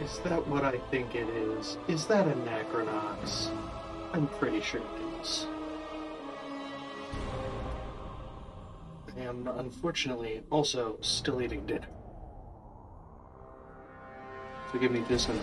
Is that what I think it is? Is that Anachronox? I'm pretty sure it is. I am unfortunately also still eating dinner. So give me this and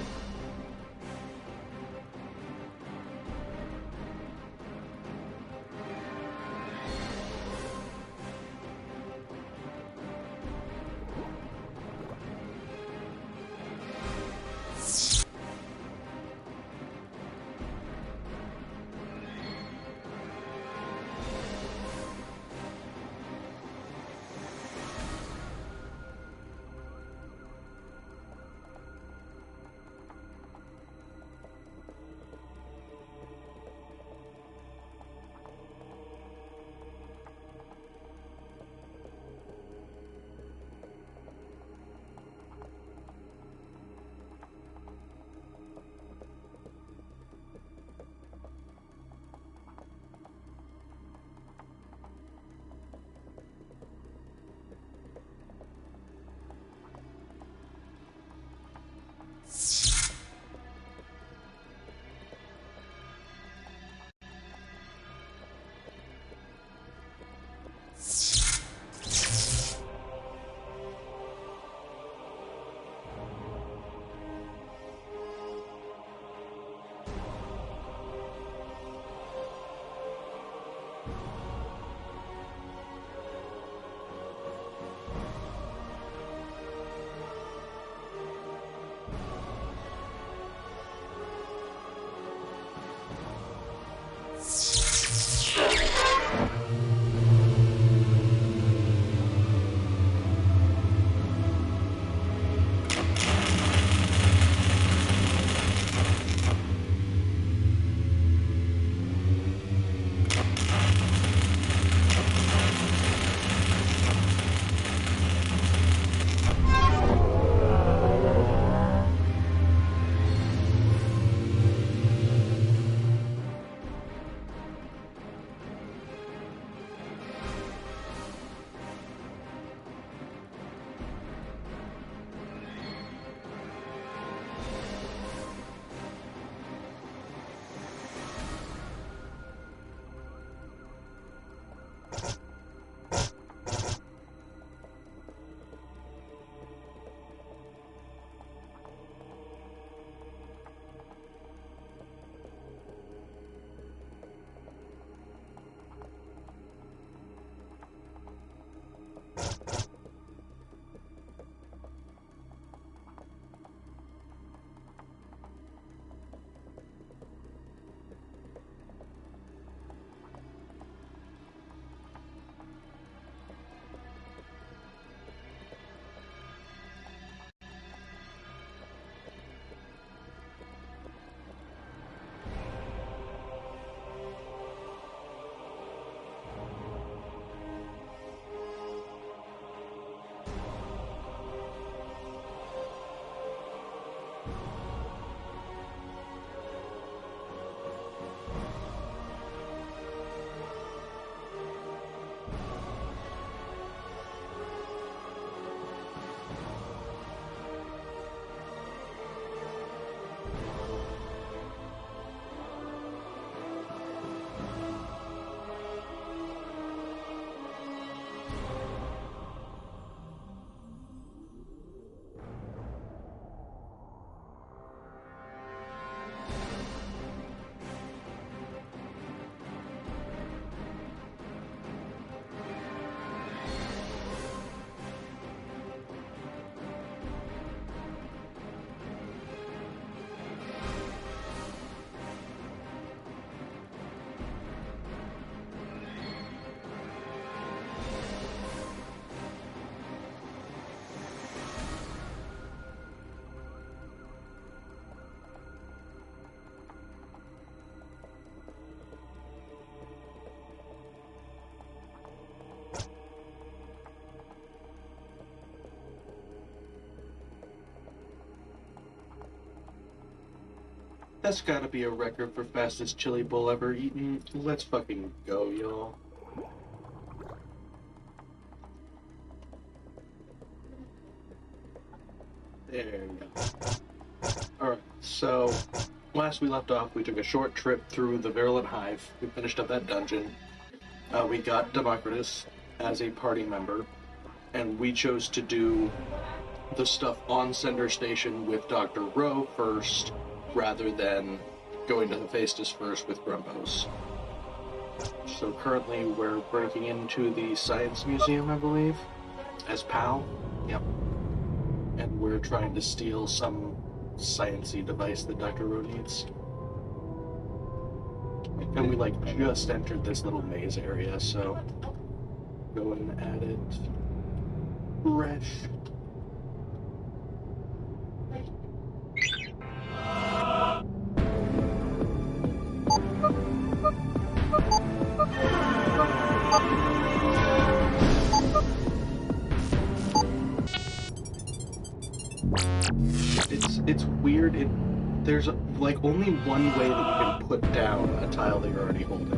that's gotta be a record for fastest chili bowl ever eaten. Let's fucking go, y'all. There you go. So, last we left off, we took a short trip through the Virulent Hive. We finished up that dungeon. We got Democritus as a party member, and we chose to do the stuff on Cinder Station with Dr. Rowe first, rather than going to Hephaestus first with Grumpos. So currently we're breaking into the Science Museum, I believe, as PAL. Yep. And we're trying to steal some science-y device that Dr. Rowe needs. And we, just entered this little maze area, so go and add it fresh. It's weird. There's only one way that you can put down a tile that you're already holding.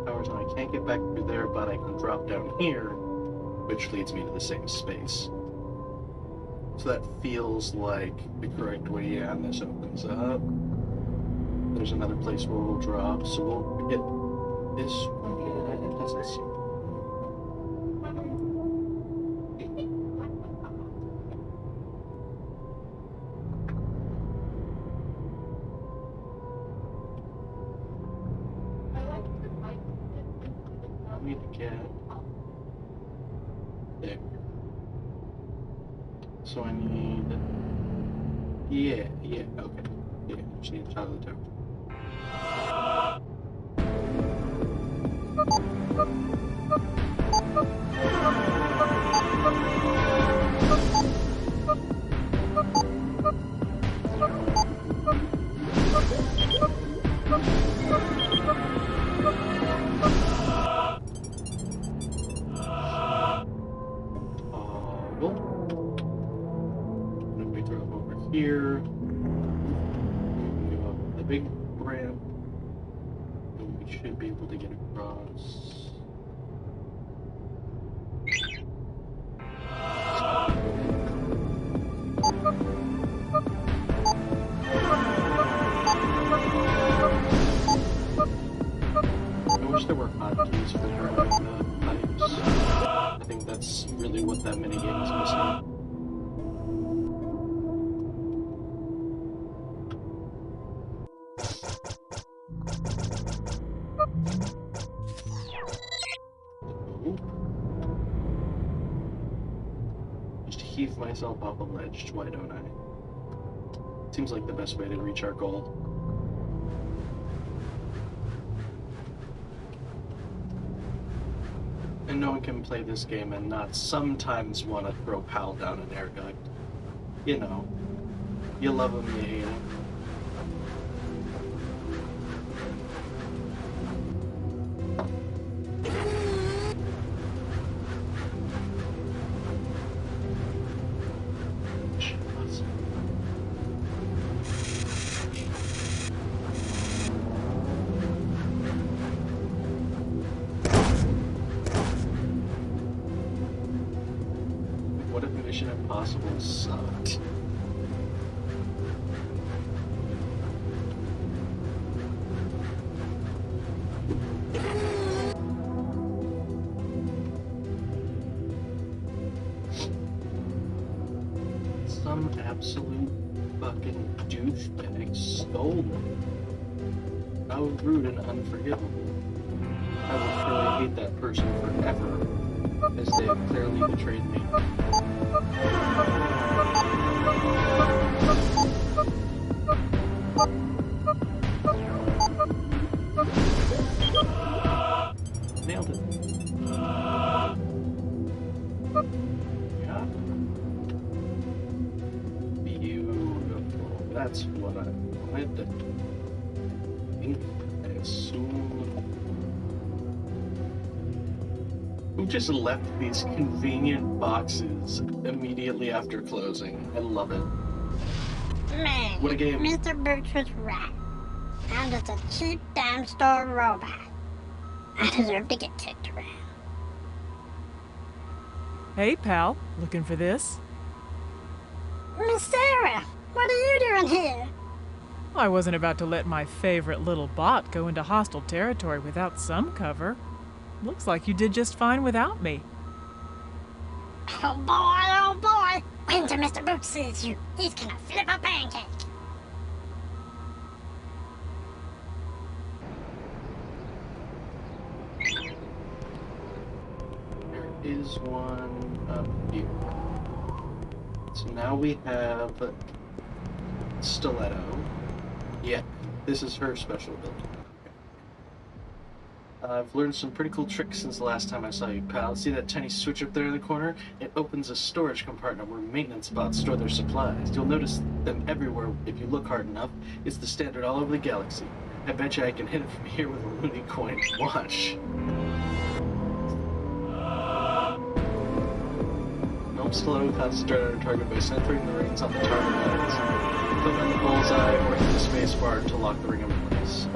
Towers, and I can't get back through there, but I can drop down here, which leads me to the same space. So that feels like the correct way. Yeah, and this opens up. There's another place where we'll drop, so we'll hit this one. Yeah, it doesn't seem. I need to get there. So I need... Yeah, okay. Yeah, just need to top of the tower. Here, go up the big ramp, and we should be able to get across. I wish there were hotkeys for grabbing the pipes. I think that's really what that minigame is missing. Heave myself off a ledge, why don't I? Seems like the best way to reach our goal. And no one can play this game and not sometimes want to throw PAL down an air duct. You know, you love him, you hate him. What if Mission Impossible sucked? Some absolute fucking douchebag stole me. How rude and unforgivable. I will surely hate that person forever, as they have clearly betrayed me. Nailed it. Yeah. Beautiful. That's what I wanted. I assume. Who just left these convenient boxes immediately after closing? I love it. Man, What a game. Mr. Boots was right. I'm just a cheap dime store robot. I deserve to get kicked around. Hey, pal. Looking for this? Miss Sarah, what are you doing here? I wasn't about to let my favorite little bot go into hostile territory without some cover. Looks like you did just fine without me. Oh boy, oh boy. Wait till Mr. Boots sees you. He's gonna flip a pancake. There is one up here. So now we have Stiletto. Yeah, this is her special ability. I've learned some pretty cool tricks since the last time I saw you, pal. See that tiny switch up there in the corner? It opens a storage compartment where maintenance bots store their supplies. You'll notice them everywhere if you look hard enough. It's the standard all over the galaxy. I bet you I can hit it from here with a loony coin. Watch. Nope, slow, concentrate on a target by centering the rings on the target lines. Click on the bullseye or hit the space bar to lock the ring in place.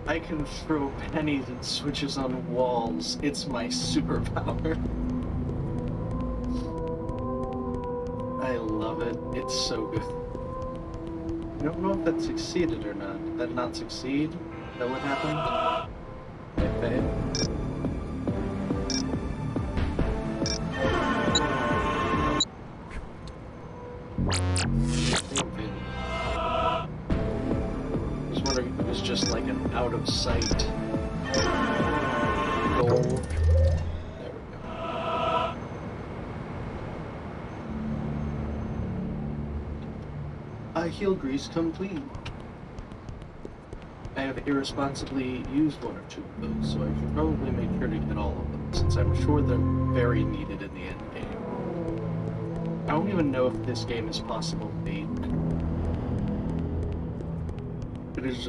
I can throw pennies and switches on walls. It's my superpower. I love it. It's so good. I don't know if that succeeded or not. Did that not succeed? Is that what happened? I failed. I was wondering if it was just like an out of sight goal. There we go. Heel grease complete. I have irresponsibly used one or two of those, so I should probably make sure to get all of them, since I'm sure they're very needed in the end game. I don't even know if this game is possible to beat. It is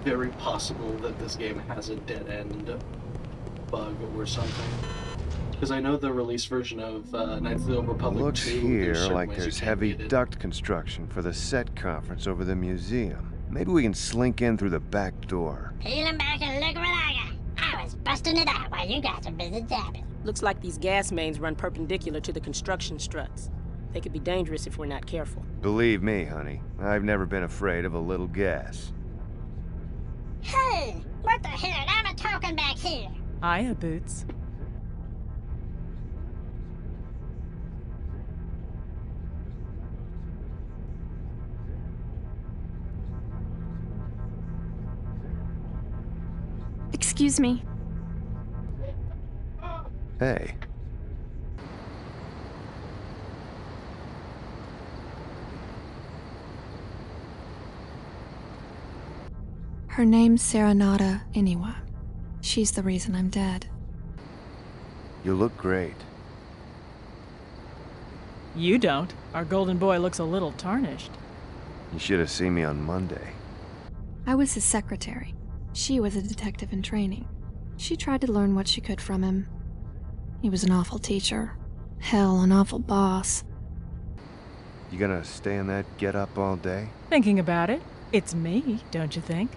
very possible that this game has a dead end bug or something. Because I know the release version of Knights of the Old Republic Looks 2, here certain like ways you there's can't heavy beat it. duct construction for the set conference over the museum. Maybe we can slink in through the back door. Peeling back and look what I got. I was busting it out while you guys are busy dabbing. Looks like these gas mains run perpendicular to the construction struts. They could be dangerous if we're not careful. Believe me, honey, I've never been afraid of a little gas. Hey, what the hell? I'm talking back here. Hiya, Boots. Excuse me. Hey, Her name's Serenata Iniwa. She's the reason I'm dead. you look great. You don't. Our golden boy looks a little tarnished. You should have seen me on Monday. I was his secretary. She was a detective in training. She tried to learn what she could from him. He was an awful teacher. Hell, an awful boss. You gonna stay in that get-up all day? Thinking about it, it's me, don't you think?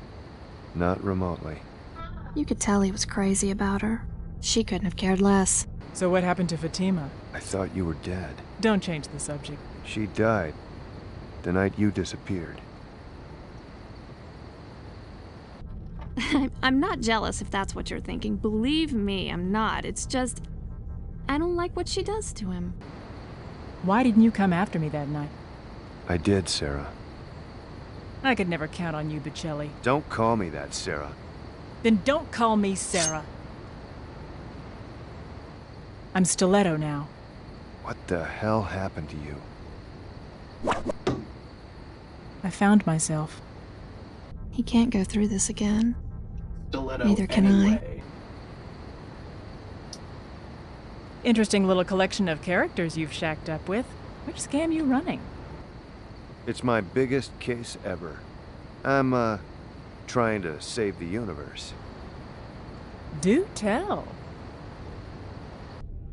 Not remotely. You could tell he was crazy about her. She couldn't have cared less. So what happened to Fatima? I thought you were dead. Don't change the subject. She died the night you disappeared. I'm not jealous if that's what you're thinking. Believe me, I'm not. It's just... I don't like what she does to him. Why didn't you come after me that night? I did, Sarah. I could never count on you, Bocelli. Don't call me that, Sarah. Then don't call me Sarah. I'm Stiletto now. What the hell happened to you? I found myself. He can't go through this again. Stiletto Neither can anyway. Interesting little collection of characters you've shacked up with. Which scam you running? It's my biggest case ever. I'm, trying to save the universe. Do tell.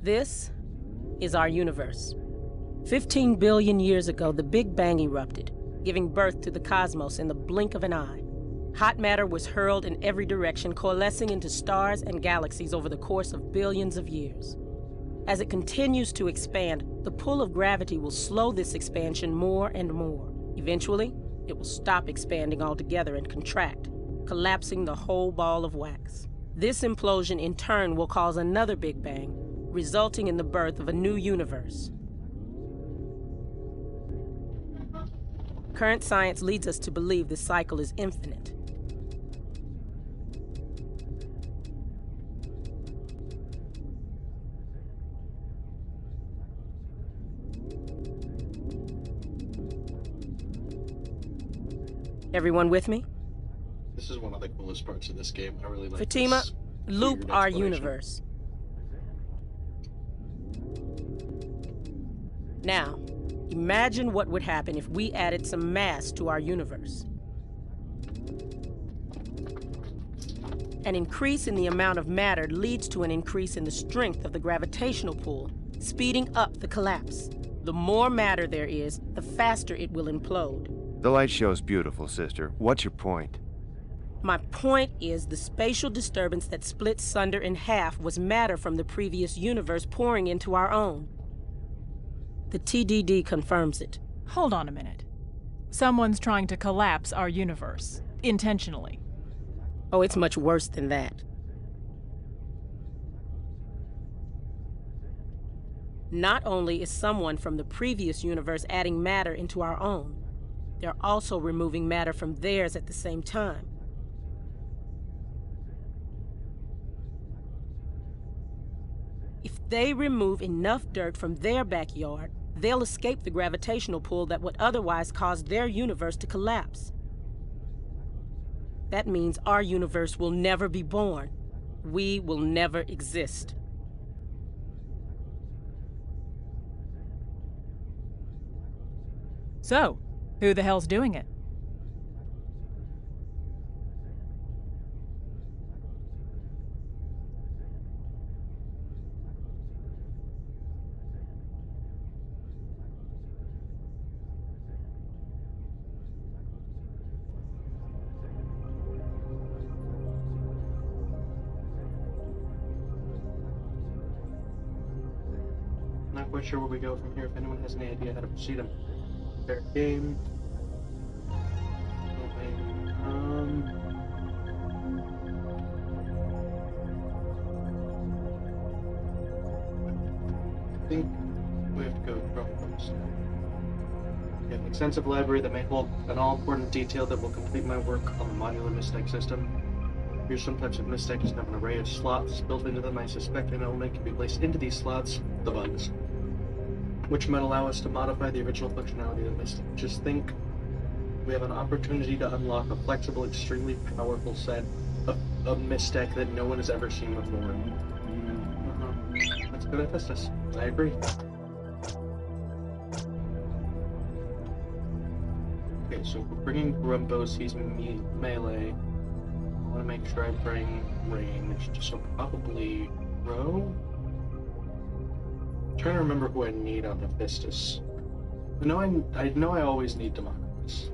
This is our universe. 15 billion years ago, the Big Bang erupted, giving birth to the cosmos in the blink of an eye. Hot matter was hurled in every direction, coalescing into stars and galaxies over the course of billions of years. As it continues to expand, the pull of gravity will slow this expansion more and more. Eventually, it will stop expanding altogether and contract, collapsing the whole ball of wax. This implosion in turn will cause another Big Bang, resulting in the birth of a new universe. Current science leads us to believe this cycle is infinite. Everyone with me? This is one of the coolest parts of this game. I really like Fatima, this loop weird our explanation. universe. Now, imagine what would happen if we added some mass to our universe. An increase in the amount of matter leads to an increase in the strength of the gravitational pull, speeding up the collapse. The more matter there is, the faster it will implode. The light show's beautiful, sister. What's your point? My point is the spatial disturbance that split Sunder in half was matter from the previous universe pouring into our own. The TDD confirms it. Hold on a minute. Someone's trying to collapse our universe. Intentionally. Oh, it's much worse than that. Not only is someone from the previous universe adding matter into our own, they're also removing matter from theirs at the same time. If they remove enough dirt from their backyard, they'll escape the gravitational pull that would otherwise cause their universe to collapse. That means our universe will never be born. We will never exist. So, who the hell's doing it? Not quite sure where we go from here. If anyone has any idea how to proceed, I'm fair game. I think we have to go from first. We have an extensive library that may hold an all-important detail that will complete my work on the modular mistake system. Here's some types of mistakes that have an array of slots built into them. I suspect an element can be placed into these slots, the bugs, which might allow us to modify the original functionality of the mistake. Just think, we have an opportunity to unlock a flexible, extremely powerful set of mistake that no one has ever seen before. Let's go to Festus. I agree. Okay, so if we're bringing Grumpos, he's melee. I want to make sure I bring ranged, so probably Ro? I'm trying to remember who I need on Hephaestus. I know I always need Democratus.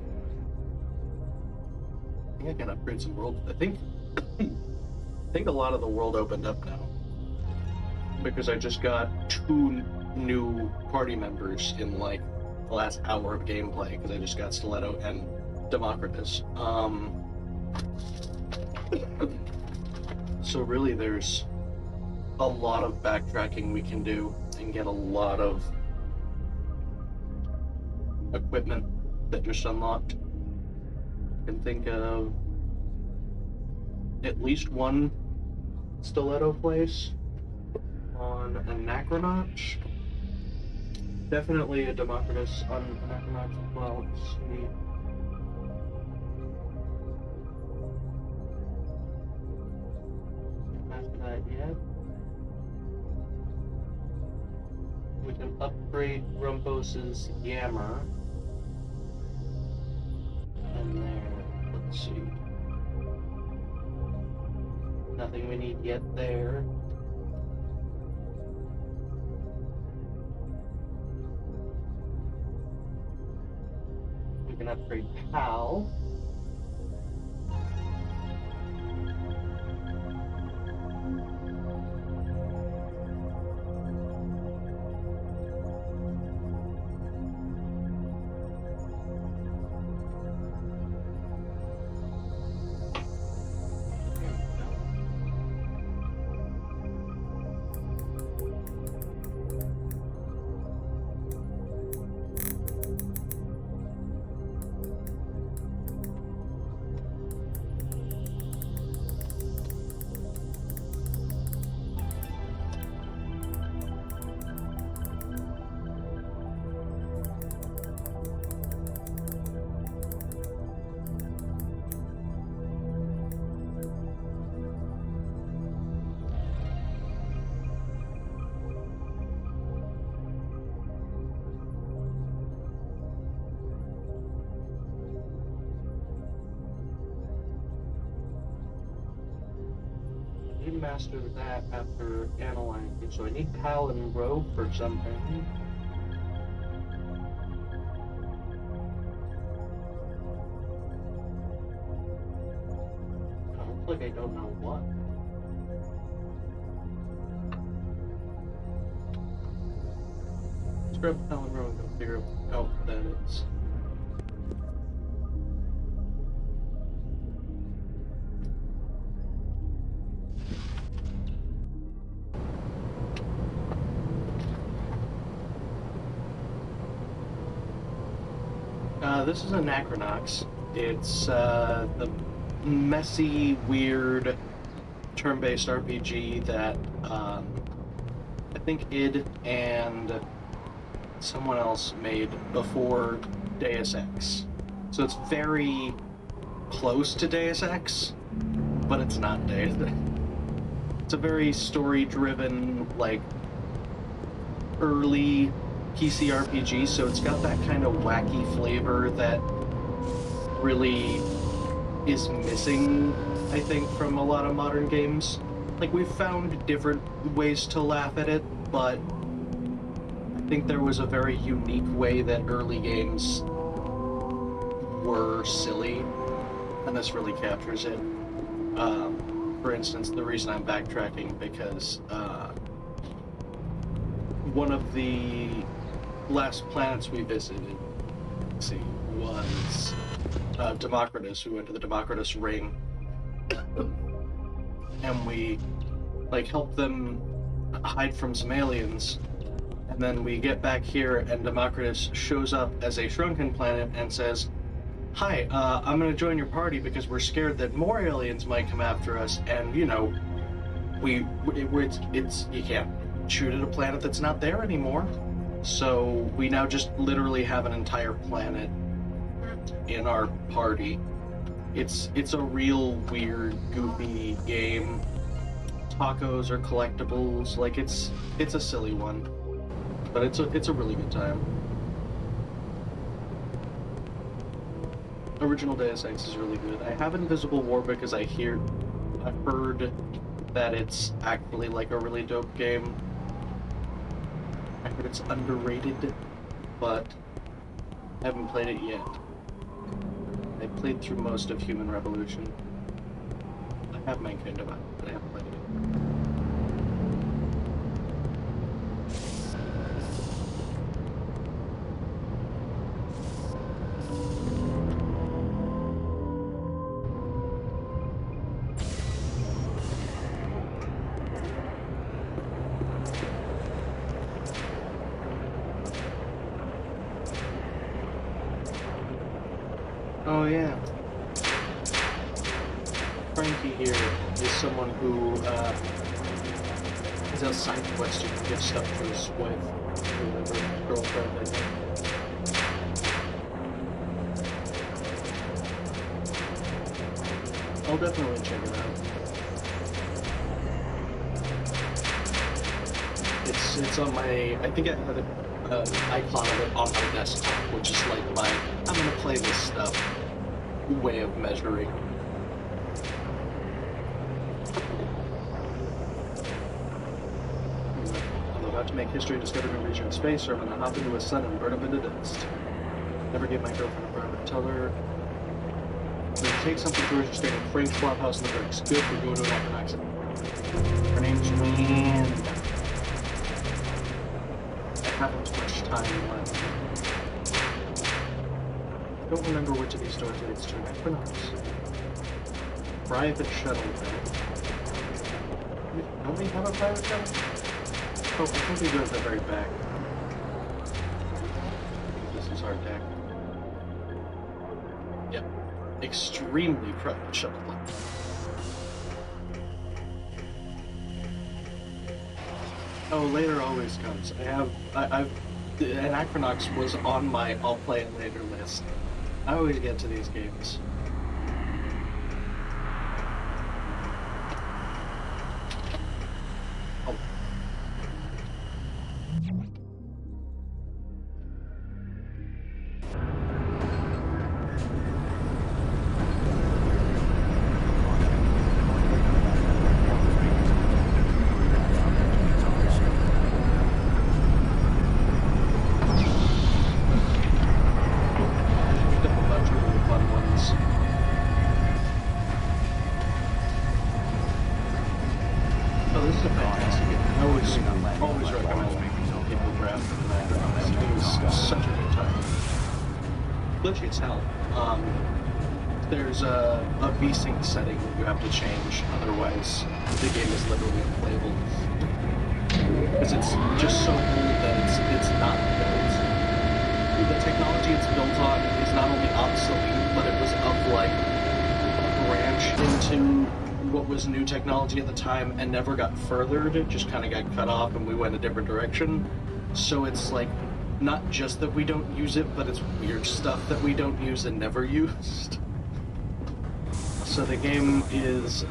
I think I can upgrade some world. I think a lot of the world opened up now. Because I just got 2 new party members in like the last hour of gameplay, because I just got Stiletto and Democritus. So really there's a lot of backtracking we can do and get a lot of equipment that just unlocked. I can think of at least one Stiletto place on Anachronox. Definitely a Democritus on Anachronox as well. Let's see. After that yet. We can upgrade Grumpos' Yammer. Let's see. Nothing we need yet there. We can upgrade PAL. You mastered that after analyzing, so I need PAL and Row for something. Looks like I don't know what. Let's grab PAL and Row and go figure out what that is. This is Anachronox. It's the messy, weird, turn-based RPG that I think id and someone else made before Deus Ex. So it's very close to Deus Ex, but it's not Deus Ex. It's a very story-driven, like, early PC RPG, so it's got that kind of wacky flavor that really is missing, I think, from a lot of modern games. Like, we've found different ways to laugh at it, but I think there was a very unique way that early games were silly, and this really captures it. For instance, the reason I'm backtracking, because one of the last planets we visited, let's see, was Democritus. We went to the Democritus Ring, and we, like, helped them hide from some aliens, and then we get back here, and Democritus shows up as a shrunken planet and says, "Hi, I'm gonna join your party because we're scared that more aliens might come after us," and, you know, it's you can't shoot at a planet that's not there anymore. So we now just literally have an entire planet in our party. It's a real weird, goofy game. Tacos are collectibles. Like, it's a silly one, but it's a really good time. Original Deus Ex is really good. I have Invisible War because I've heard that it's actually like a really dope game. I heard it's underrated, but I haven't played it yet. I played through most of Human Revolution. I have Mankind Divine, but I haven't played it. Oh yeah. Frankie here is someone who is a side quest. You can give stuff to his wife or whatever, girlfriend, I think. I'll definitely check it out. It's on my, I think I had an icon of it on my desktop, which is like my, I'm gonna play this stuff. way of measuring. I'm about to make history, discover a new region in space, or I'm gonna hop into a sun and burn up into dust. Never gave my girlfriend a brother. Tell her when you take something to her, just stay in Frank's flophouse in the bricks. Good, we're going to Anachronox. Her name's Leanne. I haven't much time left. I don't remember which of these doors leads to Anachronox. Private shuttle, though. Don't we have a private shuttle? Oh, I think we go to the very back. This is our deck. Yep. Extremely private shuttle. Oh, later always comes. Anachronox was on my I'll play it later list. I always get to these games. Oh. Glitchy as hell. There's a VSync setting that you have to change, otherwise the game is literally unplayable. Because it's just so old that it's not built. The technology it's built on is not only obsolete, but it was of like a branch into what was new technology at the time and never got furthered. It just kind of got cut off and we went a different direction. So it's like, not just that we don't use it, but it's weird stuff that we don't use and never used. So the game is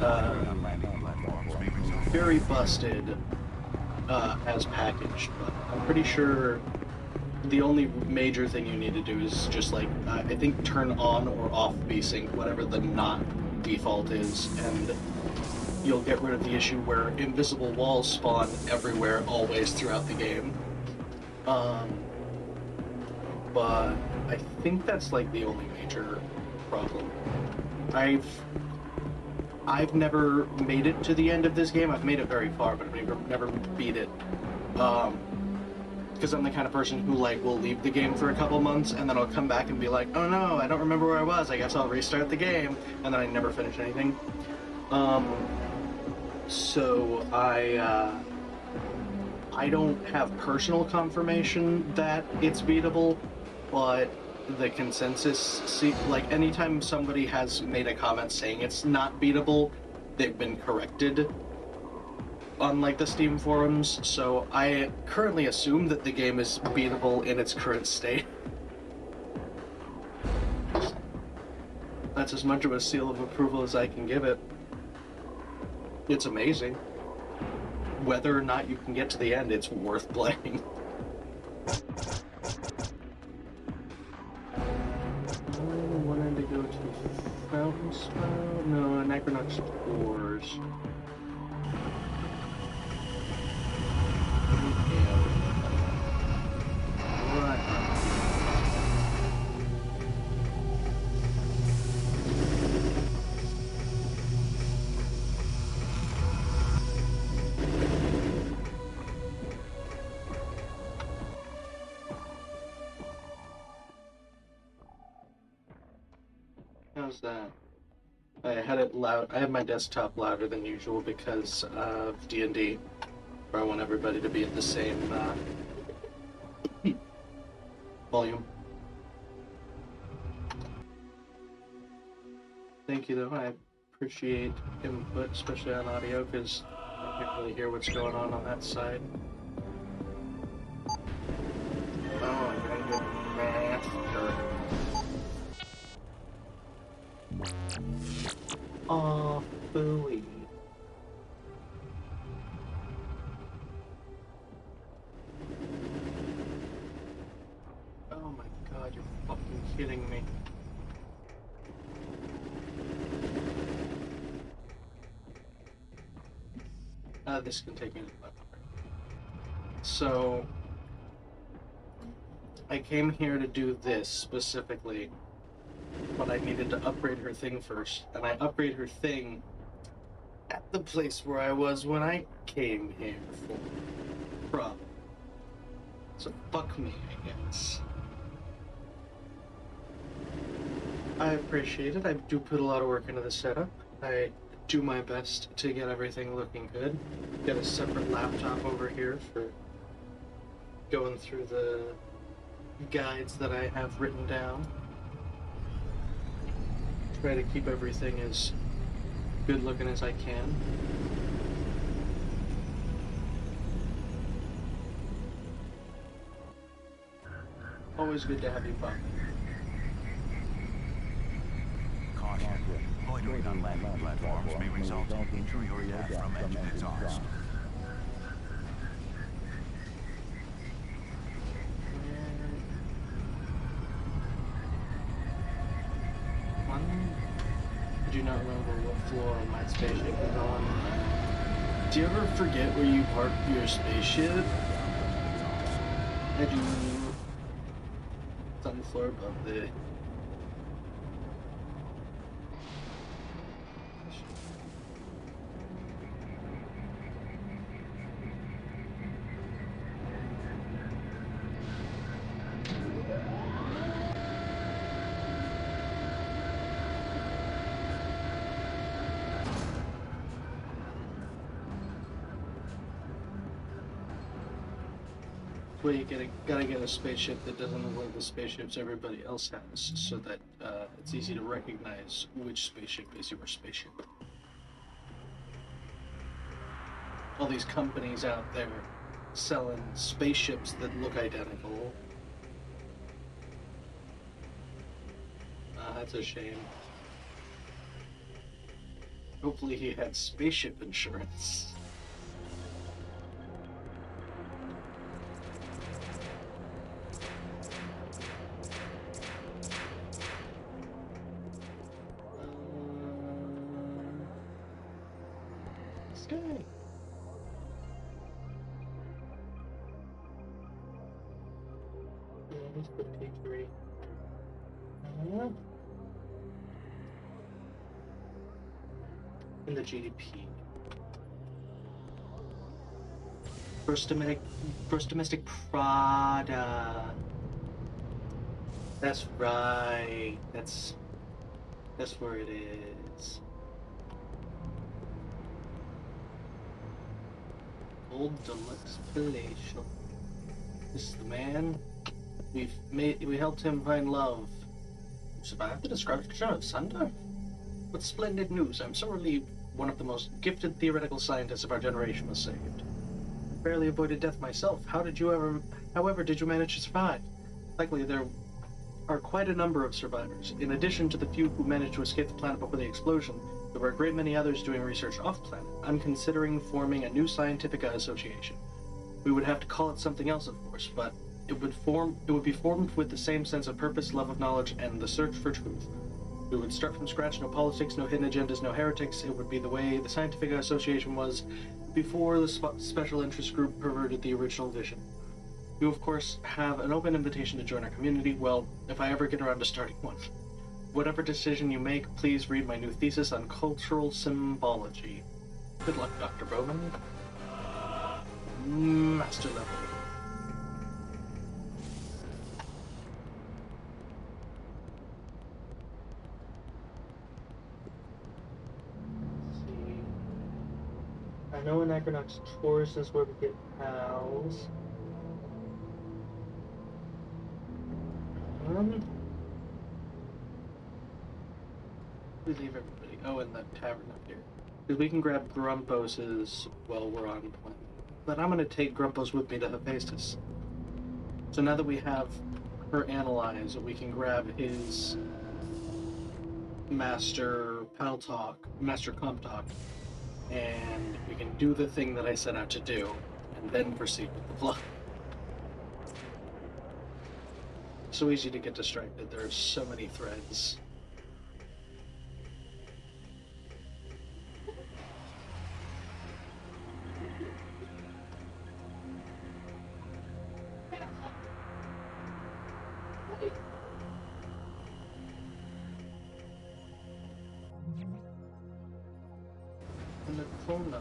very busted as packaged, but I'm pretty sure the only major thing you need to do is just like, I think turn on or off VSync, whatever the not default is, and you'll get rid of the issue where invisible walls spawn everywhere, always throughout the game. But I think that's like the only major problem. I've never made it to the end of this game. I've made it very far, but I've never beat it. Because I'm the kind of person who like will leave the game for a couple months and then I'll come back and be like, oh no, I don't remember where I was. I guess I'll restart the game, and then I never finish anything. So I don't have personal confirmation that it's beatable, but the consensus, like anytime somebody has made a comment saying it's not beatable, they've been corrected on like the Steam forums, so I currently assume that the game is beatable in its current state. That's as much of a seal of approval as I can give it. It's amazing. Whether or not you can get to the end, it's worth playing. I wanted to go to Fountain Spout? No, Anachronox doors. How's that? I had it loud. I have my desktop louder than usual because of D&D, where I want everybody to be at the same volume. Thank you, though. I appreciate input, especially on audio, because I can't really hear what's going on that side. Oh, I'm gonna get master. Aw, booey. Oh my god, you're fucking kidding me. This can take me to the left. So, I came here to do this specifically, but I needed to upgrade her thing first, and I upgrade her thing at the place where I was when I came here for problem. So fuck me, I guess. I appreciate it. I do put a lot of work into the setup. I do my best to get everything looking good. Get a separate laptop over here for going through the guides that I have written down. Try to keep everything as good looking as I can. Always good to have you, Bob. Caution. Loitering on landing platforms may result in injury or death from engine exhaust. I do not remember what floor my spaceship is on. Do you ever forget where you parked your spaceship? I do. It's on the floor above the... Well, you gotta get a spaceship that doesn't look like the spaceships everybody else has, so that it's easy to recognize which spaceship is your spaceship. All these companies out there selling spaceships that look identical. That's a shame. Hopefully he had spaceship insurance. Okay. Let's put P3. In the GDP. Gross domestic product. That's right. That's where it is. Old deluxe palatial. This is the man. We helped him find love. You survived the destruction of Sunder? What splendid news. I'm so relieved one of the most gifted theoretical scientists of our generation was saved. I barely avoided death myself. However, did you manage to survive? Likely there are quite a number of survivors. In addition to the few who managed to escape the planet before the explosion, there were a great many others doing research off-planet. I'm considering forming a new scientific association. We would have to call it something else, of course, but it would be formed with the same sense of purpose, love of knowledge, and the search for truth. We would start from scratch, no politics, no hidden agendas, no heretics. It would be the way the scientific association was before the special interest group perverted the original vision. You, of course, have an open invitation to join our community, well, if I ever get around to starting one. Whatever decision you make, please read my new thesis on cultural symbology. Good luck, Dr. Bowman. Master level. I know Anachronox Taurus is where we get pals. We leave everybody. Oh, and the tavern up here. Because we can grab Grumpos's while we're on planet. But I'm gonna take Grumpos with me to Hephaestus. So now that we have her analyzed, we can grab his Master Pal Talk, Master Comp Talk, and we can do the thing that I set out to do, and then proceed with the flow. So easy to get distracted. There are so many threads. Anachronox.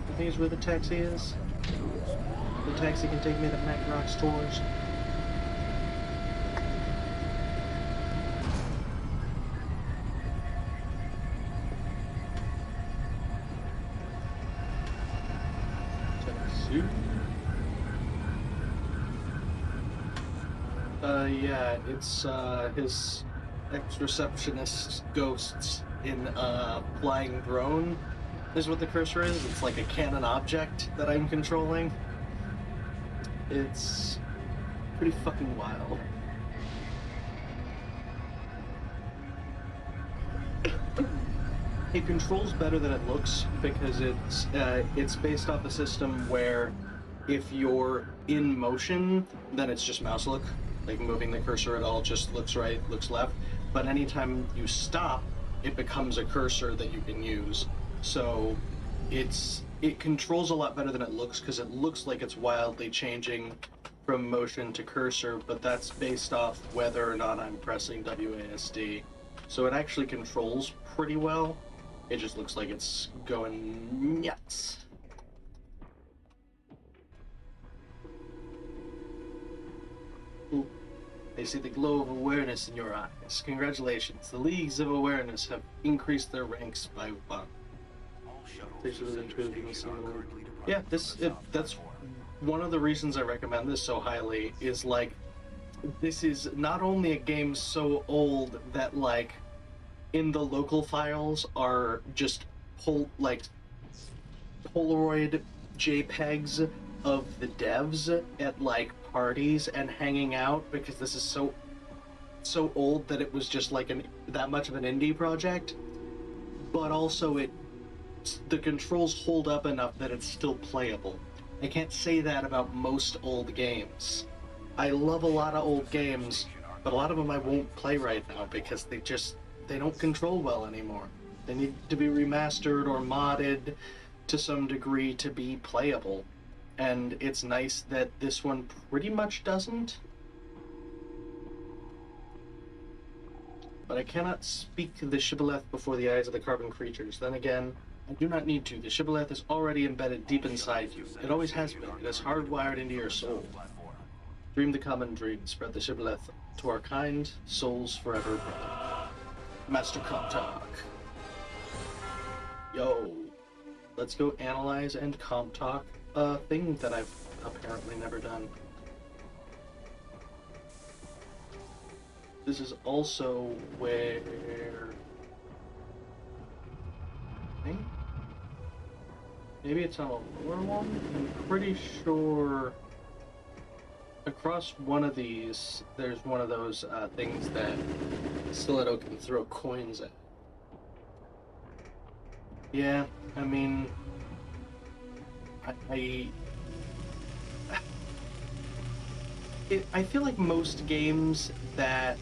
I think it's where the taxi is. The taxi can take me to Anachronox tours. Taxi. Yeah, it's his ex-receptionist's ghosts in flying drone is what the cursor is. It's like a cannon object that I'm controlling. It's pretty fucking wild. It controls better than it looks because it's based off a system where if you're in motion, then it's just mouse look. Like moving the cursor at all just looks right, looks left. But anytime you stop, it becomes a cursor that you can use. So it controls a lot better than it looks because it looks like it's wildly changing from motion to cursor, but that's based off whether or not I'm pressing WASD. So it actually controls pretty well. It just looks like it's going nuts. Ooh. I see the glow of awareness in your eyes. Congratulations. The Leagues of Awareness have increased their ranks by 1. Yeah, that's one of the reasons I recommend this so highly is like this is not only a game so old that like in the local files are just Polaroid JPEGs of the devs at like parties and hanging out because this is so old that it was just like that much of an indie project, but also the controls hold up enough that it's still playable. I can't say that about most old games. I love a lot of old games, but a lot of them I won't play right now because they don't control well anymore. They need to be remastered or modded to some degree to be playable. And it's nice that this one pretty much doesn't. But I cannot speak the shibboleth before the eyes of the carbon creatures. Then again, I do not need to. The shibboleth is already embedded deep inside you. It always has been. It is hardwired into your soul. Dream the common dream. Spread the shibboleth to our kind souls forever, brother. Master Comtalk. Yo. Let's go analyze and Comtalk a thing that I've apparently never done. This is also where... I think? Maybe it's on a lower one? I'm pretty sure across one of these, there's one of those things that Stiletto can throw coins at. Yeah, I mean... I feel like most games that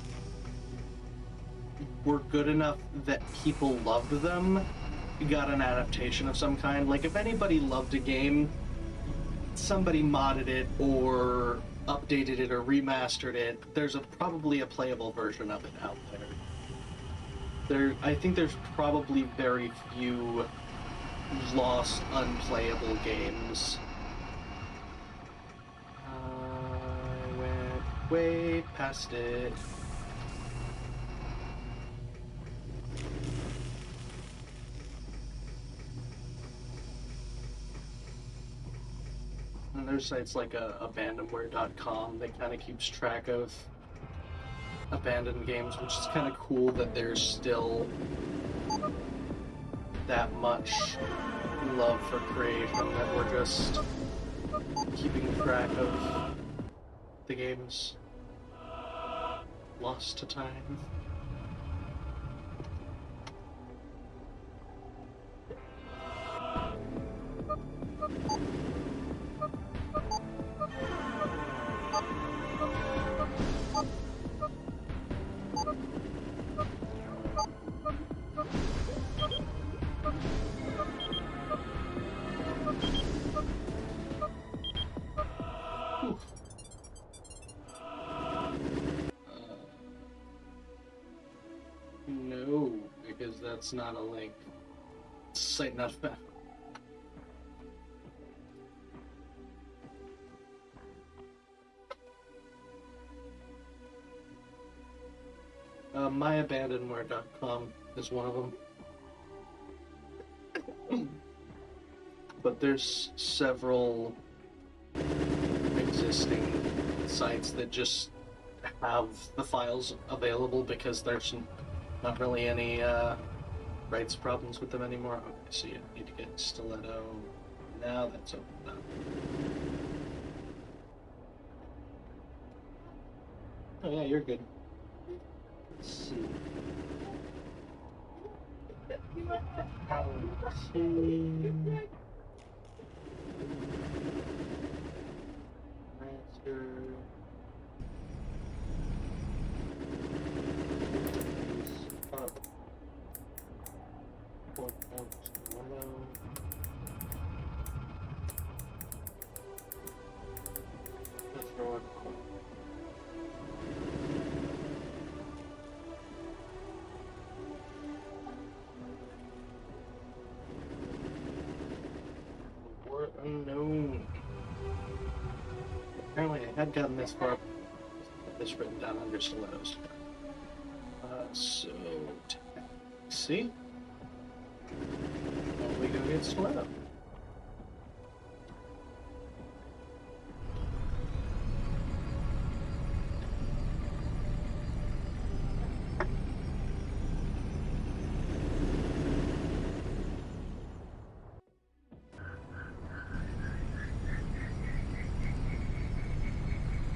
were good enough that people loved them got an adaptation of some kind. Like, if anybody loved a game, somebody modded it or updated it or remastered it. There's probably a playable version of it out there. I think there's probably very few lost, unplayable games. I went way past it. And there's sites like abandonware.com that kind of keeps track of abandoned games, which is kind of cool that there's still that much love for creation that we're just keeping track of the games lost to time. it's not a link. Site not found. myabandonware.com is one of them. But there's several existing sites that just have the files available because there's not really any rights problems with them anymore. Okay, so you need to get Stiletto. Now that's opened up. Oh yeah, you're good. Let's see. Master. Word unknown. Apparently I had gotten this far. This written down under Stilettos. So see? We go get Stiletto.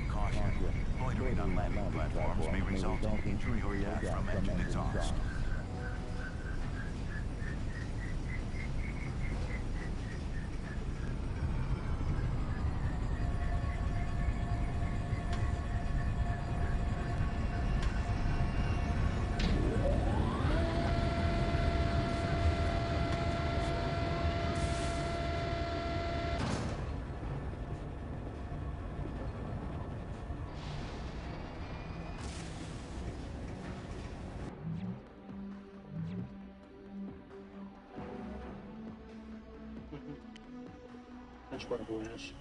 Caution. Loitering on landing platforms may result in injury or death from engine exhaust. That's where everyone is.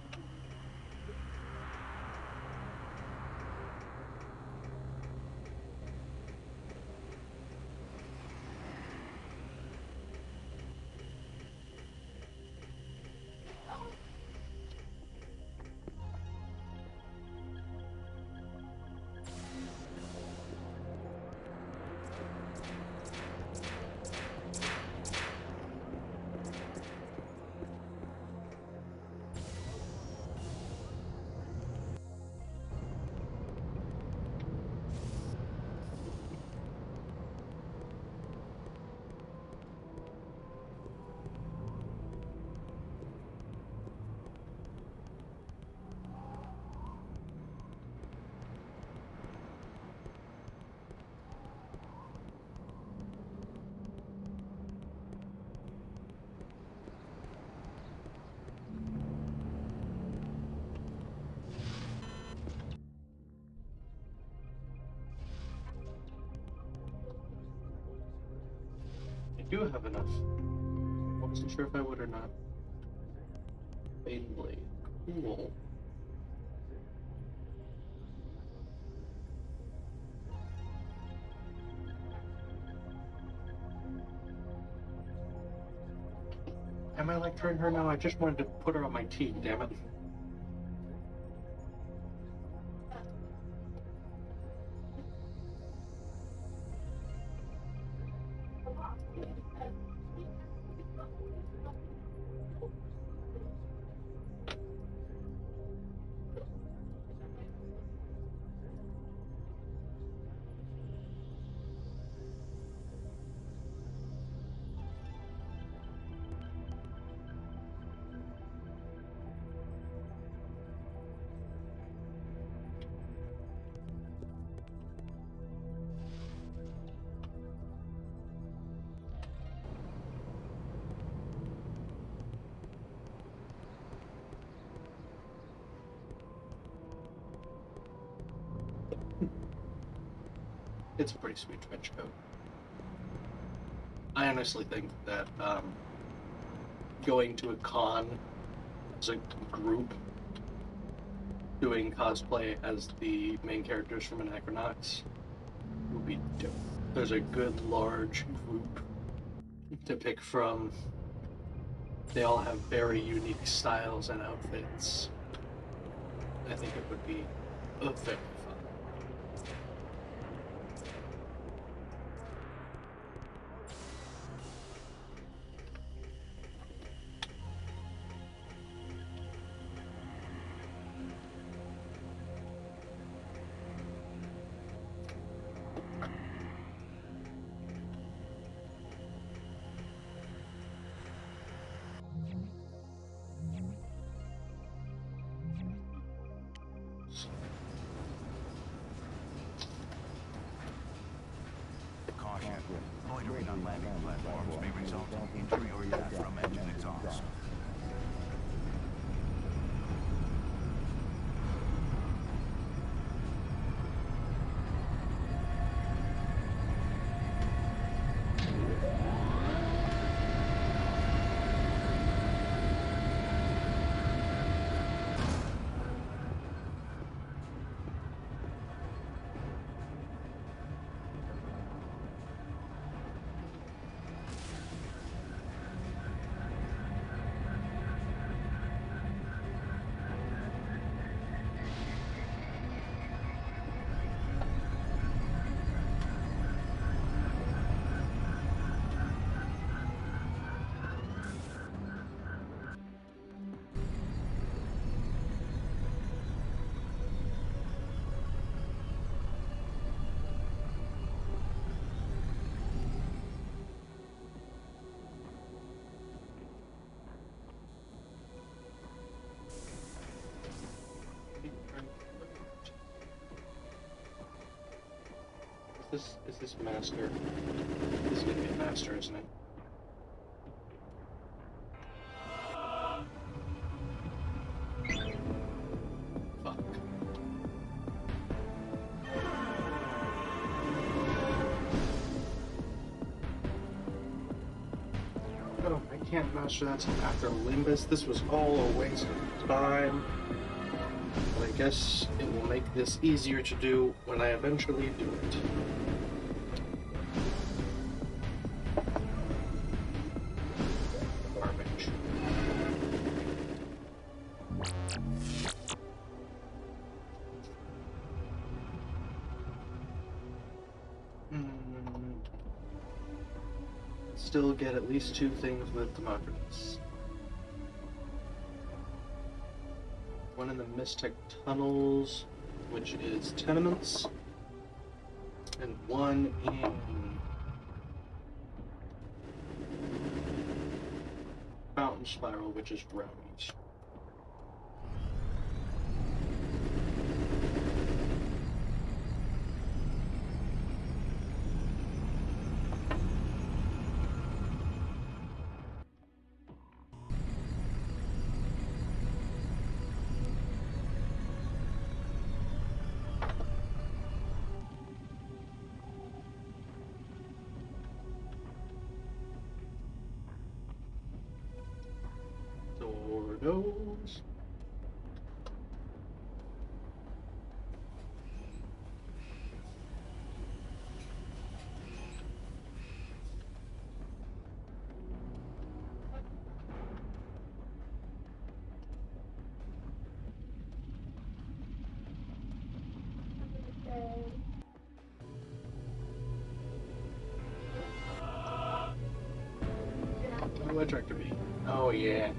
I do have enough. I wasn't sure if I would or not. Maiden Blade. Cool. Am I lecturing her now? I just wanted to put her on my team, damn it. It's a pretty sweet trench coat. I honestly think that going to a con as a group, doing cosplay as the main characters from Anachronox would be dope. There's a good large group to pick from. They all have very unique styles and outfits. I think it would be very fun. Caution. Loitering on landing platforms may result in injury or death from engine exhaust. Is this master? This is gonna be master, isn't it? Fuck. Oh, I can't master that till after Limbus. This was all a waste of time. But I guess it will make this easier to do when I eventually do it. Garbage. Still get at least 2 things with Democratus. One in the Mystic Tunnels, which is Tenements, and one in Fountain Spiral, which is Rowdies. Doors. What do I tractor be? Oh yeah.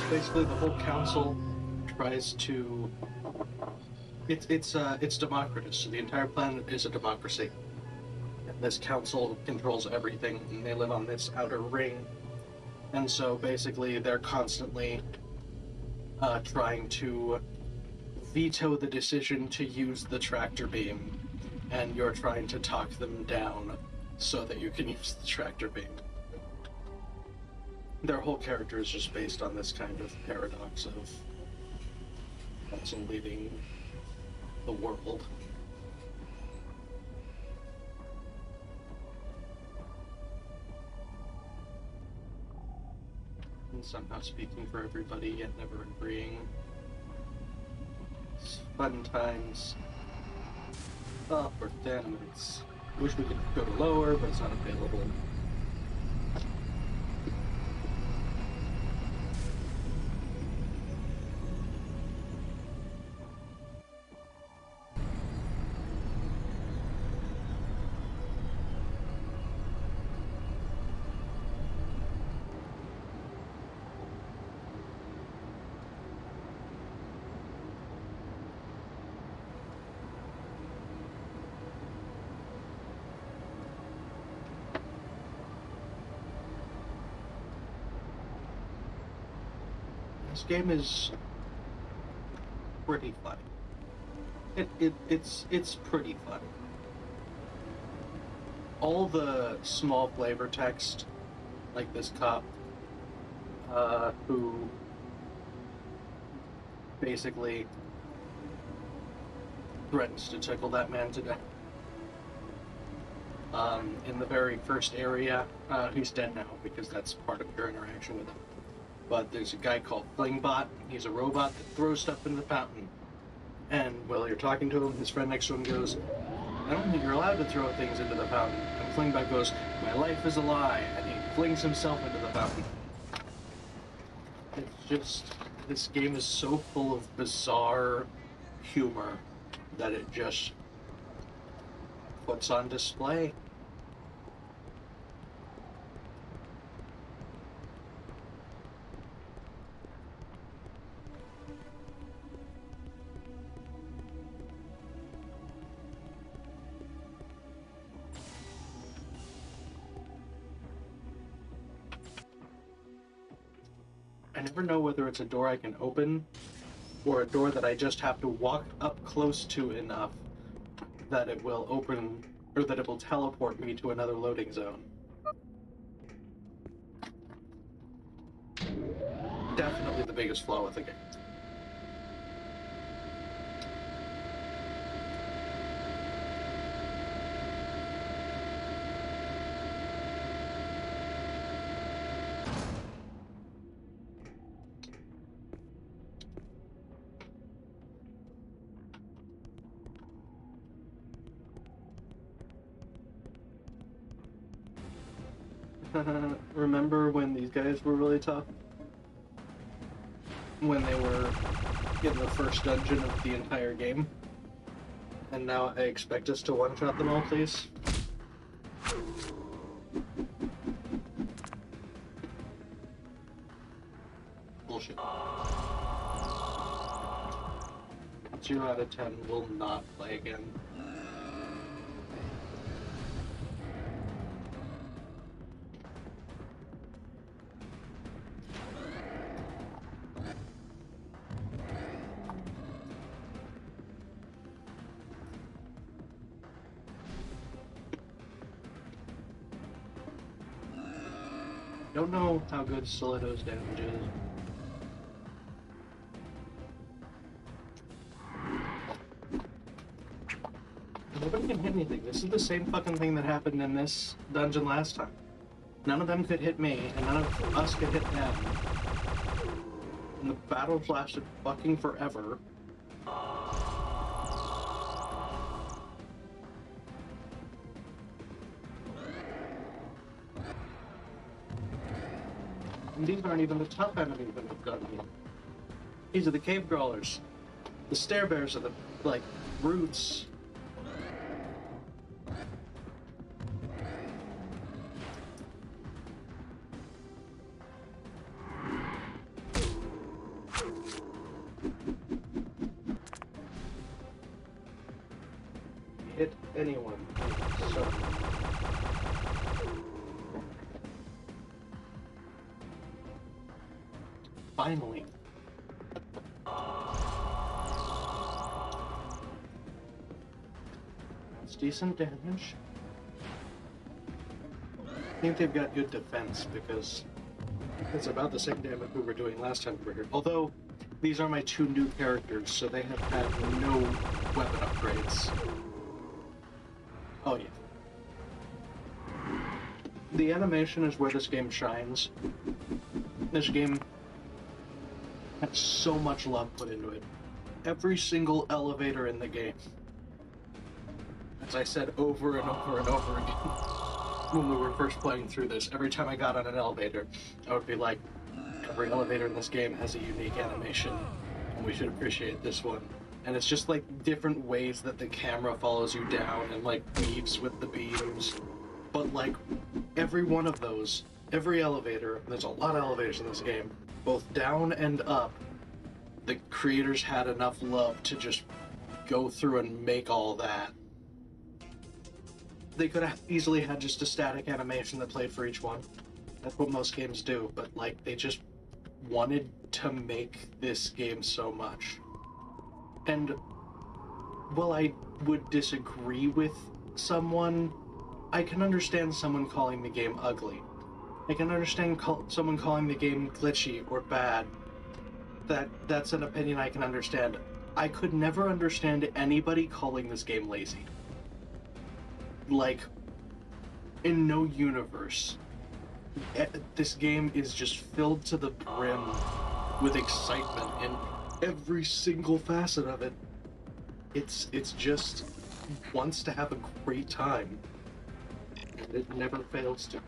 Basically, the whole council tries to. It's Democritus. So the entire planet is a democracy. And this council controls everything, and they live on this outer ring And so basically they're constantly trying to veto the decision to use the tractor beam, and you're trying to talk them down so that you can use the tractor beam. Their whole character is just based on this kind of paradox of also leading the world. And somehow speaking for everybody, yet never agreeing. It's fun times. Oh, for tenements. Wish we could go to lower, but it's not available. This game is pretty fun. It's pretty fun. All the small flavor text, like this cop, who basically threatens to tickle that man to death. In the very first area, he's dead now because that's part of your interaction with him. But there's a guy called Flingbot. He's a robot that throws stuff into the fountain. And while you're talking to him, his friend next to him goes, "I don't think you're allowed to throw things into the fountain." And Flingbot goes, "My life is a lie," and he flings himself into the fountain. It's just, this game is so full of bizarre humor that it just puts on display. I never know whether it's a door I can open or a door that I just have to walk up close to enough that it will open, or that it will teleport me to another loading zone. Definitely the biggest flaw with the game. Remember when these guys were really tough? When they were in the first dungeon of the entire game? And now I expect us to one-shot them all, please? Bullshit. 2 out of 10 will not play again. Don't know how good Stiletto's damage is. Nobody can hit anything. This is the same fucking thing that happened in this dungeon last time. None of them could hit me, and none of us could hit them. And the battle lasted fucking forever. And these aren't even the tough enemies that have gotten me. These are the cave crawlers. The stair bears are the, like, brutes. Hit anyone. So. Finally. It's decent damage. I think they've got good defense because it's about the same damage we were doing last time we were here. Although, these are my two new characters, so they have had no weapon upgrades. Oh yeah. The animation is where this game shines. This game has so much love put into it. Every single elevator in the game. As I said over and over and over again when we were first playing through this, every time I got on an elevator, I would be like, every elevator in this game has a unique animation, and we should appreciate this one. And it's just like different ways that the camera follows you down and like weaves with the beams. But like every one of those, every elevator, there's a lot of elevators in this game, both down and up, the creators had enough love to just go through and make all that. They could have easily had just a static animation that played for each one. That's what most games do, but like they just wanted to make this game so much. And while I would disagree with someone, I can understand someone calling the game ugly. I can understand someone calling the game glitchy or bad. That's an opinion I can understand. I could never understand anybody calling this game lazy. Like, in no universe, this game is just filled to the brim with excitement in every single facet of it. It's just wants to have a great time, and it never fails to.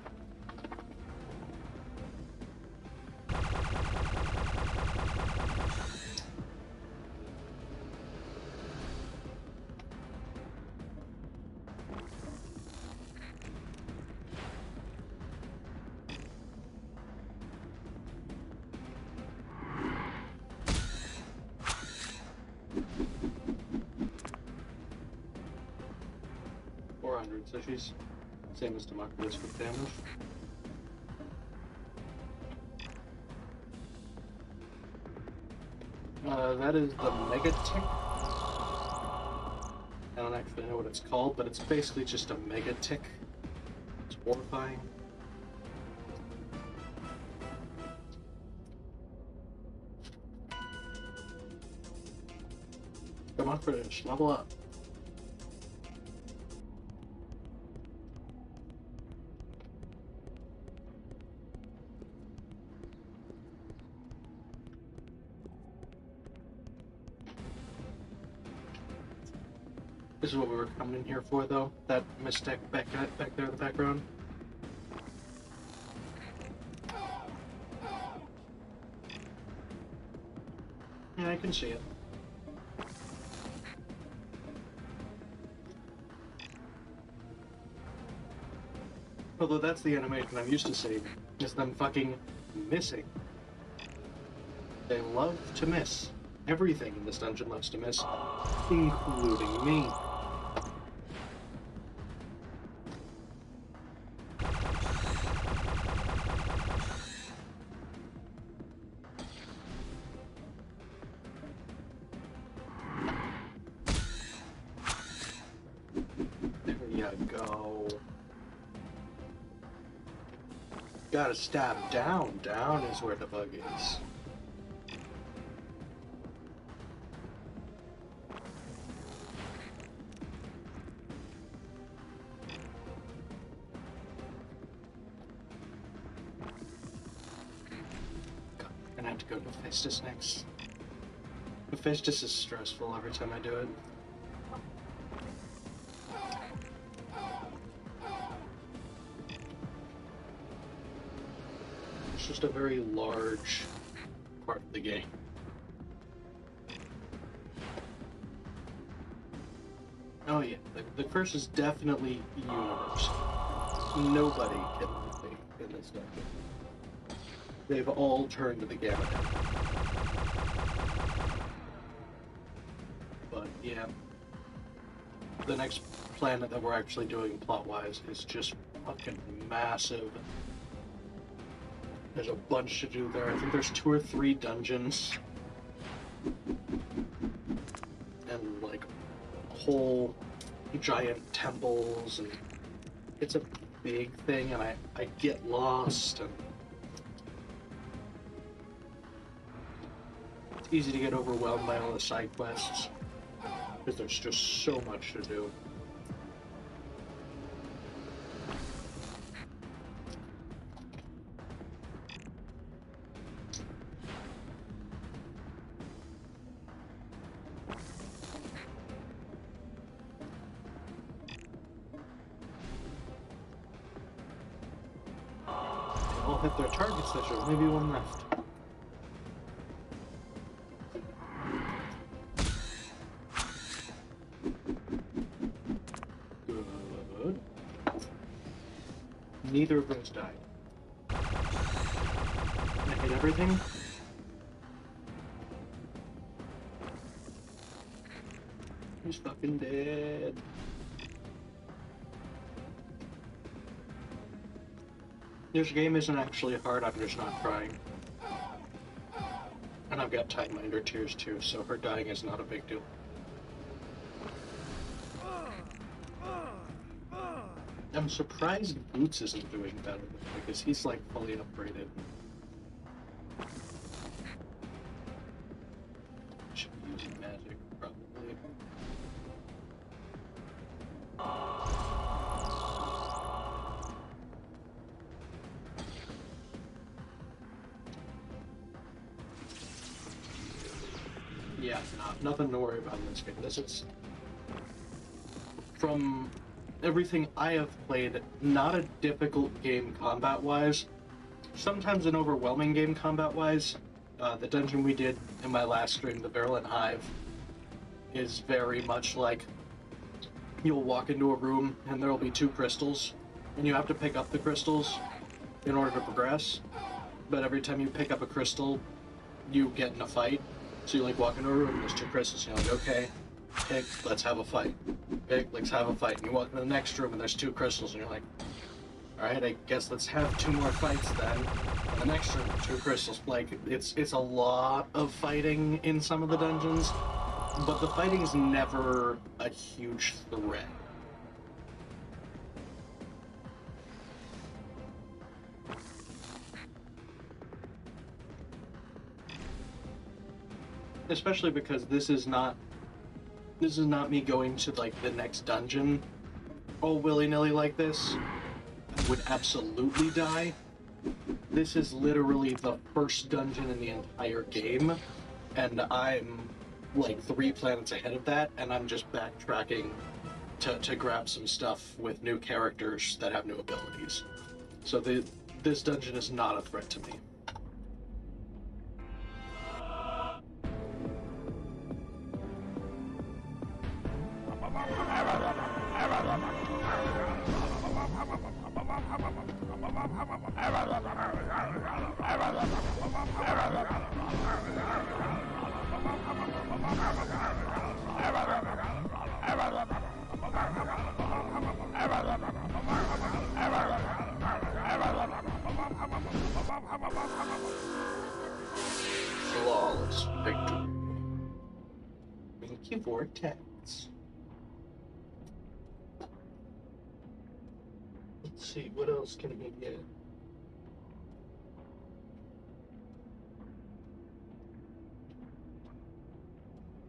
So she's same as Democratus with damage. That is the Mega Tick. I don't actually know what it's called, but it's basically just a Mega Tick. It's horrifying. Come on, British, level up. This is what we were coming in here for, though. That mistake back there in the background. Yeah, I can see it. Although that's the animation I'm used to seeing, is them fucking missing. They love to miss. Everything in this dungeon loves to miss, including me. There you go. Gotta stab down. Down is where the bug is. I'm gonna have to go to Hephaestus next. Hephaestus is stressful every time I do it. It's just a very large part of the game. Oh yeah, the curse is definitely universal. Nobody can leave in this dungeon. They've all turned to the gamma. But yeah, the next planet that we're actually doing plot-wise is just fucking massive. There's a bunch to do there. I think there's 2 or 3 dungeons. And, like, whole giant temples, and it's a big thing, and I get lost, and it's easy to get overwhelmed by all the side quests, because there's just so much to do. They all hit their targets, there should only be one left. Good. Neither of those died. I hit everything. He's fucking dead. This game isn't actually hard, I'm just not trying. And I've got Tideminder tears too, so her dying is not a big deal. I'm surprised Boots isn't doing better, because he's like fully upgraded. Should be using magic, probably. Yeah, nothing to worry about in this game. This is, from everything I have played, not a difficult game combat-wise. Sometimes an overwhelming game combat-wise. The dungeon we did in my last stream, the Virulent Hive, is very much like you'll walk into a room and there'll be 2 crystals, and you have to pick up the crystals in order to progress. But every time you pick up a crystal, you get in a fight. So you like walk into a room, there's 2 crystals, and you're like, okay, pick, let's have a fight. Pick, let's have a fight. And you walk into the next room and there's 2 crystals, and you're like, alright, I guess let's have 2 more fights then. And the next room, 2 crystals. Like, it's a lot of fighting in some of the dungeons, but the fighting's never a huge threat. Especially because this is not me going to like the next dungeon all willy-nilly like this. I would absolutely die. This is literally the first dungeon in the entire game, and I'm like 3 planets ahead of that, and I'm just backtracking to grab some stuff with new characters that have new abilities. So this dungeon is not a threat to me. Flawless victory. Thank you for attacks. Let's see, what else can we get?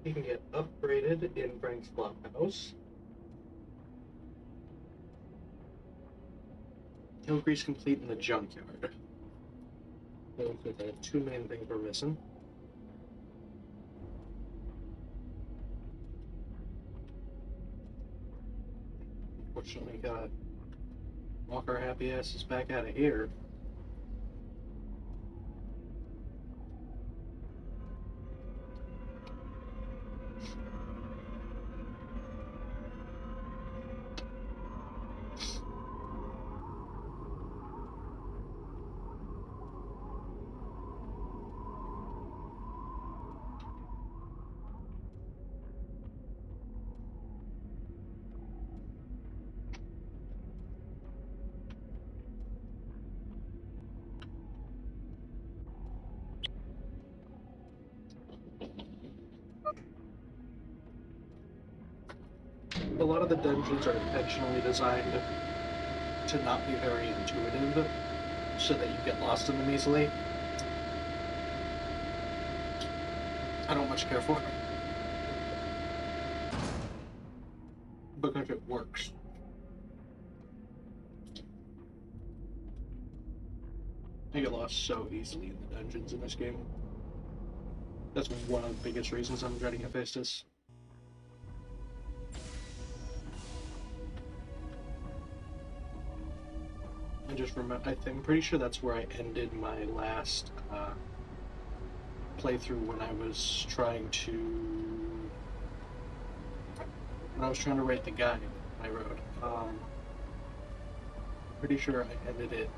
He can get upgraded in Frank's Flophouse. Hill grease complete in the junkyard. Those are the 2 main things we're missing. Unfortunately, gotta walk our happy asses back out of here. A lot of the dungeons are intentionally designed to not be very intuitive, so that you get lost in them easily. I don't much care for it, because it works. I get lost so easily in the dungeons in this game. That's one of the biggest reasons I'm dreading Hephaestus. I just remember, I'm pretty sure that's where I ended my last playthrough when I was trying to write the guide I wrote. Pretty sure I ended it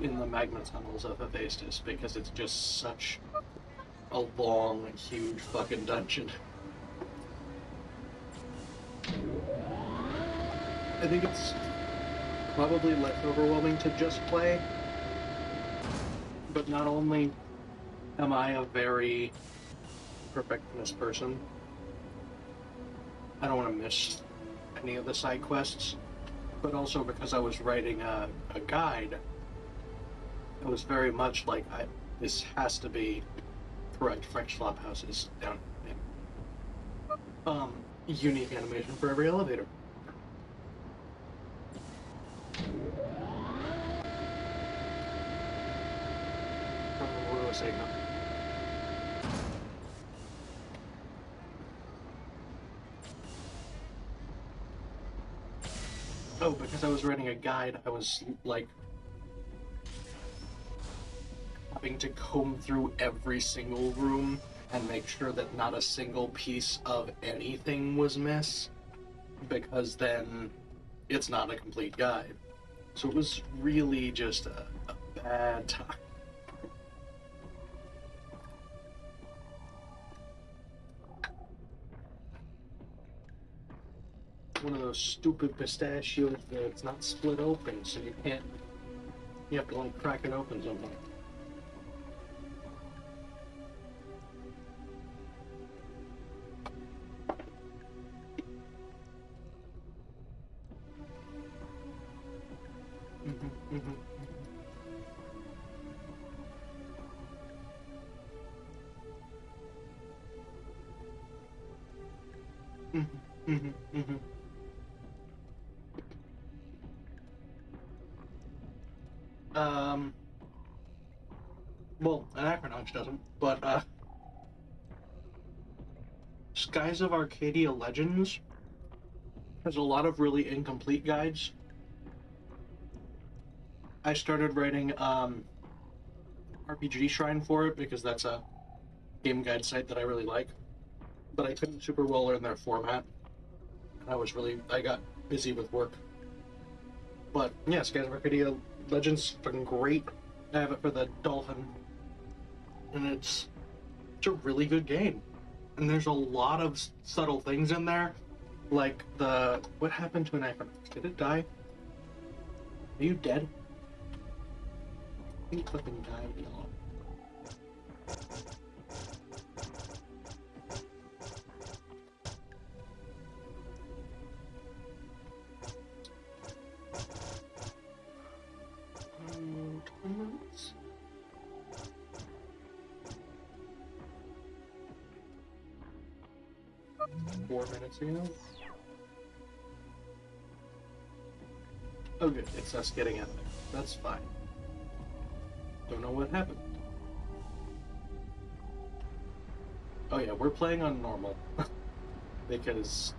in the magma tunnels of Hephaestus because it's just such a long, huge fucking dungeon. I think it's probably less overwhelming to just play, but not only am I a very perfectionist person, I don't want to miss any of the side quests, but also because I was writing a guide, it was very much like, this has to be correct French flop houses down. Unique animation for every elevator. What was I saying now? Oh, because I was writing a guide, I was like having to comb through every single room and make sure that not a single piece of anything was missed, because then it's not a complete guide. So it was really just a bad time. One of those stupid pistachios that's not split open, so you have to like crack it open somehow. Well, Anachronox doesn't, but Skies of Arcadia Legends has a lot of really incomplete guides. I started writing RPG Shrine for it because that's a game guide site that I really like, but I couldn't super well learn their format. I got busy with work. But yeah, Skies of Arcadia Legends fucking great. I have it for the Dolphin, and it's a really good game. And there's a lot of subtle things in there, like what happened to Anachronox? Did it die? Are you dead? I think fucking died, y'all. Minutes. Four minutes ago. Oh good, it's us getting out of there. That's fine. Don't know what happened. Oh yeah, we're playing on normal. Because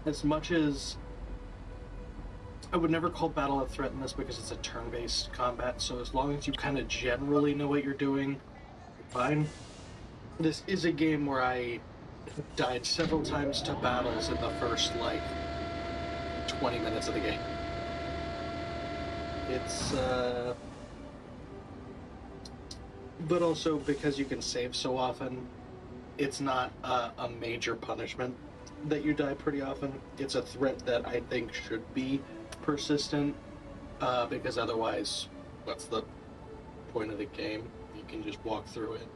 as much as I would never call battle a threat in this because it's a turn-based combat, so as long as you kind of generally know what you're doing, you're fine. This is a game where I died several times to battles in the first, 20 minutes of the game. It's, but also because you can save so often, it's not a major punishment that you die pretty often. It's a threat that I think should be persistent, because otherwise, what's the point of the game? You can just walk through it.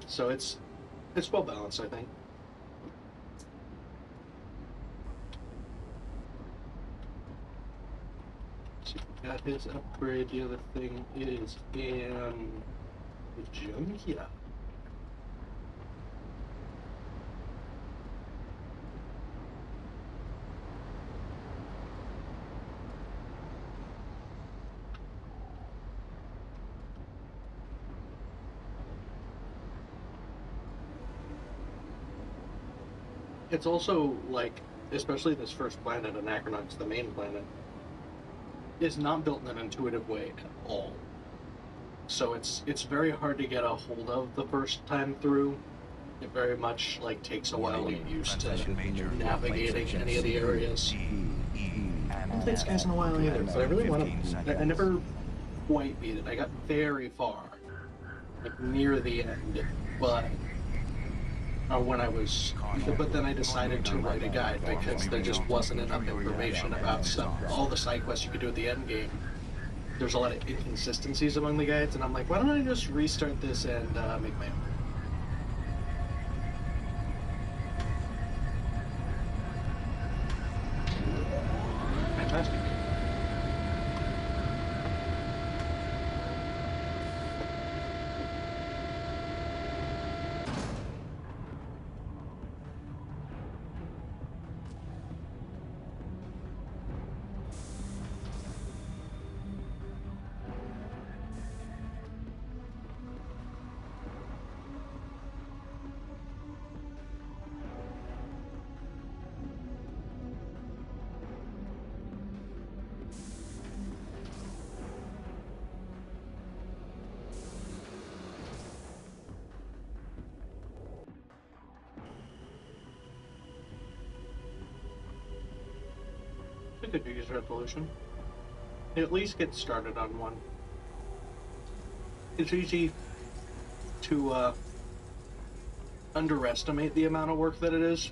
So it's It's well balanced, I think. So we got his upgrade. The other thing is in the junkyard. It's also like, especially this first planet, Anachronox, the main planet, is not built in an intuitive way at all. So it's very hard to get a hold of the first time through. It very much like takes a while to get used to navigating any of the areas. I haven't played Skies in a while either, but I really want to. I never quite beat it. I got very far, like near the end, but when I was. But then I decided to write a guide because there just wasn't enough information about stuff. All the side quests you could do at the end game. There's a lot of inconsistencies among the guides, and I'm like, why don't I just restart this and make my own? Fantastic. A good New Year's resolution. At least get started on one. It's easy to underestimate the amount of work that it is.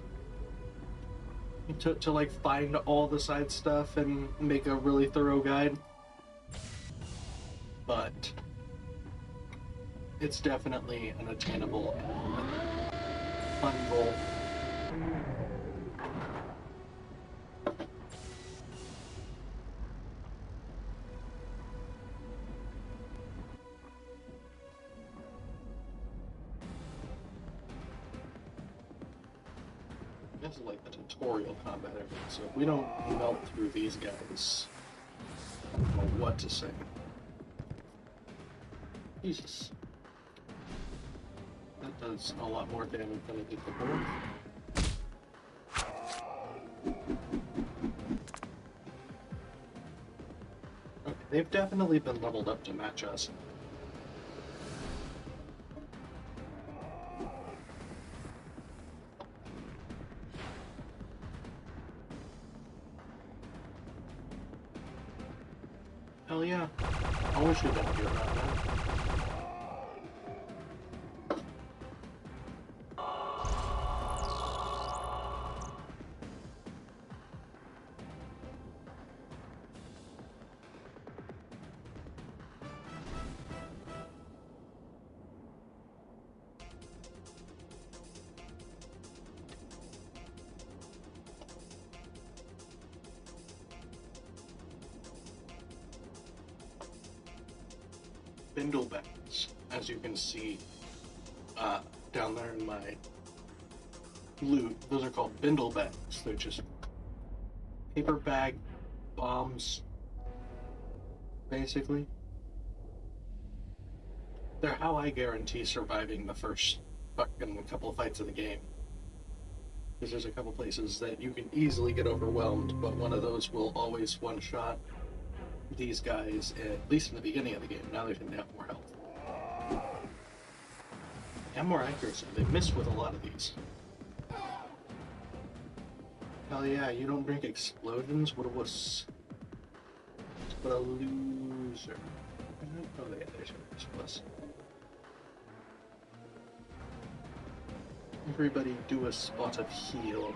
To like find all the side stuff and make a really thorough guide. But it's definitely an attainable and fun goal. This is like the tutorial combat area, so if we don't melt through these guys, I don't know what to say. Jesus. That does a lot more damage than it did before. Okay, they've definitely been leveled up to match us. Hell yeah. I wish we didn't do around that. Bindle bags, as you can see down there in my loot. Those are called bindle bags. They're just paper bag bombs, basically. They're how I guarantee surviving the first fucking couple of fights of the game. Because there's a couple places that you can easily get overwhelmed, but one of those will always one-shot these guys, at least in the beginning of the game. Now they can have more health. And more accuracy. They miss with a lot of these. Hell yeah, you don't drink explosions? What a wuss. What a loser. Oh yeah, there's your plus. Everybody do a spot of heal.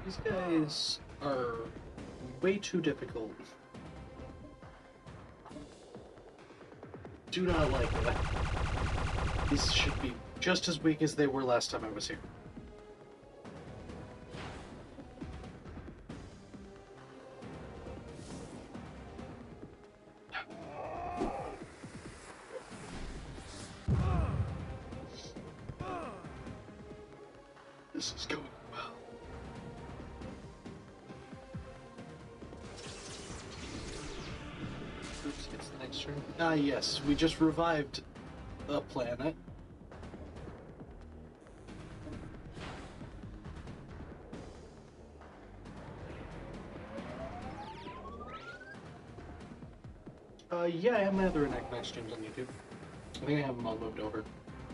These guys are way too difficult. Do not like it. These should be just as weak as they were last time I was here. This is going well. Oops, gets the next turn. Ah, yes, we just revived a planet. Yeah, I have my other Anachronox streams on YouTube. I think I have them all moved over.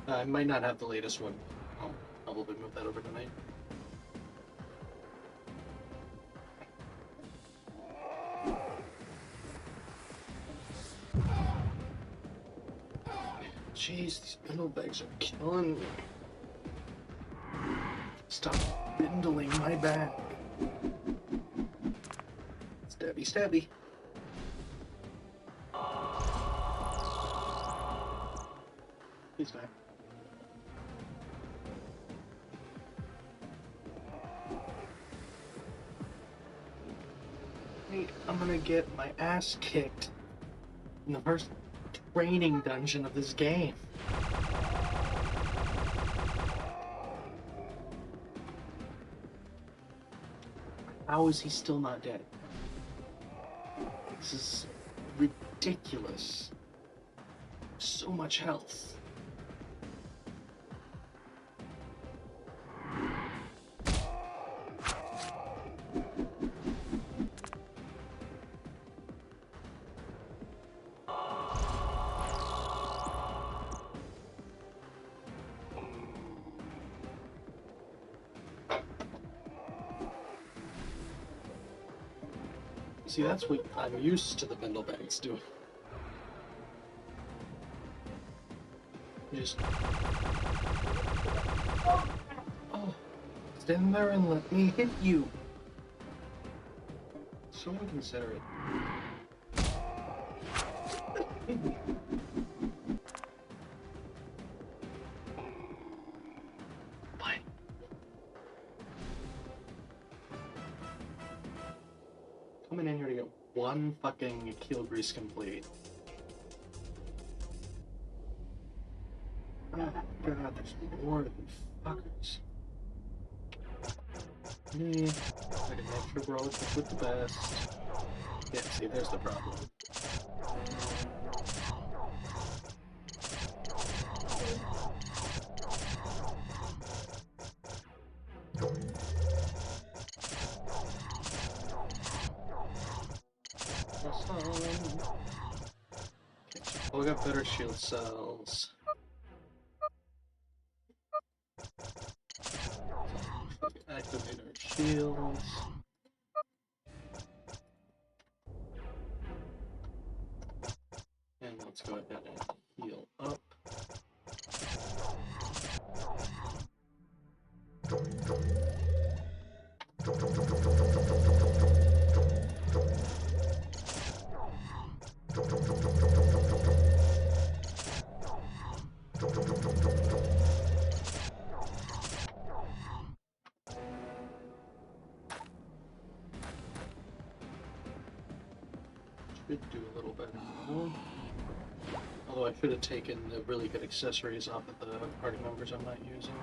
I might not have the latest one. I'll probably move that over tonight. Jeez, these bindle bags are killing me. Stop bindling my bag. Stabby, stabby. He's back. Wait, I'm gonna get my ass kicked in the first training dungeon of this game. How is he still not dead? This is ridiculous. So much health. See, that's what I'm used to the bindle bags doing. Just... Oh, stand there and let me hit you. So inconsiderate. Fine. Coming in here to get one fucking kill grease complete. Oh god, there's more of these fuckers. Me, I can make sure we're all with the best. Yeah, see, there's the problem. Awesome. Oh, we got better shield cells. Activate our shields. And let's go ahead and heal up. Should do a little better now. Although I should have taken the really good accessories off of the party members I'm not using.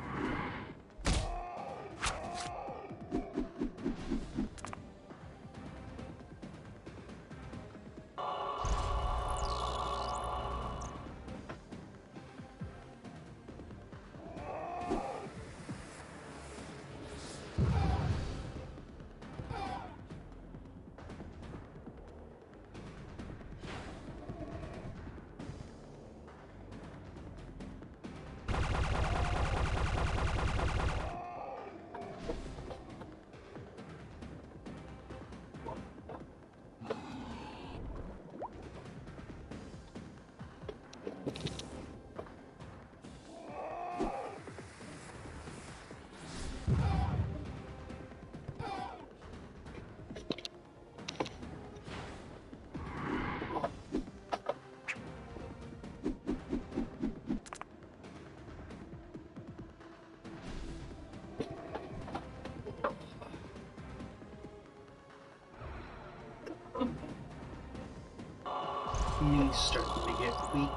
He's starting to get weak.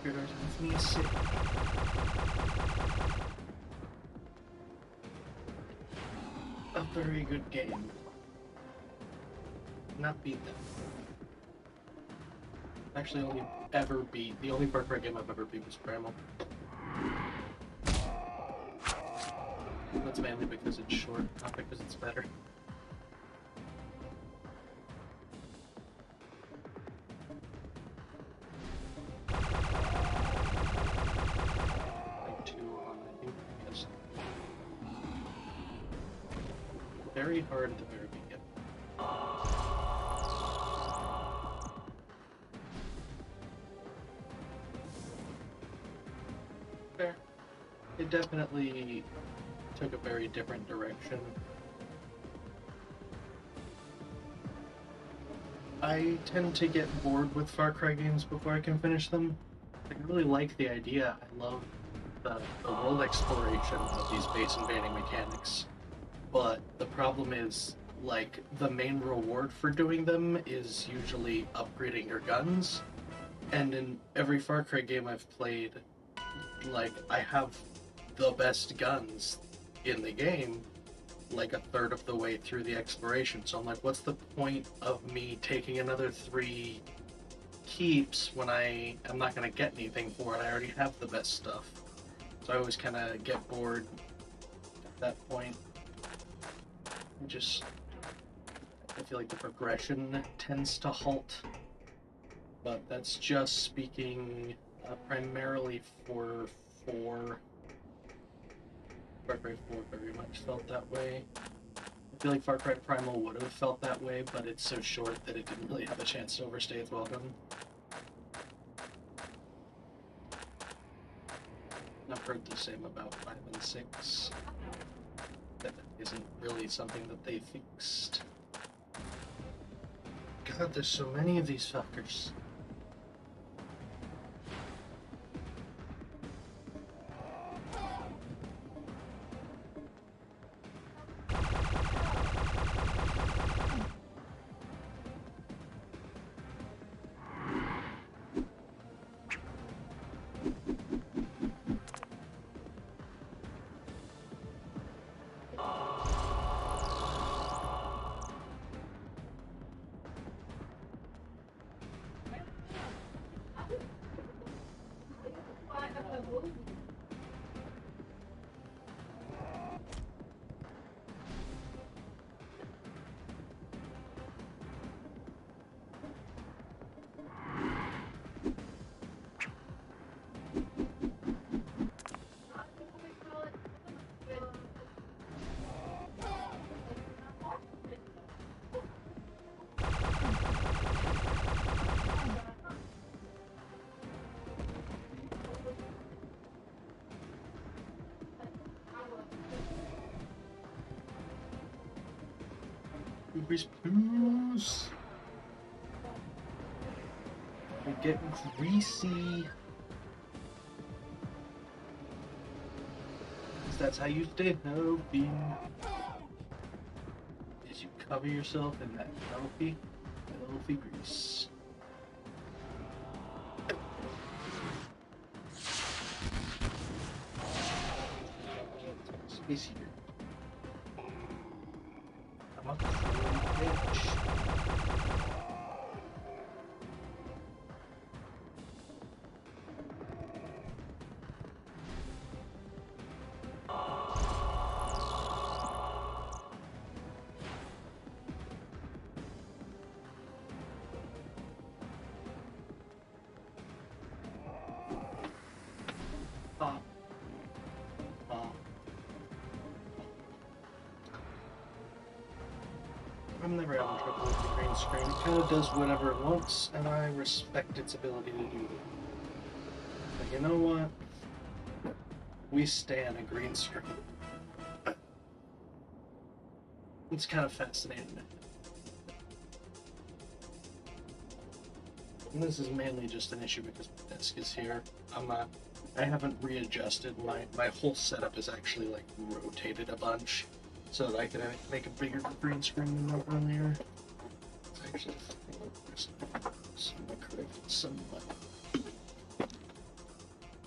Give me a sip. A very good game. Not beat them. Actually, only ever beat. The only Far Cry game I've ever beat was Primal. That's mainly because it's short, not because it's better. Like 2 on, I think, yes. Very hard at the very beginning. Fair. It definitely took a very different direction. I tend to get bored with Far Cry games before I can finish them. I really like the idea. I love the world exploration of these base invading mechanics. But the problem is, like, the main reward for doing them is usually upgrading your guns. And in every Far Cry game I've played, like, I have the best guns in the game, like a third of the way through the exploration. So I'm like, what's the point of me taking another 3 keeps when I am not going to get anything for it? I already have the best stuff. So I always kind of get bored at that point. I feel like the progression tends to halt. But that's just speaking primarily for 4. Far Cry 4 very much felt that way. I feel like Far Cry Primal would have felt that way, but it's so short that it didn't really have a chance to overstay its welcome. I've heard the same about 5 and 6. That isn't really something that they fixed. God, there's so many of these fuckers. Blues. They get greasy. That's how you stay healthy. Is you cover yourself in that healthy grease. Space heater. I'm up to bitch. I'm never having trouble with the green screen. It kind of does whatever it wants, and I respect its ability to do that. But you know what? We stan a green screen. It's kind of fascinating. And this is mainly just an issue because my desk is here. I haven't readjusted. My whole setup is actually like rotated a bunch so that I can make a bigger green screen than earlier. So I Somewhat.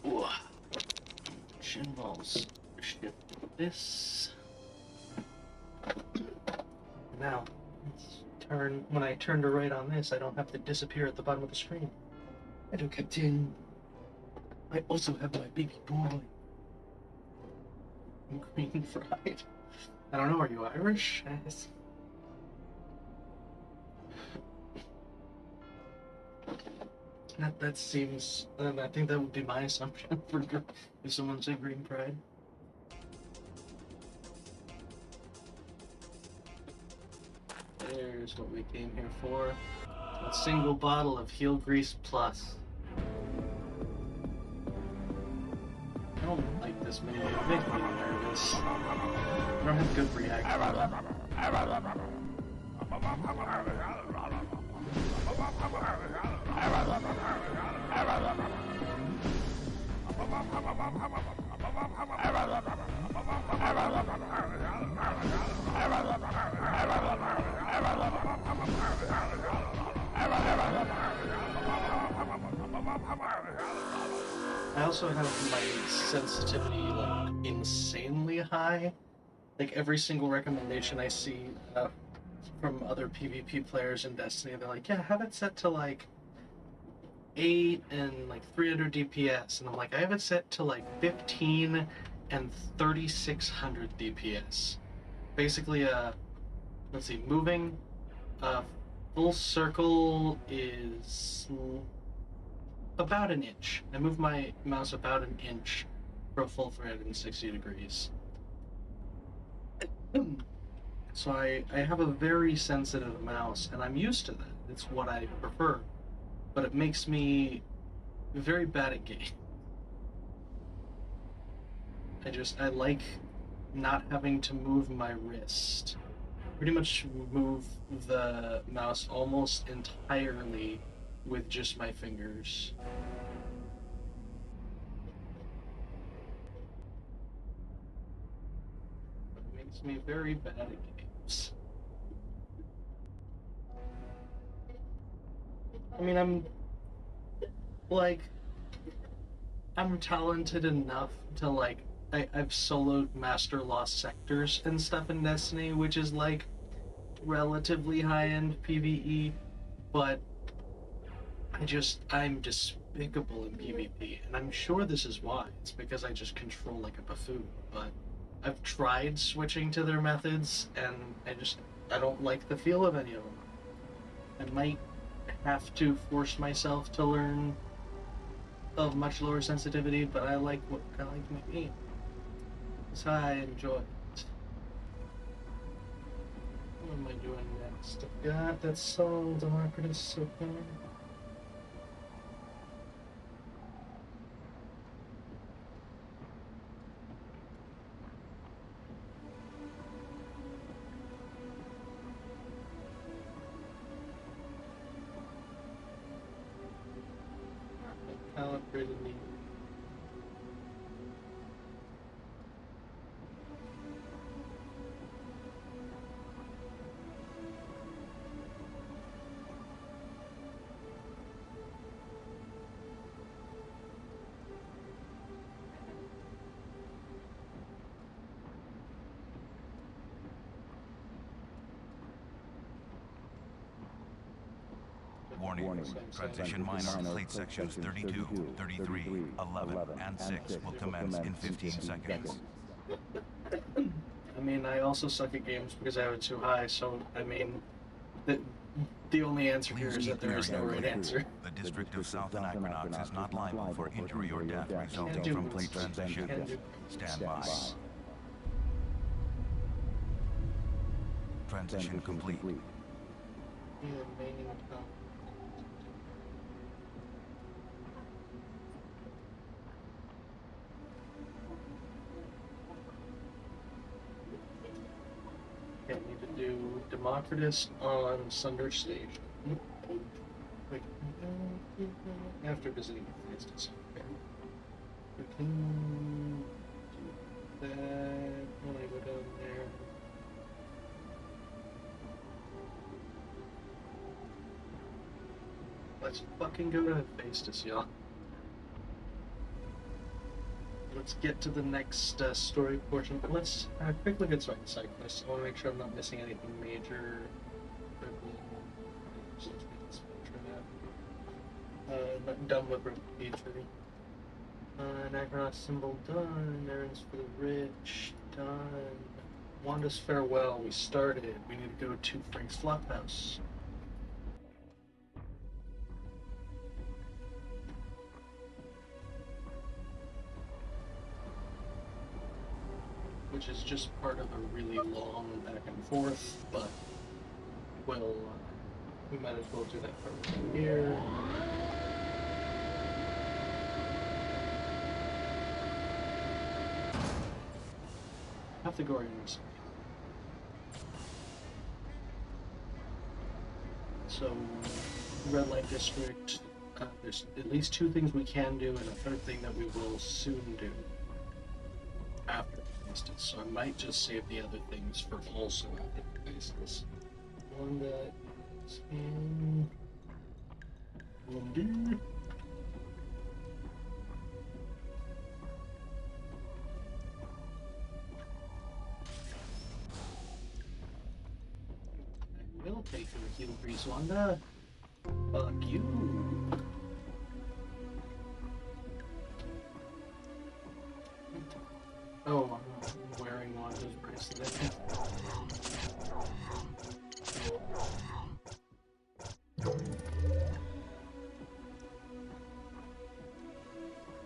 Ooh. Shin balls. Shift this. Now, let's turn. When I turn to right on this, I don't have to disappear at the bottom of the screen. Hello, Captain. I also have my baby boy. Green fried. I don't know, are you Irish? Yes. That seems. I think that would be my assumption for if someone said green pride. There's what we came here for. A single bottle of heel grease plus. I don't like this menu. It makes me nervous. I don't have good reaction. I also have my sensitivity like insanely high. Like every single recommendation I see from other PvP players in Destiny, they're like, yeah, have it set to like 8 and like 300 DPS, and I'm like, I have it set to like 15 and 3600 DPS. Basically, let's see, moving full circle is about an inch. I move my mouse about an inch for a full 360 degrees. So I have a very sensitive mouse, and I'm used to that. It's what I prefer. But it makes me very bad at game. I like not having to move my wrist. Pretty much move the mouse almost entirely with just my fingers. It makes me very bad at games. I mean, I'm talented enough to like, I've soloed Master Lost Sectors and stuff in Destiny, which is like relatively high-end PvE, but I'm despicable in PvP, and I'm sure this is why. It's because I just control like a buffoon, but I've tried switching to their methods, and I don't like the feel of any of them. I might have to force myself to learn of much lower sensitivity, but I like my game. That's how I enjoy it. What am I doing next? I've got that song, Anachronox, so far. Calibrated me. Warning. Transition minor plate sections 32, 33, 11, and 6 will commence in 15 seconds. I mean, I also suck at games because I have it too high, so, I mean, the only answer here is that there is no right answer. The District of South Anachronox is not liable for injury or death resulting from plate transition. Stand by. Transition complete. Okay, I need to do Democritus on Sunder Station. Wait, after visiting the instance. Okay. We can do that when I go down there. Let's fucking go to Hephaestus, y'all. Let's get to the next story portion. Let's quick look at side quests. I want to make sure I'm not missing anything major. Not done with feature. Anachronox symbol done. Errands for the rich done. Wanda's farewell. We started. We need to go to Frank's Flophouse. Which is just part of a really long back and forth, but we might as well do that for here. Pythagoreans. So, red light district. There's at least 2 things we can do, and a 3rd thing that we will soon do after Hephaestus. So I might just save the other things for also after Hephaestus. One that is in London. I will take your heal breeze, Wanda. Fuck you. Oh, I'm not wearing Wanda's bracelet.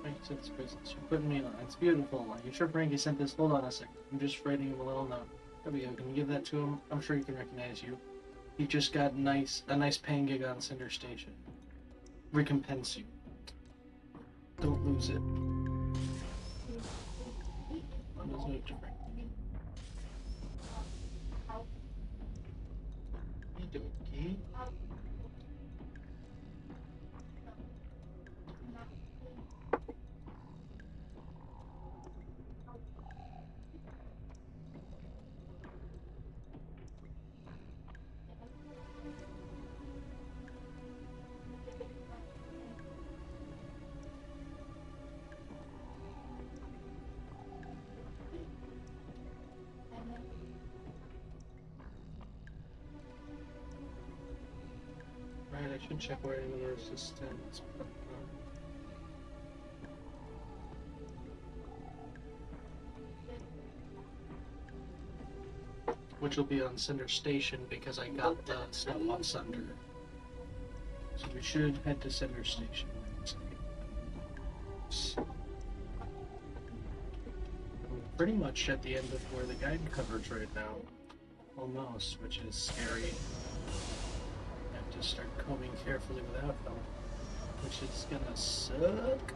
Frankie sent this bracelet. You're putting me on. It's beautiful. Are you sure Frankie sent this? Hold on a second. I'm just writing him a little note. There we go. Can you give that to him? I'm sure he can recognize you. You just got a nice paying gig on Cinder Station. Recompense you. Don't lose it. Wanda's note to Frankie. Okay. Right, I should check where any of resistance. Which will be on Cinder Station because I got the stuff on Sunder. So we should head to Cinder Station. We're pretty much at the end of where the guide covers right now. Almost, which is scary. I have to start combing carefully without them, which is gonna suck.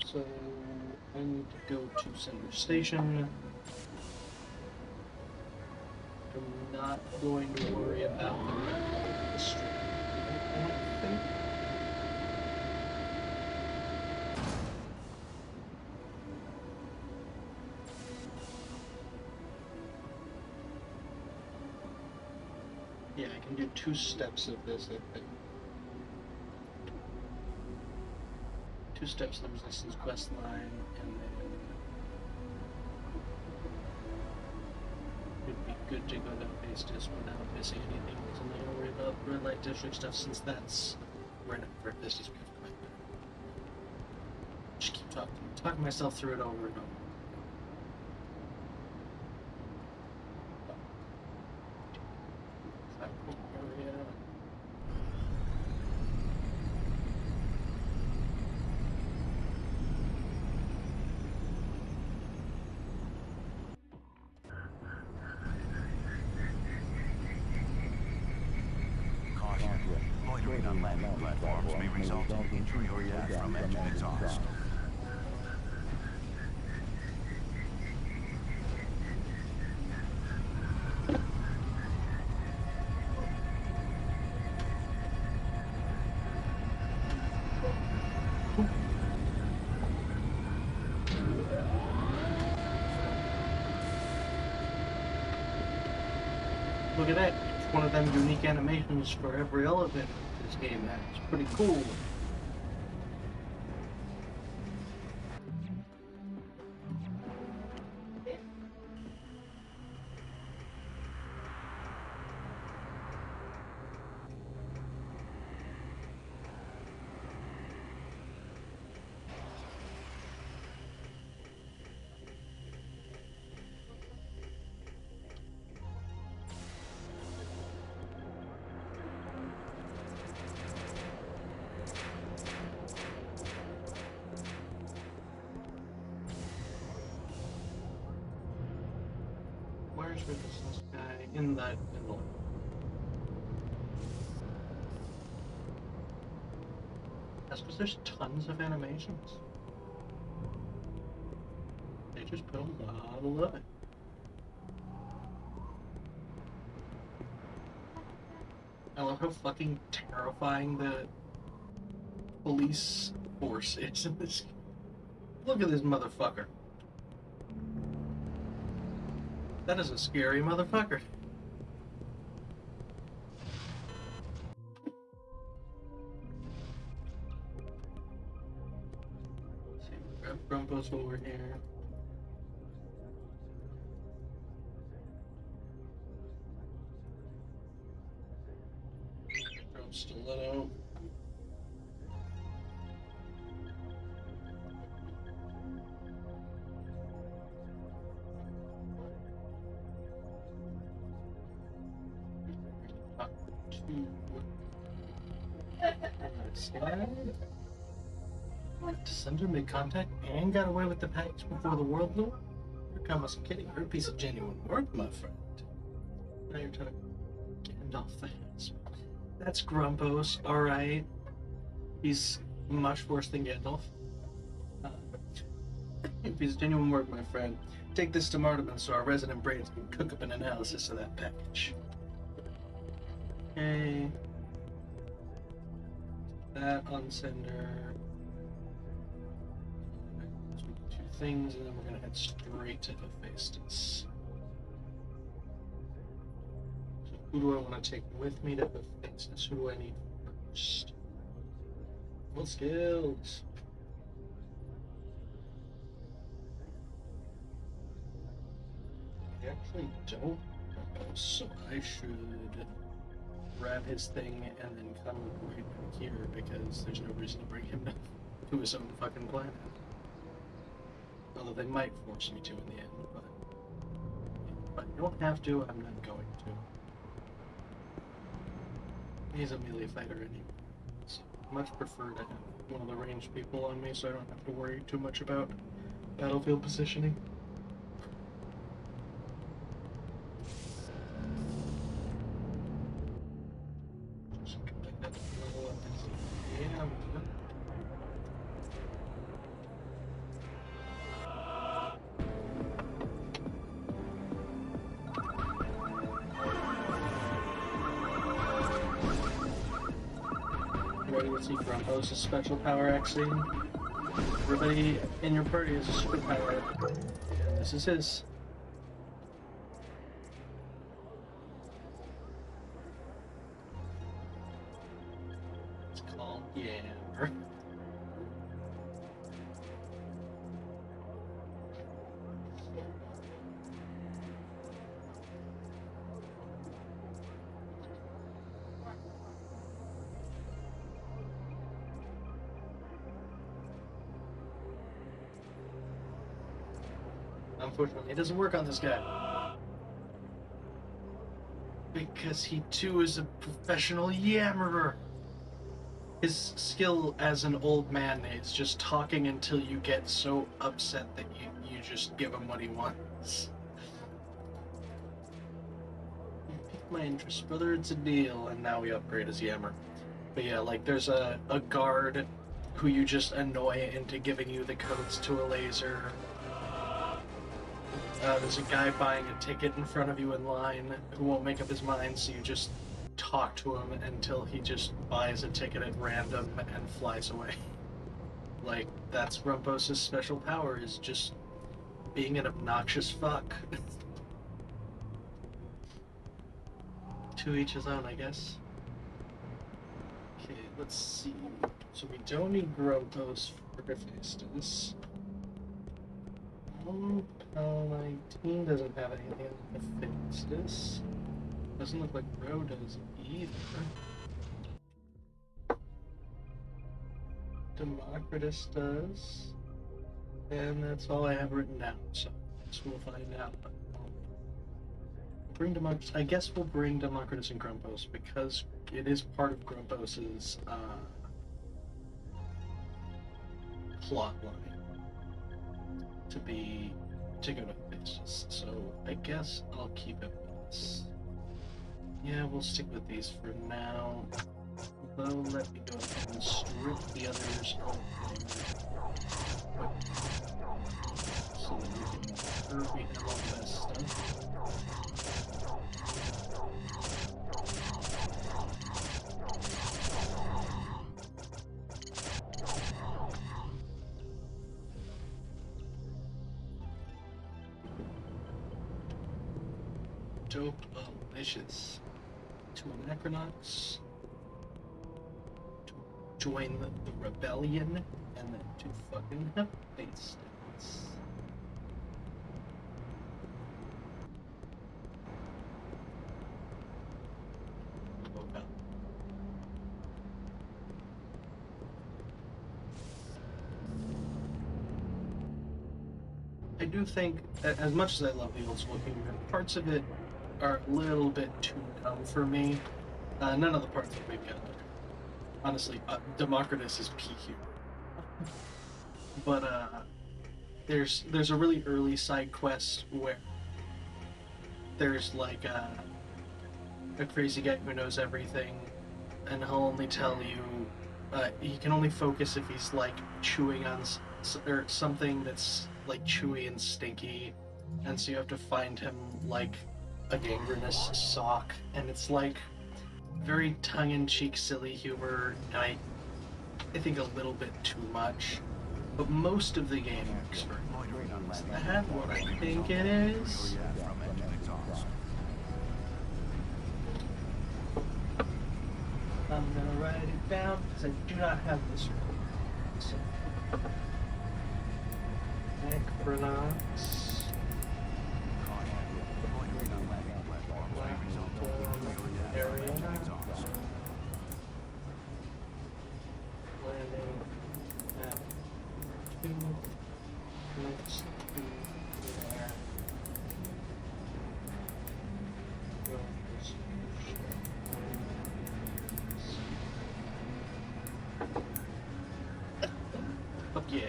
So I need to go to Cinder Station. I'm not going to worry about the red light district. I don't think. Yeah, I can do 2 steps of this, I think. 2 steps of the Resistance quest line, and then it'd be good to go to Hephaestus without missing anything. So I'm not gonna worry about red light district stuff since that's where Hephaestus we have to come back. Just keep talking myself through it over and over. Loitering on landing platforms may result in injury or death from engine exhaust. Look at that. It's one of them unique animations for every element this game has. It's pretty cool. Where's this guy? In the That's because there's tons of animations. They just put a lot of love in. I love how fucking terrifying the police force is in this. Look at this motherfucker. That is a scary motherfucker. Let's see, grab Grumpos over here. Grab Stiletto. Descender made contact and got away with the package before the world knew it? You're almost kidding. You're a piece of genuine work, my friend. Now you're talking Gandalf the Handsome. That's Grumpos, alright. He's much worse than Gandalf. You're a piece of genuine work, my friend. Take this to Martiman so our resident brains can cook up an analysis of that package. Okay. That on sender. Two things, and then we're gonna head straight to Hephaestus. So who do I want to take with me to Hephaestus? Who do I need first? What skills? I actually don't know, so I should grab his thing and then come right back here because there's no reason to bring him to his own fucking planet. Although they might force me to in the end, but if I don't have to, I'm not going to. He's a melee fighter anyway, so I much prefer to have one of the ranged people on me so I don't have to worry too much about battlefield positioning. Ready to see Grumpos' special power axing. Everybody in your party has a superpower, and this is his. It's called Yammer. Unfortunately, it doesn't work on this guy. Because he too is a professional yammerer. His skill as an old man is just talking until you get so upset that you just give him what he wants. You piqued my interest, brother, it's a deal. And now we upgrade as Yammer. But yeah, like there's a guard who you just annoy into giving you the codes to a laser. There's a guy buying a ticket in front of you in line who won't make up his mind, so you just talk to him until he just buys a ticket at random and flies away. Like, that's Grumpos' special power, is just being an obnoxious fuck. To each his own, I guess. Okay, let's see. So we don't need Grobos for Hephaestus. Pal 19 doesn't have anything on Hephaestus. Doesn't look like Ro does either. Democritus does. And that's all I have written down, so I guess we'll find out. Bring Democritus. I guess we'll bring Democritus and Grumpos because it is part of Grumpos's plot line to go to Hephaestus. So I guess I'll keep it with this. Yeah, we'll stick with these for now. Though, let me go ahead and strip the others of their so that we can make sure we have all the best stuff. Dope, delicious. To Anachronox. To join the rebellion, and then to fucking Hephaestus. Okay. I do think, as much as I love the old school humor, parts of it are a little bit too dumb for me. None of the parts that we've got. Honestly, Democritus is peak humor. But there's a really early side quest where there's like a crazy guy who knows everything, and he'll only tell you. He can only focus if he's like chewing on or something that's like chewy and stinky, and so you have to find him like a gangrenous sock, and it's like very tongue-in-cheek silly humor, and I think a little bit too much, but most of the game works very well. Is that what I think it is? I'm gonna write it down because I do not have this recorded. So. Anachronox. Area. Landing at 2 next to there. Fuck yeah.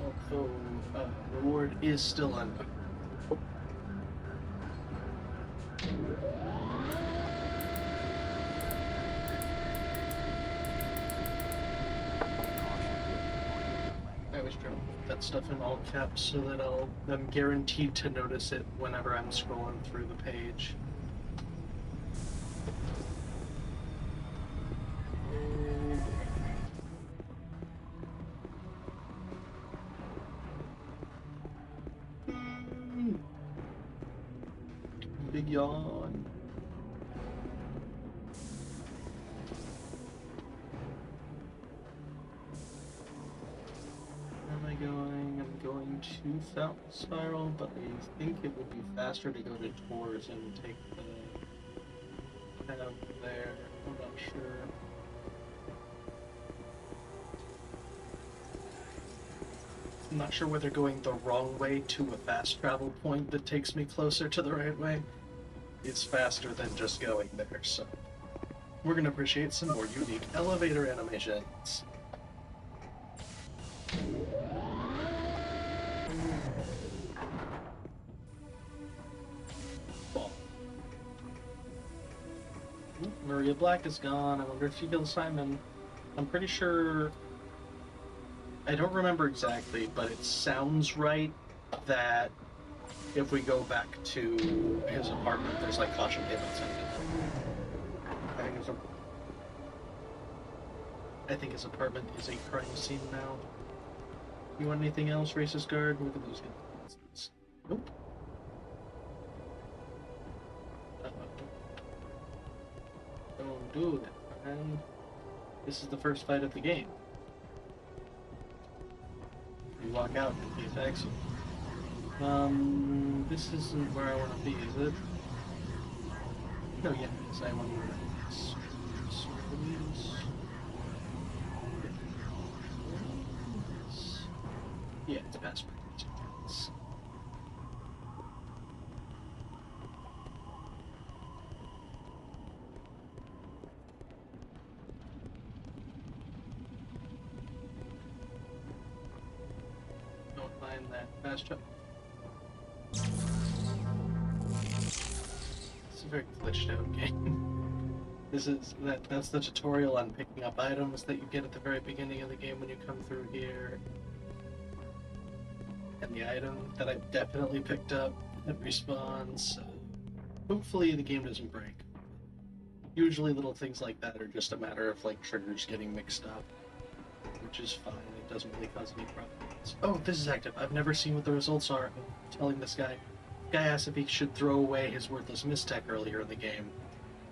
Also, reward is still unknown. I always try to put that stuff in all caps so that I'm guaranteed to notice it whenever I'm scrolling through the page. Big yawn. Where am I going? I'm going to Fountain Spiral, but I think it would be faster to go to Tours and take the cab there. I'm not sure. I'm not sure whether going the wrong way to a fast travel point that takes me closer to the right way is faster than just going there, so we're gonna appreciate some more unique elevator animations. Ball. Ooh, Maria Black is gone. I wonder if she killed Simon. I'm pretty sure. I don't remember exactly, but it sounds right that if we go back to his apartment, there's like caution tables in it. I think his apartment is a crime scene now. You want anything else, racist guard? Look at those guys. Nope. do it. And this is the first fight of the game. You walk out and he attacks you. This isn't where I want to be, is it? No, yeah, yes, I want to be. Yeah, it's past pregnancy. Don't mind that fast jump. It's a very glitched out game. That's the tutorial on picking up items that you get at the very beginning of the game when you come through here. And the item that I definitely picked up, it respawns. Hopefully the game doesn't break. Usually little things like that are just a matter of like triggers getting mixed up, which is fine. It doesn't really cause any problems. Oh, this is active. I've never seen what the results are. I'm telling this guy. The guy asked if he should throw away his worthless mistech earlier in the game.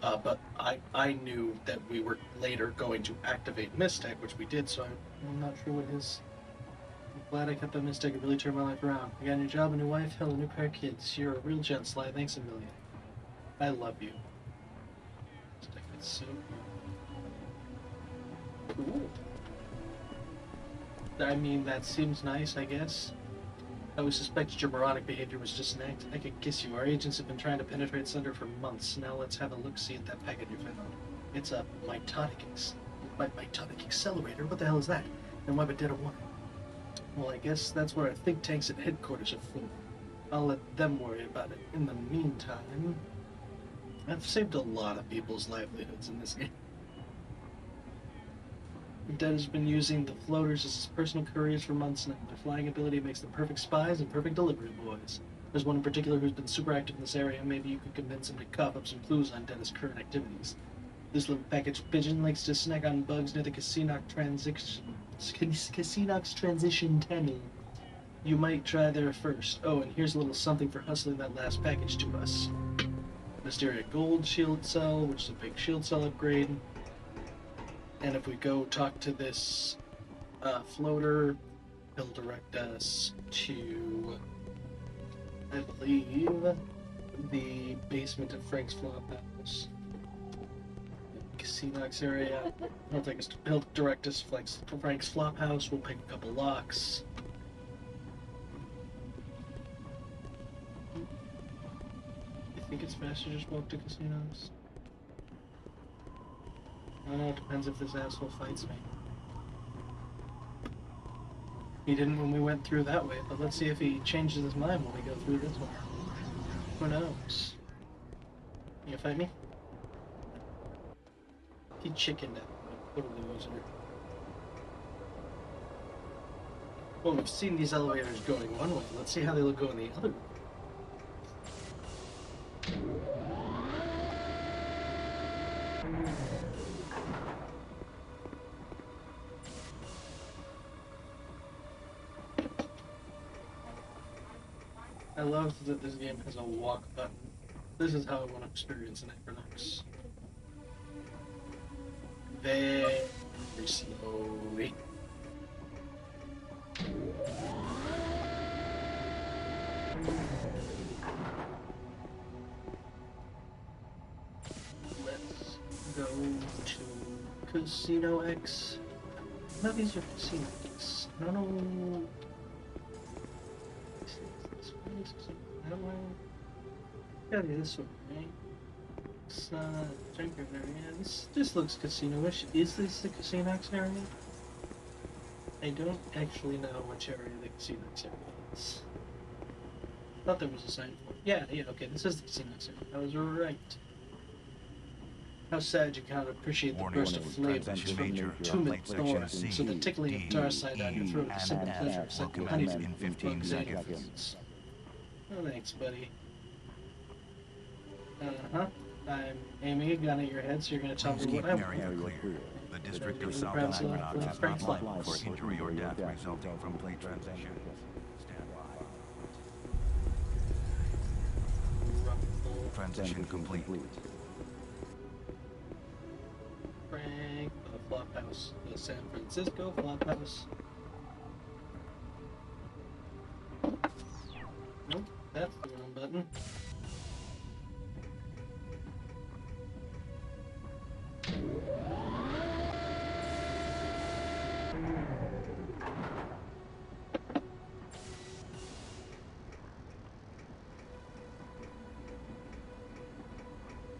But I knew that we were later going to activate mistech, which we did, so I'm not sure what his... I'm glad I kept that mistech. It really turned my life around. I got a new job, a new wife, hell, a new pair of kids. You're a real gent, Sly. Thanks a million. I love you. It's so cool. I mean, that seems nice, I guess. I always suspected your moronic behavior was just an act. I could kiss you. Our agents have been trying to penetrate Sunder for months. Now let's have a look-see at that package you found. It's a mitotic accelerator. What the hell is that? And why but dead of one? Well, I guess that's what our think tanks at headquarters are for. I'll let them worry about it. In the meantime, I've saved a lot of people's livelihoods in this game. Dead has been using the floaters as his personal couriers for months now. Their flying ability makes them perfect spies and perfect delivery boys. There's one in particular who's been super active in this area. Maybe you could convince him to cough up some clues on Dead's current activities. This little package pigeon likes to snack on bugs near the Casinox transition tunnel. You might try there first. Oh, and here's a little something for hustling that last package to us. Mysteria Gold Shield Cell, which is a big shield cell upgrade. And if we go talk to this floater, he'll direct us to, I believe, the basement of Frank's Flophouse. Casinox area. He'll direct us to Frank's Flophouse. We'll pick a couple locks. I think it's faster to just walk to Casinox. I don't know, it depends if this asshole fights me. He didn't when we went through that way, but let's see if he changes his mind when we go through this way. Who knows? You gonna fight me? He chickened out. What a loser. Well, we've seen these elevators going one way. Let's see how they look going the other way. I love that this game has a walk button. This is how I want to experience Anachronox. Very slowly. Let's go to Casino X. No, these are Casino X. I don't know. Gotta be this one, right? It's drinker area. This looks casino-ish. Is this the Casinox area? I don't actually know which area the Casinox area is. Thought there was a sign for it. Yeah, okay, this is the Casinox area. I was right. How sad you cannot appreciate the burst of flavor from your two-minute thorn, so the tickling of tar side on your throat, the simple pleasure of sucking honey from in 15 seconds. Oh, thanks, buddy. Uh-huh. I'm aiming a gun at your head, so you're gonna tell me what I want. Area clear. The district of South Anachronox is not liable for injury or death resulting from plate transition. Stand by. Transition complete. Flophouse, the San Francisco Flophouse. Nope, that's the wrong button.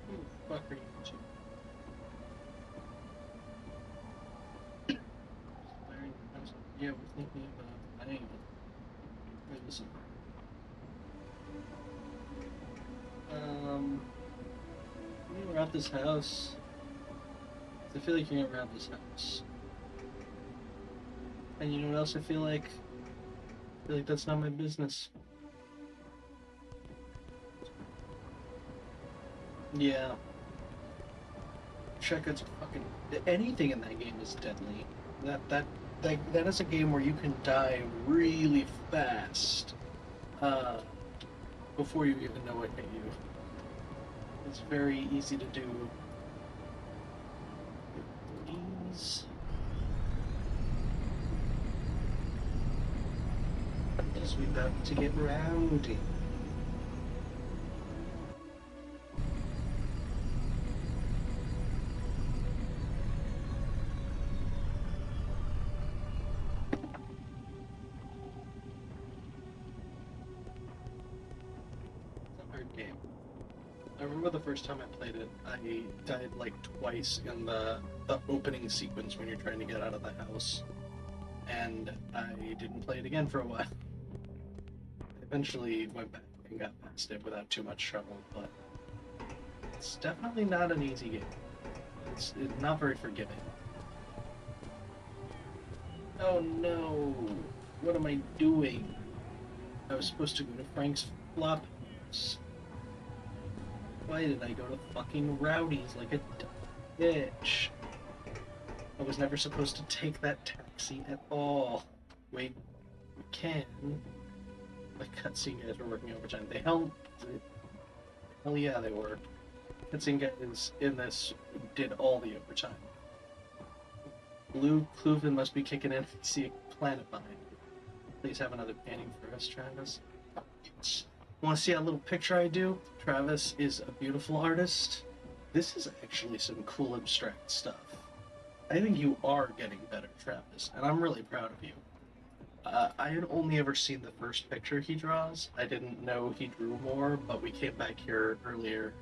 Who the fuck are you? Yeah, we're thinking about buying it. Wait, listen. When you wrap this house, I feel like you're gonna wrap this house. And you know what else I feel like? I feel like that's not my business. Yeah. Shotguns are fucking... Anything in that game is deadly. That is a game where you can die really fast before you even know what hit you. It's very easy to do. Please. Because we're about to get rowdy. Game. I remember the first time I played it, I died like twice in the opening sequence when you're trying to get out of the house. And I didn't play it again for a while. I eventually went back and got past it without too much trouble, but it's definitely not an easy game. It's not very forgiving. Oh no! What am I doing? I was supposed to go to Frank's flop house. Why did I go to fucking Rowdy's like a bitch? I was never supposed to take that taxi at all. Wait, we can. The cutscene guys were working overtime. Hell yeah, they were. Cutscene guys in this did all the overtime. Blue Cluven must be kicking in. I see a planet behind you. Please have another painting for us, Travis. Want to see a little picture I do? Travis is a beautiful artist. This is actually some cool abstract stuff. I think you are getting better, Travis, and I'm really proud of you. I had only ever seen the first picture he draws. I didn't know he drew more, but we came back here earlier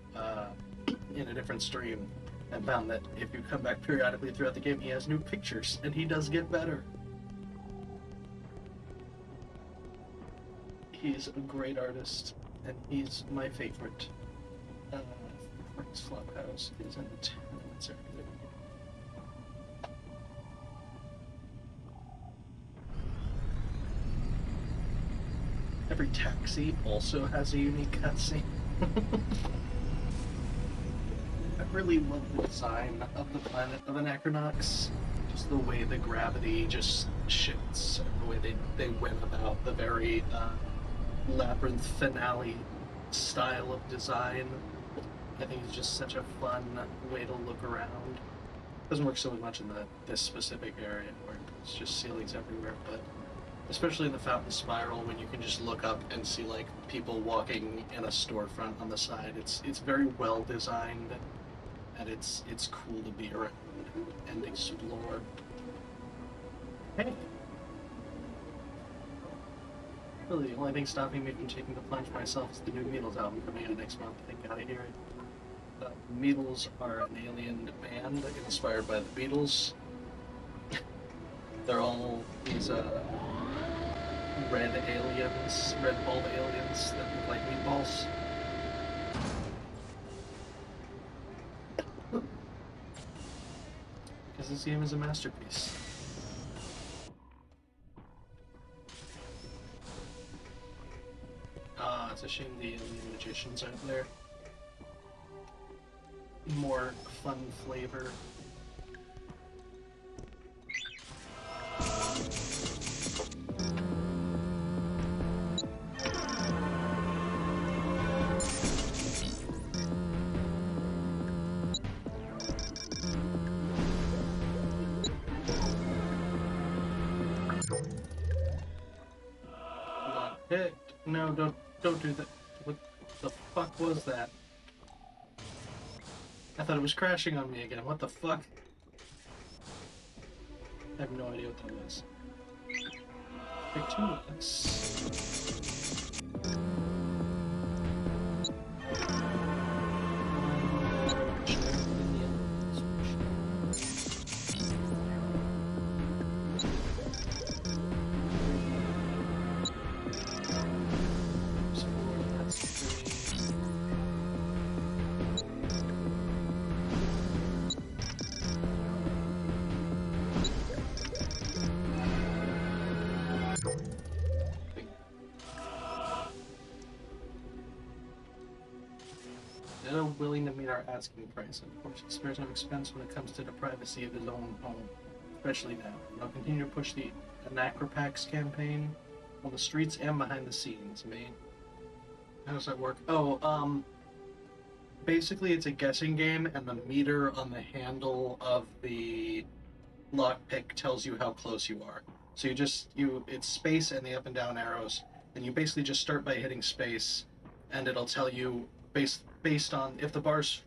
in a different stream and found that if you come back periodically throughout the game, he has new pictures, and he does get better. He's a great artist, and he's my favorite. Frank's Flophouse is in the 10 minutes area. Every taxi also has a unique cutscene. I really love the design of the planet of Anachronox. Just the way the gravity just shifts, and the way they went about the very Labyrinth finale style of design. I think it's just such a fun way to look around. It doesn't work so much in this specific area where it's just ceilings everywhere, but especially in the Fountain Spiral when you can just look up and see like people walking in a storefront on the side. It's very well designed, and it's cool to be around and explore. Hey. Really, the only thing stopping me from taking the plunge myself is the new Beatles album coming out next month. I gotta hear it. Beatles are an alien band inspired by the Beatles. They're all these red aliens, red bulb aliens that look like meatballs. Because this game is a masterpiece. It's a shame the alien magicians aren't there. More fun flavor. No, don't do that. What the fuck was that? I thought it was crashing on me again. What the fuck? I have no idea what that was. Take 2 minutes. They're willing to meet our asking price. Of course, he spares no expense when it comes to the privacy of his own home, especially now. I'll continue to push the Anachronox campaign on the streets and behind the scenes. How does that work? Oh, basically it's a guessing game, and the meter on the handle of the lockpick tells you how close you are. So it's space and the up and down arrows, and you basically just start by hitting space, and it'll tell you based on if the bar's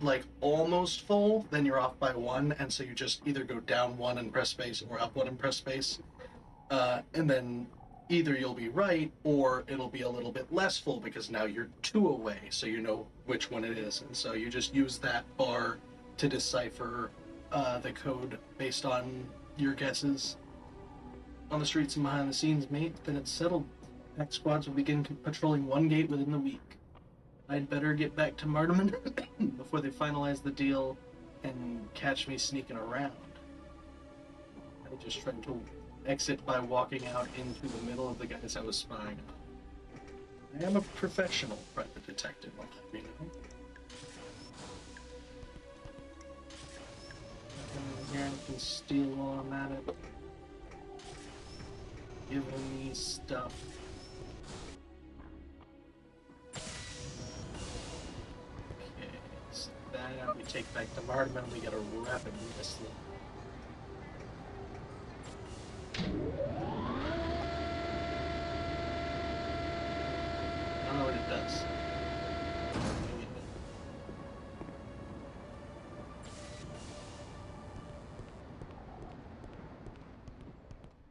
like almost full, then you're off by 1, and so you just either go down 1 and press space or up 1 and press space, and then either you'll be right or it'll be a little bit less full because now you're 2 away, so you know which one it is, and so you just use that bar to decipher the code based on your guesses. On the streets and behind the scenes, mate, then it's settled. Pack squads will begin patrolling 1 gate within the week. I'd better get back to Martiman before they finalize the deal and catch me sneaking around. I just tried to exit by walking out into the middle of the guys I was spying on. I am a professional private detective, I'll have you know. Here I can steal while I'm at it. Giving me stuff. That we take back to Martiman, we get a rapid missile. I don't know what it does.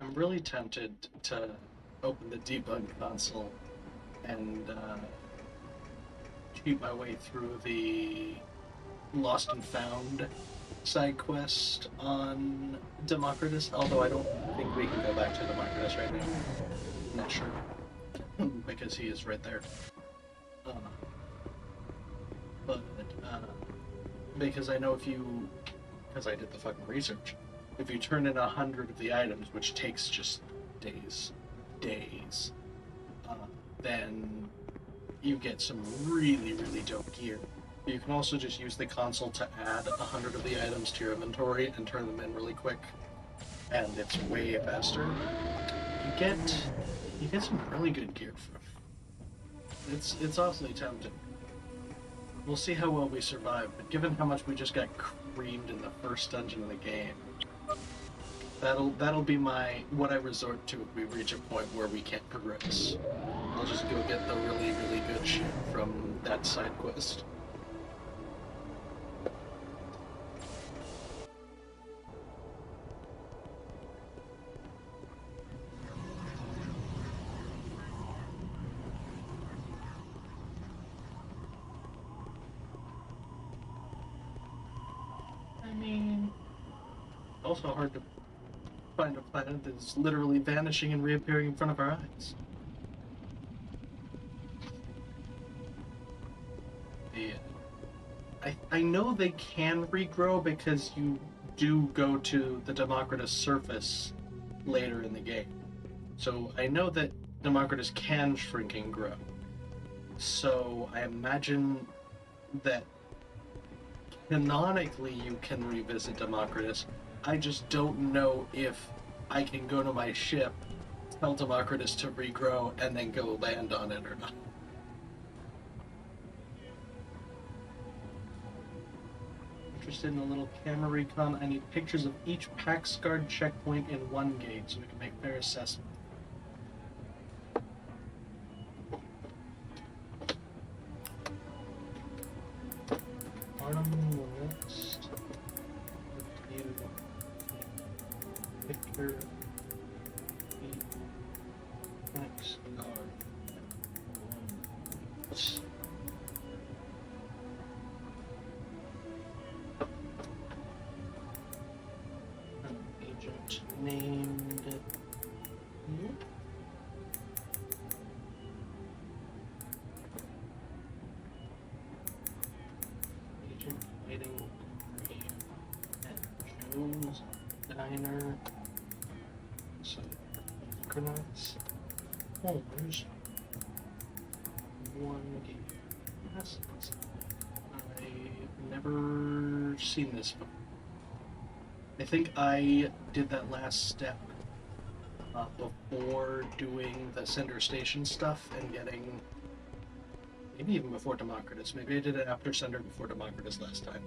I'm really tempted to open the debug console and cheat my way through the Lost and Found side quest on Democritus, although I don't think we can go back to Democritus right now. I'm not sure. Because he is right there. Because I know because I did the fucking research, if you turn in 100 of the items, which takes just days, then you get some really, really dope gear. You can also just use the console to add 100 of the items to your inventory and turn them in really quick, and it's way faster. You get some really good gear for it. It's awfully tempting. We'll see how well we survive, but given how much we just got creamed in the first dungeon of the game, that'll be what I resort to if we reach a point where we can't progress. I'll just go get the really, really good shit from that side quest. I mean, also hard to find a planet that's literally vanishing and reappearing in front of our eyes. I know they can regrow because you do go to the Democritus surface later in the game. So I know that Democritus can shrink and grow. So I imagine that canonically you can revisit Democritus. I just don't know if I can go to my ship, tell Democritus to regrow, and then go land on it or not. Interested in a little camera recon? I need pictures of each PAX guard checkpoint in 1 gate so we can make fair assessment. Next, you, Victor, next card. An agent named. Agent waiting at Jones Diner. So, Anachronox. Homes. One game. Yes. I've never seen this before. I think I did that last step before doing the Cinder Station stuff and getting. Maybe even before Democritus. Maybe I did it after Cinder before Democritus last time.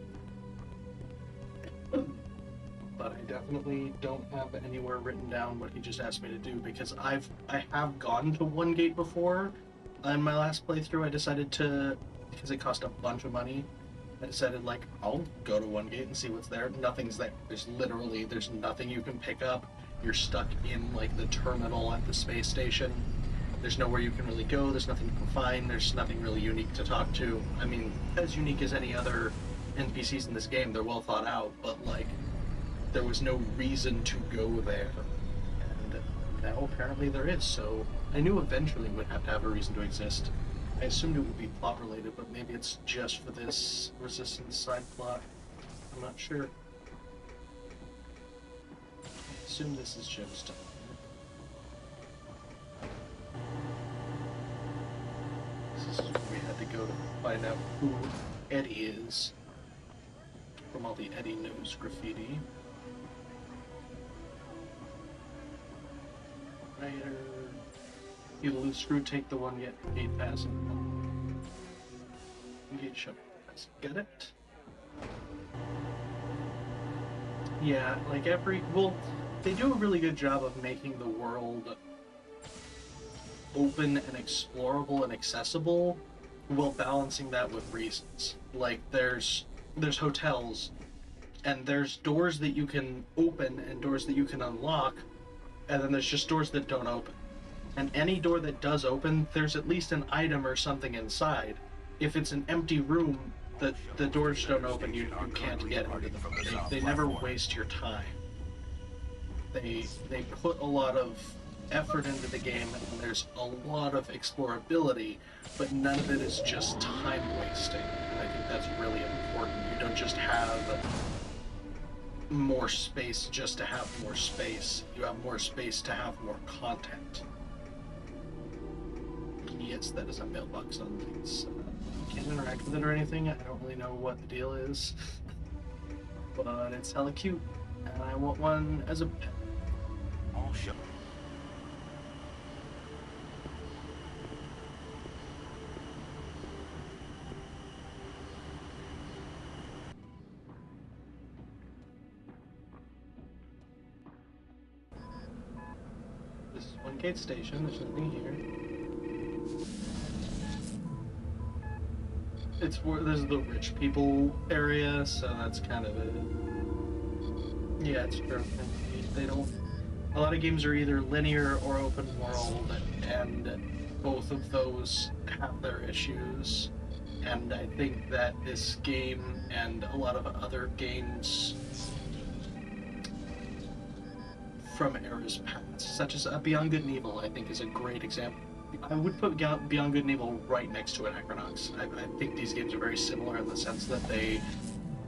But I definitely don't have anywhere written down what he just asked me to do because I have gone to one gate before. In my last playthrough, I decided to, because it cost a bunch of money, I decided, like, I'll go to one gate and see what's there. Nothing's there. There's nothing you can pick up. You're stuck in, like, the terminal at the space station. There's nowhere you can really go. There's nothing you can find. There's nothing really unique to talk to. I mean, as unique as any other NPCs in this game, they're well thought out, but, like, there was no reason to go there. And now apparently there is, so I knew eventually it would have to have a reason to exist. I assumed it would be plot related, but maybe it's just for this Resistance side plot. I'm not sure. I assume this is just. This is where we had to go to find out who Eddie is. From all the Eddie knows graffiti. Writer. People who screw take the one gate pass and gate shut pass. Get it? Yeah, like they do a really good job of making the world open and explorable and accessible while balancing that with reasons. Like there's hotels and there's doors that you can open and doors that you can unlock, and then there's just doors that don't open. And any door that does open, there's at least an item or something inside. If it's an empty room, the doors don't open, you can't get into them. They never waste your time. They put a lot of effort into the game, and there's a lot of explorability, but none of it is just time wasting. And I think that's really important. You don't just have more space just to have more space. You have more space to have more content. Yes, that is a mailbox on things. You can't interact with it or anything. I don't really know what the deal is. But it's hella cute. And I want one as a pet. All show. This is one gate station. There's nothing here. It's where this is the rich people area, so that's kind of it. Yeah, it's broken. They don't. A lot of games are either linear or open world, and both of those have their issues. And I think that this game and a lot of other games from eras past, such as Beyond Good and Evil, I think is a great example. I would put Beyond Good and Evil right next to Anachronox. I think these games are very similar in the sense that they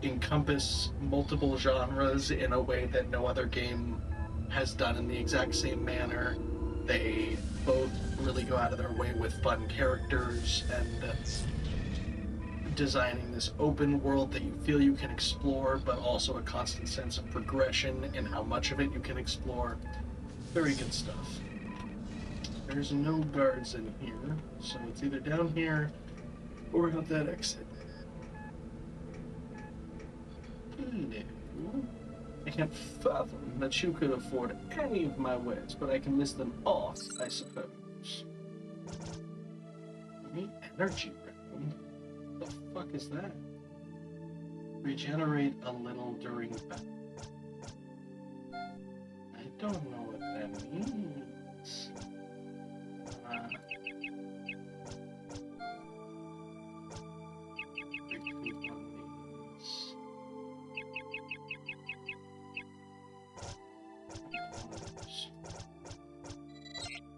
encompass multiple genres in a way that no other game has done in the exact same manner. They both really go out of their way with fun characters and designing this open world that you feel you can explore, but also a constant sense of progression in how much of it you can explore. Very good stuff. There's no guards in here, so it's either down here or out that exit. No. I can't fathom that you could afford any of my wares, but I can list them off, I suppose. The energy room? The fuck is that? Regenerate a little during battle. I don't know what that means. Recoup on these.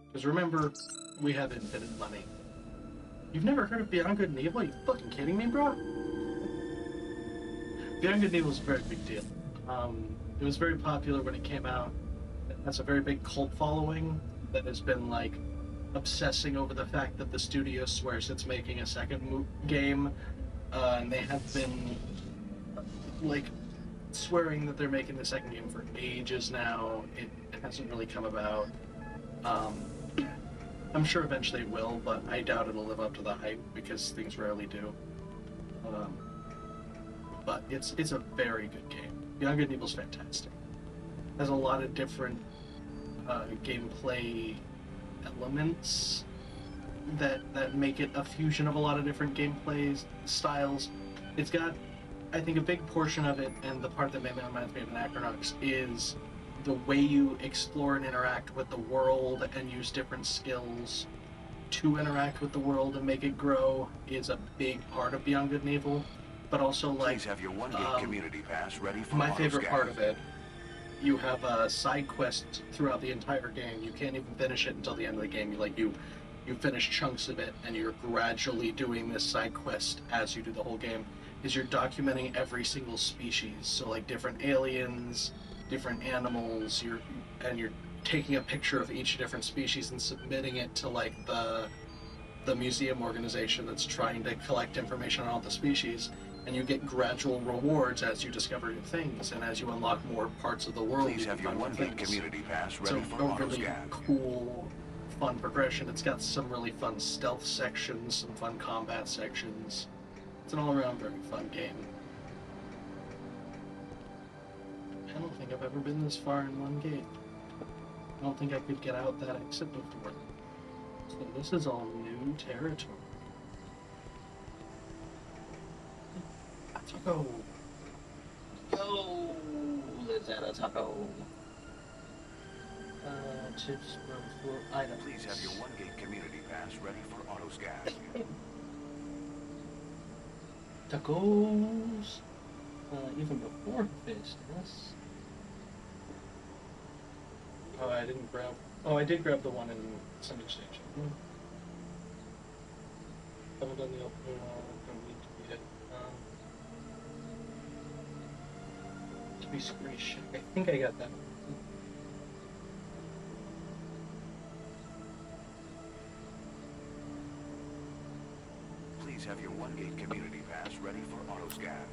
Because remember, we have infinite money. You've never heard of Beyond Good and Evil? Are you fucking kidding me, bro? Beyond Good and Evil is a very big deal. It was very popular when it came out. It has a very big cult following that has been, like, obsessing over the fact that the studio swears it's making a second game. And they have been, like, swearing that they're making the second game for ages now. It hasn't really come about. I'm sure eventually it will, but I doubt it'll live up to the hype because things rarely do. But it's a very good game. Beyond Good and Evil's fantastic. It has a lot of different gameplay elements that make it a fusion of a lot of different gameplay styles. It's got, I think, a big portion of it, and the part that maybe reminds me of Anachronox is the way you explore and interact with the world and use different skills to interact with the world and make it grow is a big part of Beyond Good and Evil. But also, like, Please have your 1 gig community pass ready for my favorite autoscan. part of it, you have a side quest throughout the entire game. You can't even finish it until the end of the game. You finish chunks of it, and you're gradually doing this side quest as you do the whole game. Is you're documenting every single species, so like different aliens, different animals. You're taking a picture of each different species and submitting it to like the museum organization that's trying to collect information on all the species. And you get gradual rewards as you discover new things, and as you unlock more parts of the world. Please have your 1 gig community pass ready for a really autoscan. cool, fun progression. It's got some really fun stealth sections, some fun combat sections. It's an all-around very fun game. I don't think I've ever been this far in one gate. I don't think I could get out that exit before. So this is all new territory. Taco! Yo! Let's add a taco. Tips for items. Please have your 1 gig community pass ready for autoscan. Tacos! Even before business. Oh, I didn't grab... Oh, I did grab the one in Sunday Station. Haven't done the opening, don't need to be hit. To be screech. I think I got that. Please have your 1 gig community pass ready for autoscan.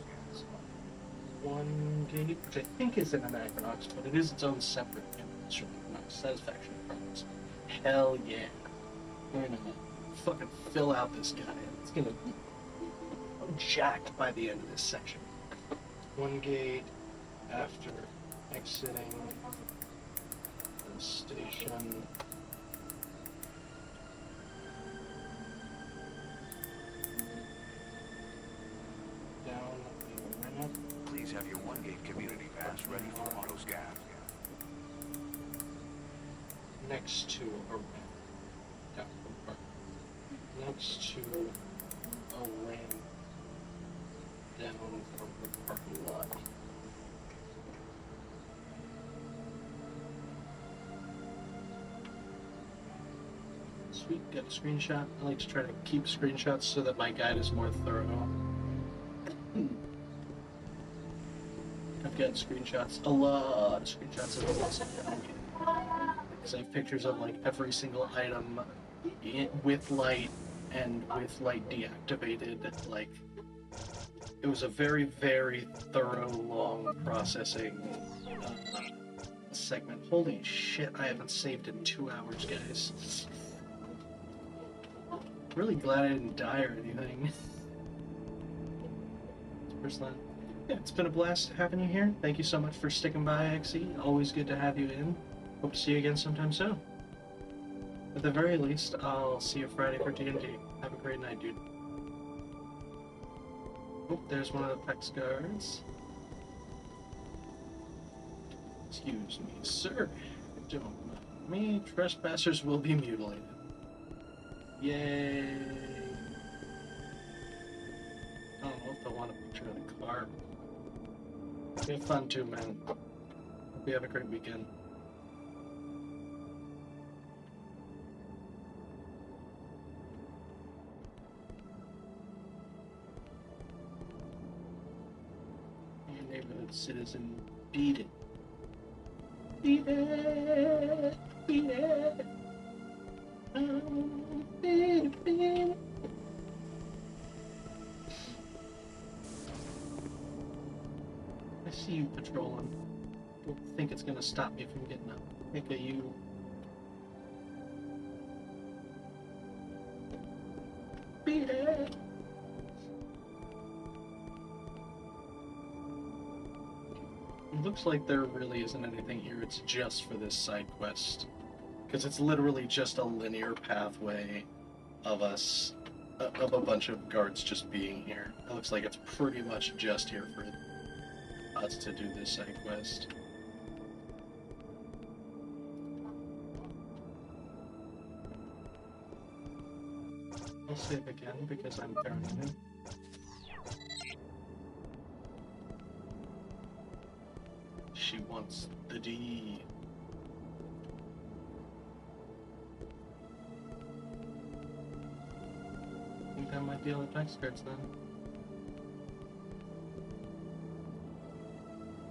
1 gig, which I think is an Anachronox, but it is its own separate image from Anachronox satisfaction products. Hell yeah. We're gonna fucking fill out this guy. It's gonna be jacked by the end of this section. 1 gate after exiting the station. Down the ramp. Please have your 1 gig community pass ready for autoscan. Next to a ramp. Down the park. Next to a ramp. Down from the parking lot. Sweet, got a screenshot. I like to try to keep screenshots so that my guide is more thorough. I've got screenshots, a lot of screenshots of this. Because I have pictures of like every single item with light and with light deactivated. Like, it was a very, very thorough, long processing segment. Holy shit, I haven't saved in 2 hours, guys. Really glad I didn't die or anything. First line. Yeah, it's been a blast having you here. Thank you so much for sticking by, XE. Always good to have you in. Hope to see you again sometime soon. At the very least, I'll see you Friday for D&D. Have a great night, dude. Oh, there's one of the PEX guards. Excuse me, sir. Don't mind me. Trespassers will be mutilated. Yay! I don't know if I want a picture of the car. We have fun too, man. Hope you have a great weekend. Your neighborhood citizen, beat it. Beat it! Beat it! Beat it, beat it. I see you patrolling. Don't think it's gonna stop me from getting a pick of you. Beat it! It looks like there really isn't anything here, it's just for this side quest. Because it's literally just a linear pathway of us, of a bunch of guards just being here. It looks like it's pretty much just here for us to do this side quest. I'll save again because I'm paranoid. She wants the D. I think that might be all the text cards then.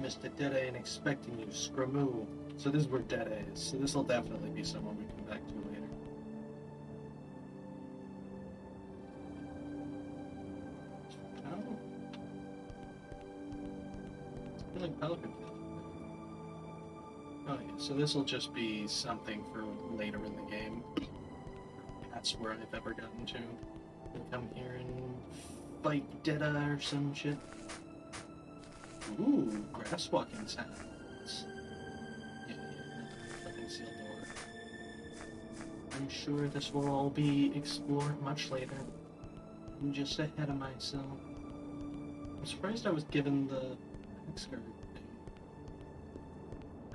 Mr. Deadeye ain't expecting you, Scramoo. So this is where Deadeye is. So this will definitely be someone we come back to later. Oh. I feel like Pelican. Oh yeah, so this will just be something for later in the game. That's where I've ever gotten to. We'll come here and fight Deadeye or some shit. Ooh, grass walking sounds. Yeah, fucking sealed door. I'm sure this will all be explored much later. I'm just ahead of myself. I'm surprised I was given the skirt thing.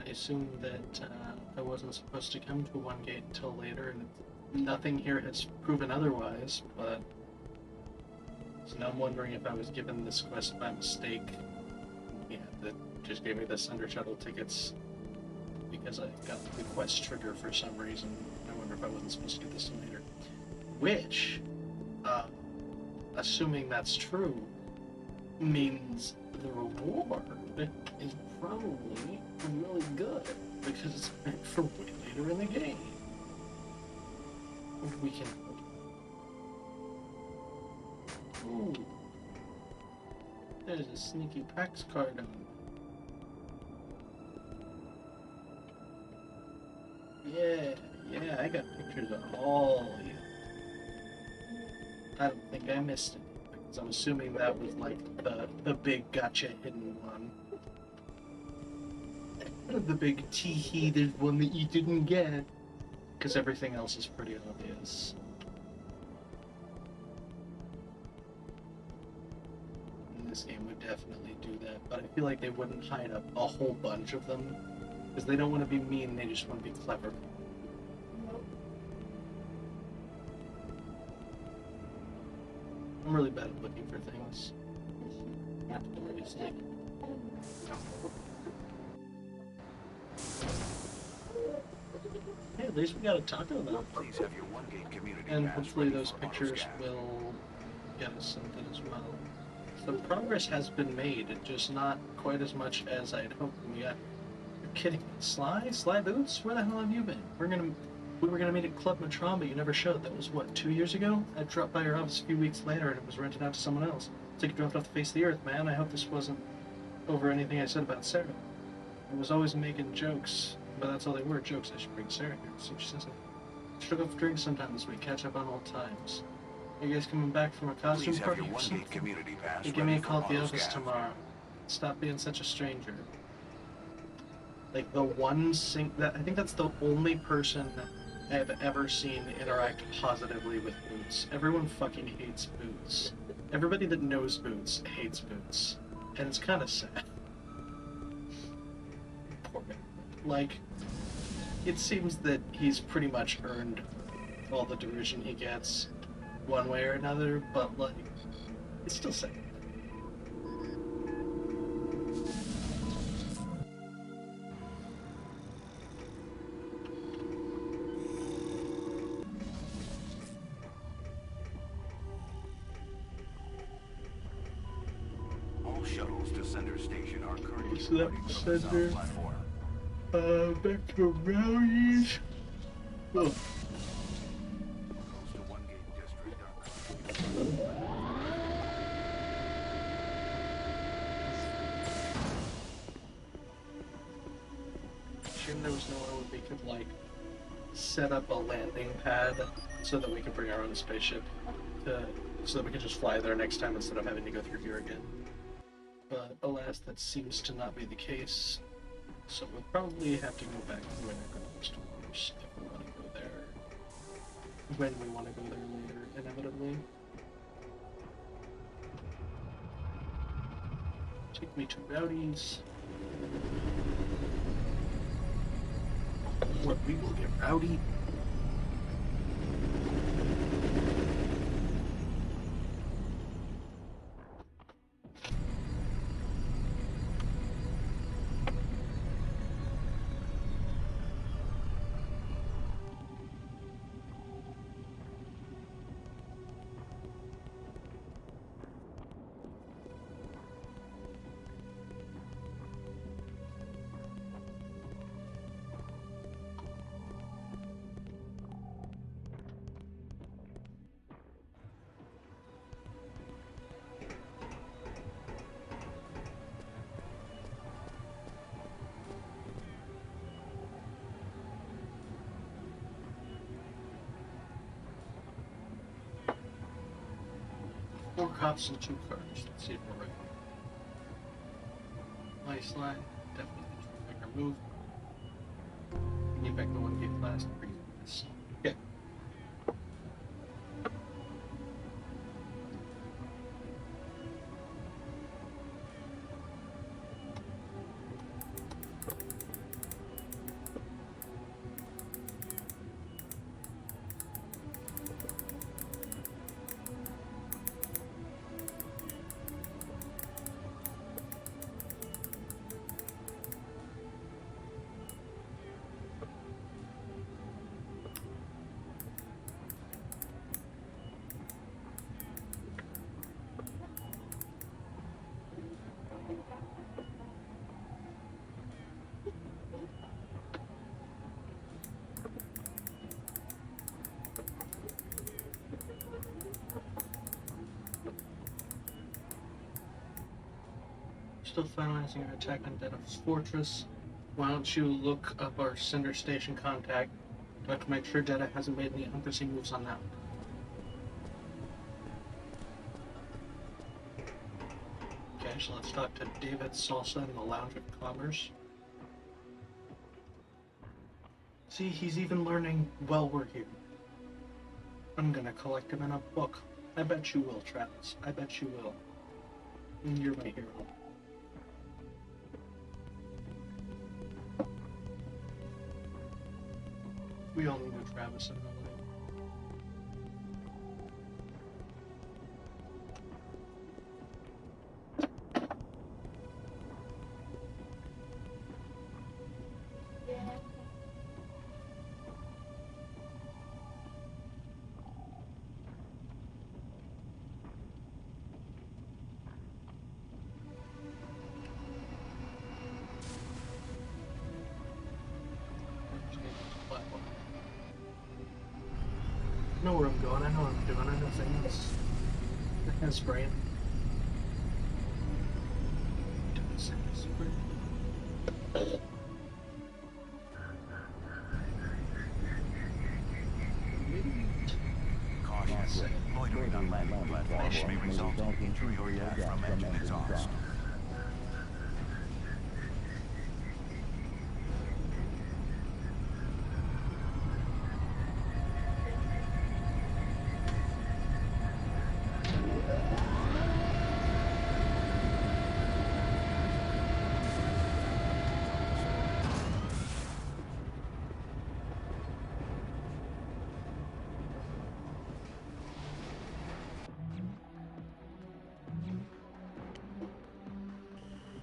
I assumed that I wasn't supposed to come to one gate until later, and nothing here has proven otherwise, but... So now I'm wondering if I was given this quest by mistake. Yeah, that just gave me the Thunder Shuttle tickets because I got the quest trigger for some reason. I wonder if I wasn't supposed to get this later. Which, assuming that's true, means the reward is probably really good because it's meant for way later in the game. We can... Ooh. There's a sneaky PAX card on. Yeah, I got pictures of all of you. I don't think I missed it, because I'm assuming that was like the big gotcha hidden one. The big tee-hee, there's one that you didn't get. Because everything else is pretty obvious. This game would definitely do that, but I feel like they wouldn't hide up a whole bunch of them because they don't want to be mean, they just want to be clever. I'm really bad at looking for things. Obviously. Hey, at least we got a taco though. Please have your one-gate community And pass hopefully ready those for pictures autoscan. will get us something as well. So progress has been made, just not quite as much as I'd hoped. You're kidding me. Sly Boots? Where the hell have you been? We were gonna meet at Club Matron, but you never showed. That was what, 2 years ago? I dropped by your office a few weeks later and it was rented out to someone else. It's like you dropped off the face of the earth, man. I hope this wasn't over anything I said about Sarah. I was always making jokes, but that's all they were, jokes. I should bring Sarah here, see if she says it. Should go for drinks sometime this week, catch up on old times. Are you guys coming back from a costume Please have party your or one-gate something? community pass Hey, give me a ready call for at the office autoscan. tomorrow. Stop being such a stranger. Like the one that I think that's the only person I have ever seen interact positively with Boots. Everyone fucking hates Boots. Everybody that knows Boots hates Boots, and it's kind of sad. Poor man. Like, it seems that he's pretty much earned all the derision he gets, one way or another, but, like, it's still sad. All shuttles to Center Station are currently So that departing was from the Center. south platform. Back to Rowdies. Oh. Close to One Gate District are currently Assume there was nowhere where we could, like, set up a landing pad so that we could bring our own spaceship so that we could just fly there next time instead of having to go through here again. But alas, that seems to not be the case. So we'll probably have to go back to Anachronox if we want to go there. When we want to go there later, inevitably. Take me to Rowdies. Where we will get rowdy. Four cops and 2 cars. Let's see if we're right. Nice line. Definitely make our move. Get back to One Gate last. Pretty nice. Yeah. Still finalizing our attack on Dead's fortress. Why don't you look up our Cinder Station contact? Do I have to make sure Deta hasn't made any unforeseen moves on that one? Okay, so let's talk to David Salsa in the Lounge of Commerce. See, he's even learning while we're here. I'm gonna collect him in a book. I bet you will, Travis. I bet you will. You're my hero. We all need a Travis in our life. I know where I'm going, I know what I'm doing, I know things. That's brain. Caution. Loitering on landing platforms may result in injury or death from engine exhaust.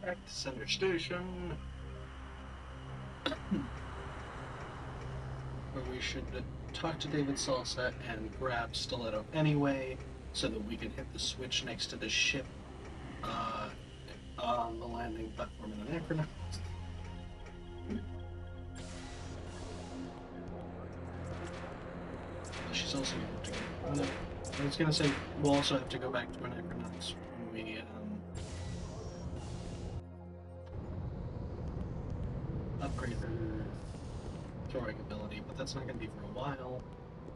Back to Center Station. Where we should talk to David Salsa and grab Stiletto anyway, so that we can hit the switch next to the ship on the landing platform in Anachronox. She's also going to have to go. I was going to say, we'll also have to go back to Anachronox when we upgrade her throwing ability, but that's not going to be for a while,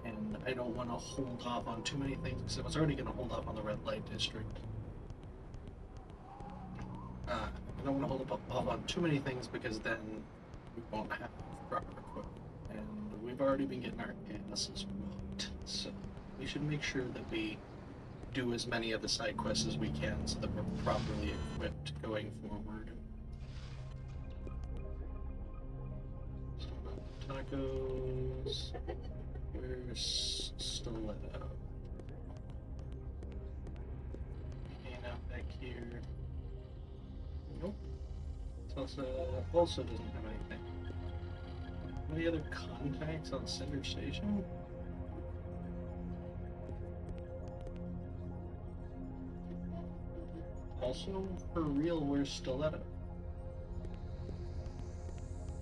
and I don't want to hold off on too many things, because I was already going to hold off on the red light district. I don't want to hold off on too many things, because then we won't have proper equipment, and we've already been getting our asses whooped, so we should make sure that we do as many of the side quests as we can, so that we're properly equipped going forward. Tacos. Where's Stiletto? Okay, now back here. Nope. Salsa also doesn't have anything. Any other contacts on Center Station? Also, for real, where's Stiletto?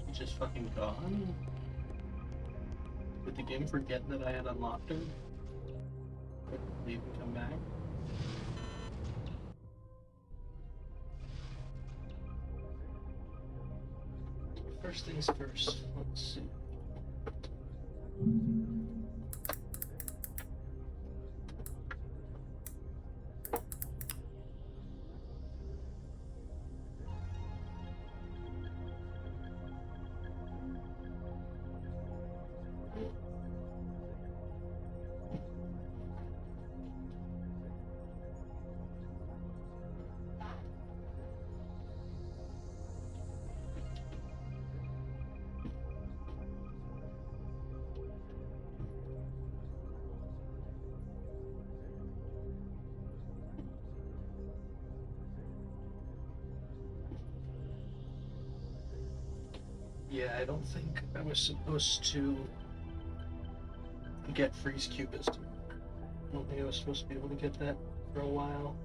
He's just fucking gone? Did the game forget that I had unlocked her? Leave and come back? First things first, let's see. Yeah, I don't think I was supposed to get Freeze Cubist. I don't think I was supposed to be able to get that for a while.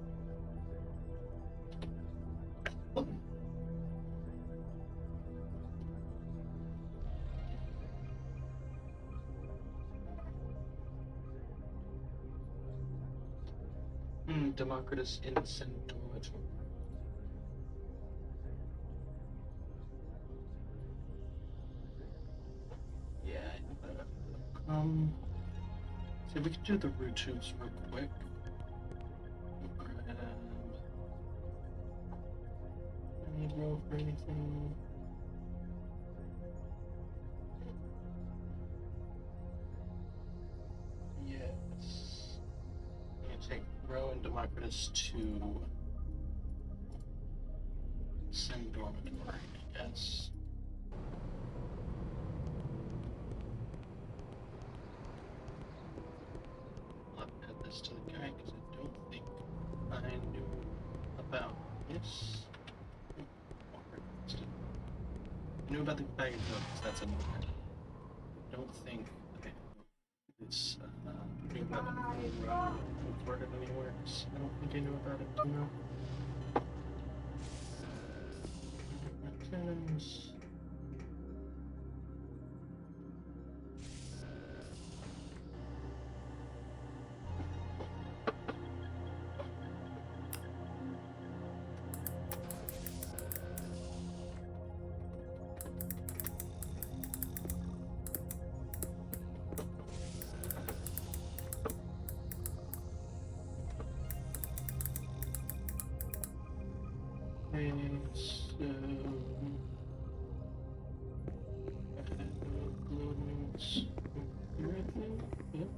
Democritus Innocent Dormitory. Yeah, I know that. See, we can do the root tubes real quick. Any roll for anything? Yes. I'm gonna take Row and Democritus to Sin Dormitory, yes. I'll add this to the guide because I don't think I knew about this. I knew about the bag of notes, that's a new one. I don't think this new weapon will recorded anywhere, so I don't think I knew about it, no. Cannons. And so globals here, I think. Yep.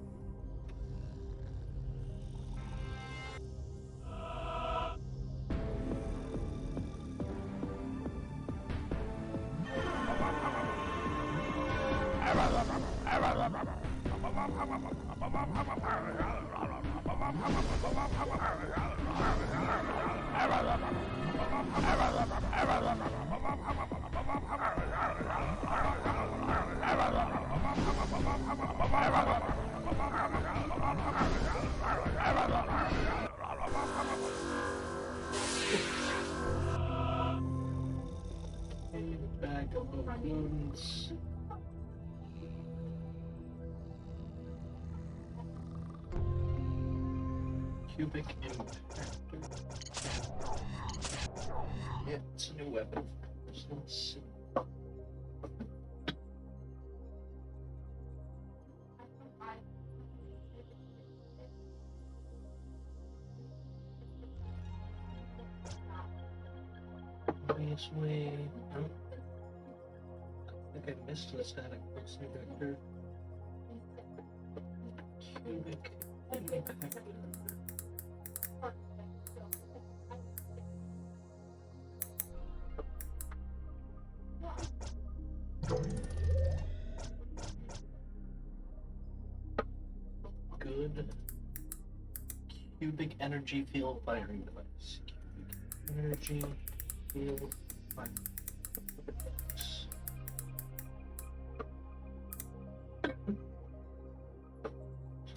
Cubic impactor. Yeah, it's a new weapon. So let's see. This way. Oh. I think I missed the static pulsing vector. Cubic impactor. Good. Cubic energy field firing device. Cubic energy field firing device.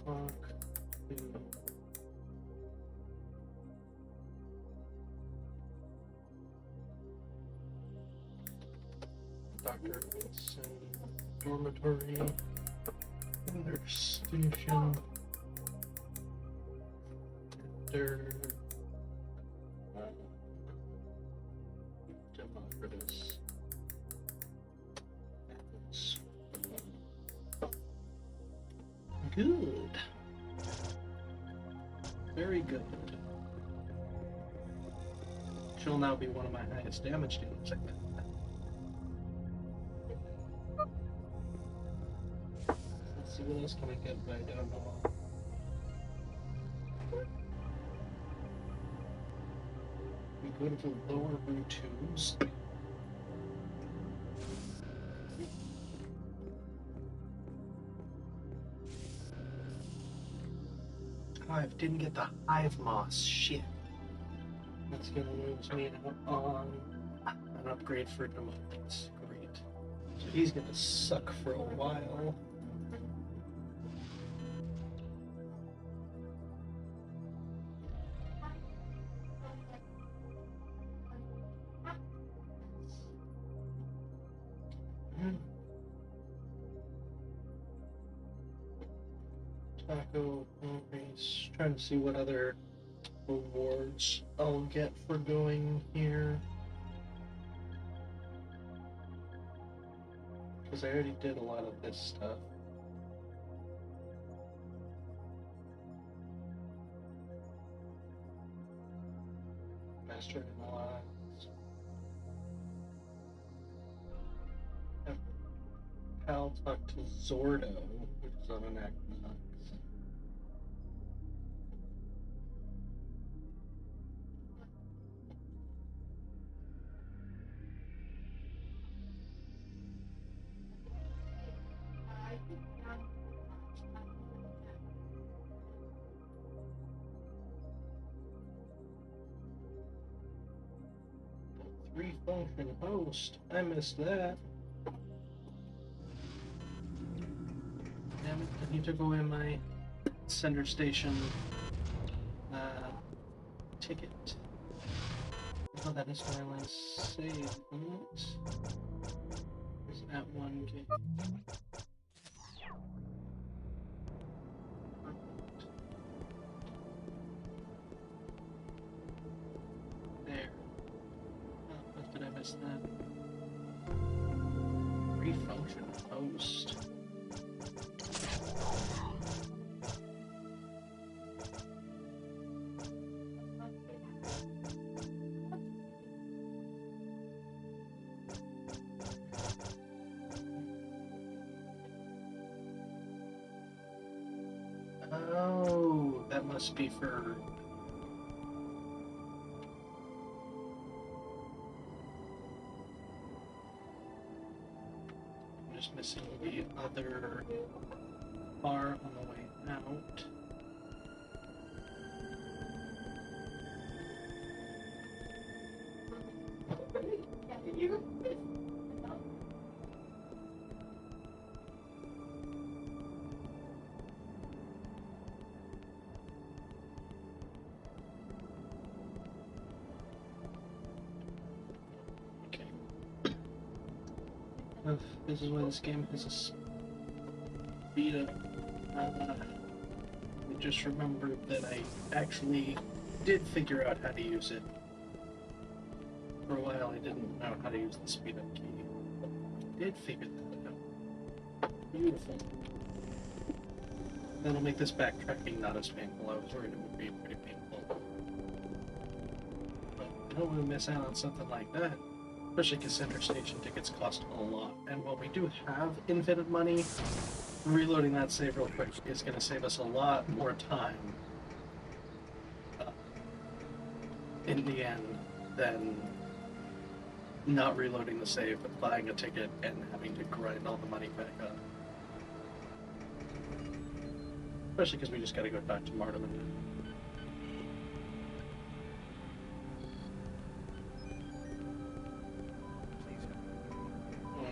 Talk to Dr. Wilson, dormitory, weather station, after Democritus. Good. Very good. She'll now be one of my highest damage dealers, I think. Let's see, what else can I get by down below? We go to the lower root tubes. Hive didn't get the hive moss. Shit. That's gonna lose me out on an upgrade for Democritus. Great. So he's gonna suck for a while. Taco race. Trying to see what other rewards I'll get for going here. Because I already did a lot of this stuff. Master Analyze. Pal talk to Zordo, which is on Anachronox. Three function host. I missed that. Damn it, he took away my center station ticket. Oh, that is my last save. Where's that one game? There. Oh, did I miss that? Refunction host. Oh, that must be for... I'm just missing the other bar on the way out. This is why this game has a speed up. just remembered that I actually did figure out how to use it. For a while, I didn't know how to use the speed up key. I did figure that out. Beautiful. That'll make this backtracking not as painful. I was worried it would be pretty painful. But I don't want to miss out on something like that. Especially because Center Station tickets cost a lot. And while we do have infinite money, reloading that save real quick is going to save us a lot more time in the end than not reloading the save but buying a ticket and having to grind all the money back up. Especially because we just got to go back to Martiman.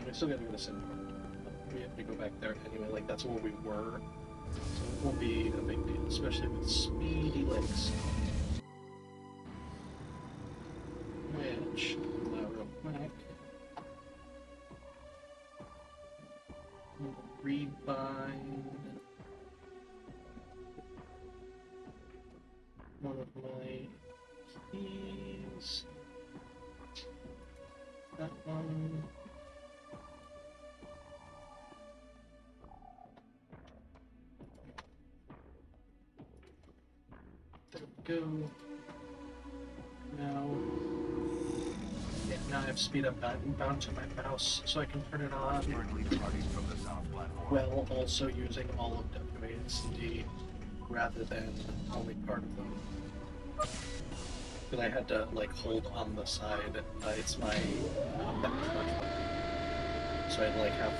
We still got to go to Cinder. We have to go back there anyway, like that's where we were. So it won't be a big deal, especially with speedy links. Which, real quick, rebind one of my keys. That one. There we go. Now, yeah, now I have speed up bound to my mouse, so I can turn it on. Currently departing from the south platform. While also using all of WA and CD rather than only part of them. Because I had to like hold on the side. It's my backslash button. So I'd like have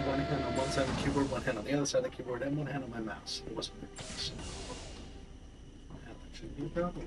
one hand on one side of the keyboard, one hand on the other side of the keyboard, and one hand on my mouse. It wasn't very close. That shouldn't be a problem.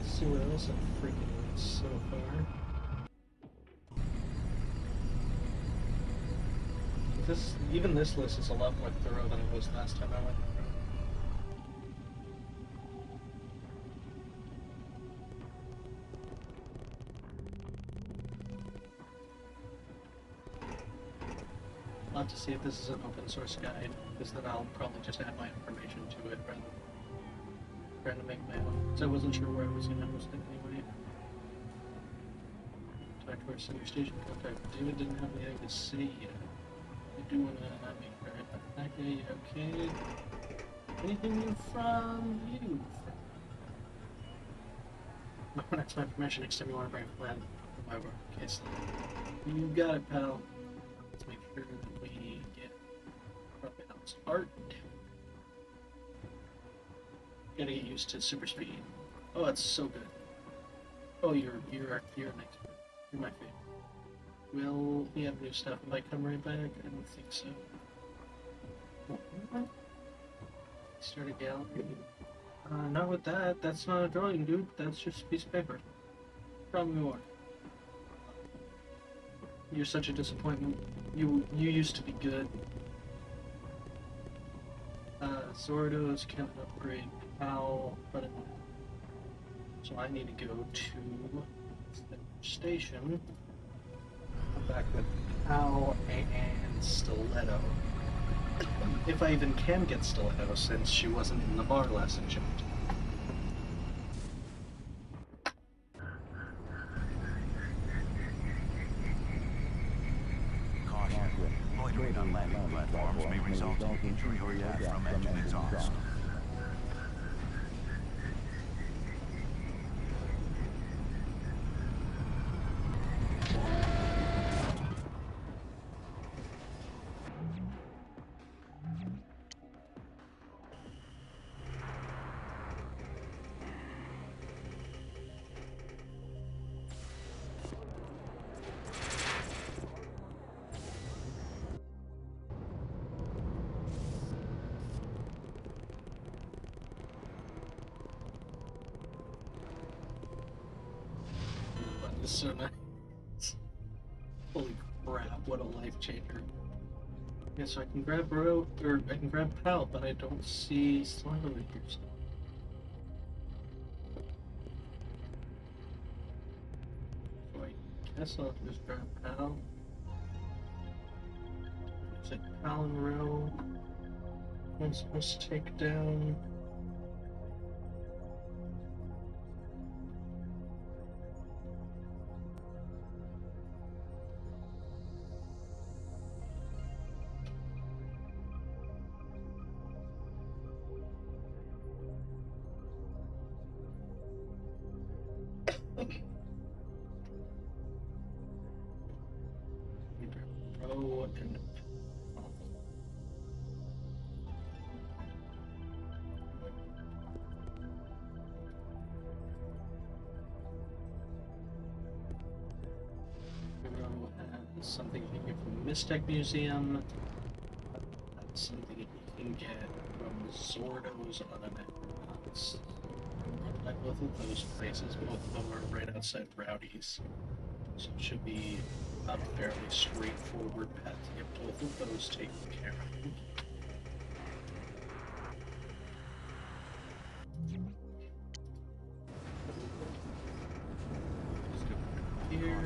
See what else I've freaking missed so far. Even this list is a lot more thorough than it was last time I went through. I'll have to see if this is an open source guide, because then I'll probably just add my information to it rather than trying to make my own. So I wasn't sure where I was going to host it anyway. Talk to our senior station contact. David didn't have anything to say yet. I do want to make her okay. Anything new from you? That's my permission. Next time you want to bring a plan for my work. Okay, so you got it, pal. Let's make sure that we get Clubhouse art. Gotta get used to super speed. Oh, that's so good. Oh, you're an expert. You're my favorite. Will we have new stuff if I come right back? I don't think so. What? Start a gallery. Not with that. That's not a drawing, dude. That's just a piece of paper. From you are. You're such a disappointment. You used to be good. Zordos can upgrade PAL, but so I need to go to the station. Come back with PAL and Stiletto. If I even can get Stiletto, since she wasn't in the bar last I checked. Caution. Loitering on landing platforms may result in injury or death from engine exhaust. It's so nice. Holy crap, what a life changer. Yeah, so I can grab Bro, or I can grab Pal, but I don't see Slime over here. So. I guess I'll just grab Pal. Is it Pal and Row? I'm supposed to take down. Row and Row has something you can get from the Mistech Museum. That's something you can get from Zordo's on Anachronox. At both of those places, both of them are right outside Rowdy's. So it should be a fairly straightforward path to get both of those taken care of. Here.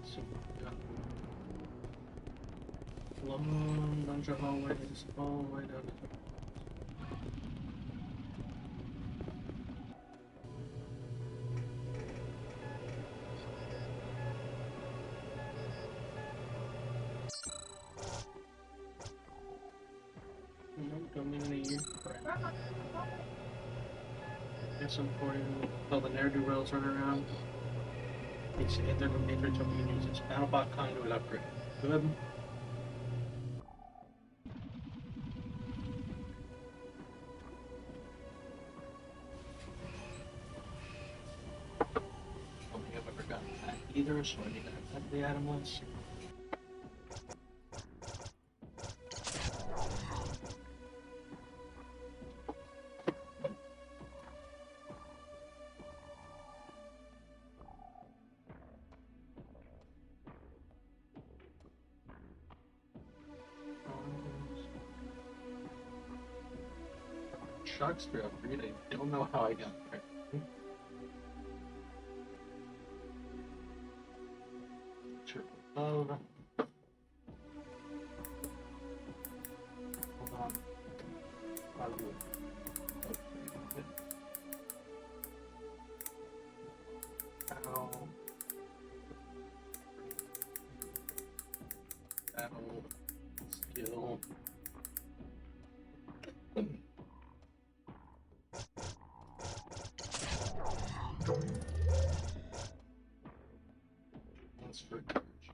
So we've got long dungeon hallways all the way down to nope, don't need any you. Guess I'm pouring all the ne'er-do-wells run around. Needs to get their matrix so we can use this BattleBot conduit upgrade. Good. Don't think I've ever gotten that either, so I need to add that to the item list. Shakespeare upgrade, I don't know how I got there. Triple love. Hold on. I'll do it. Ow. Battle. Skill. That's for courage.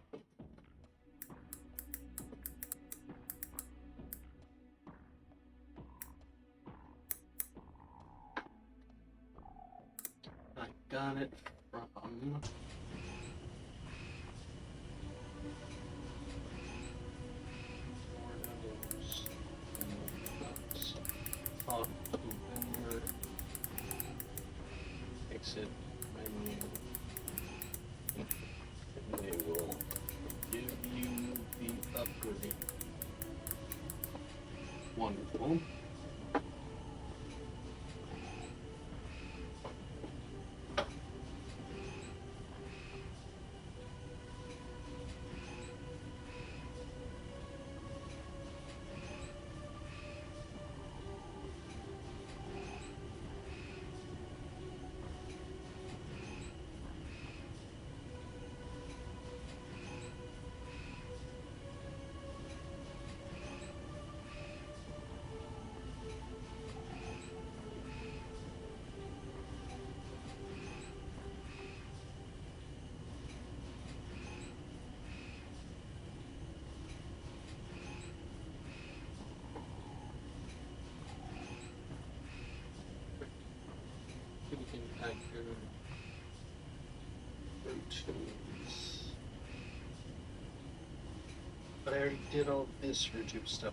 I got it from exit menu. And they will give you the upgrade. Wonderful. sector. Tubes. But I already did all this for tube stuff.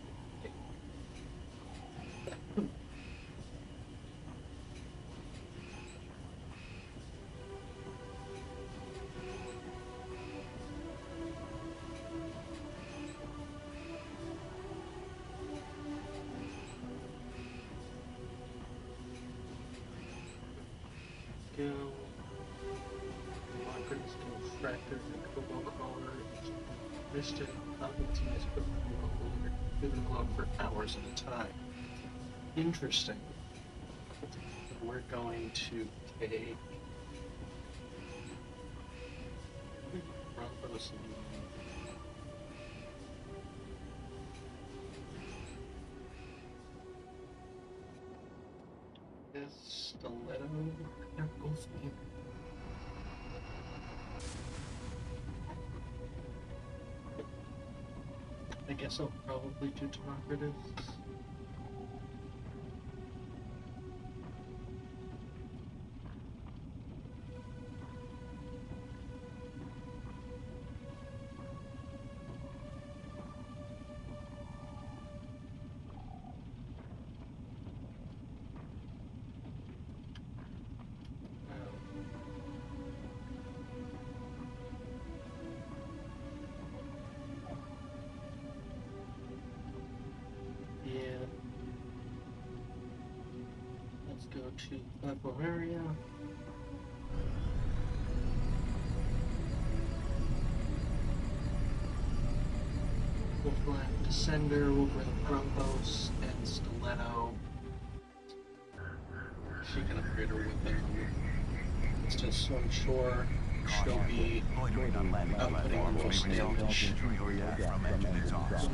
Go. Democracy, Fractor, Cobalt Crawler, Mystic, Opportunist, been along for hours at a time. Interesting. We're going to take Broncos and this stiletto. They're both here. I guess I'll probably do Democratus. Yeah. Let's go to platform area. We'll fly Descender, we'll bring Broncos and Stiletto. She can upgrade her with them. It's just so I'm sure she'll be Loitering on landing outputting the platforms most may result in damage. injury or death from engine exhaust.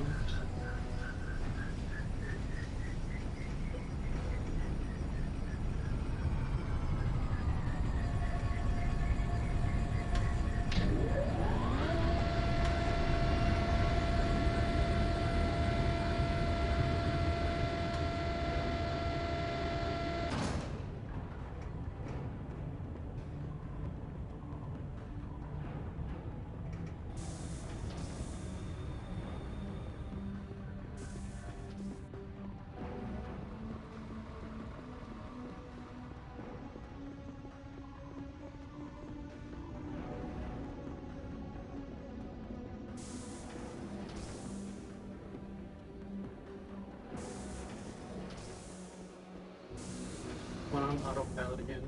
When I'm autopilot again,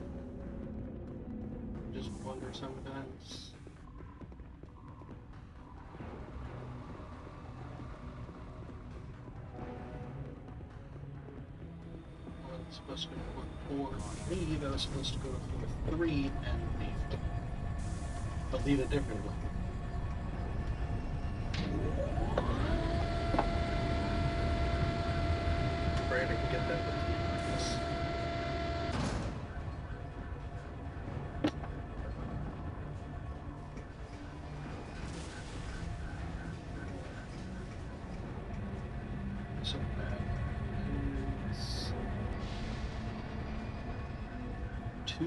just wonder sometimes. I was supposed to go for 4, leave. I was supposed to go for 3 and leave. But leave it differently. Afraid I can get that with this. So that is 2.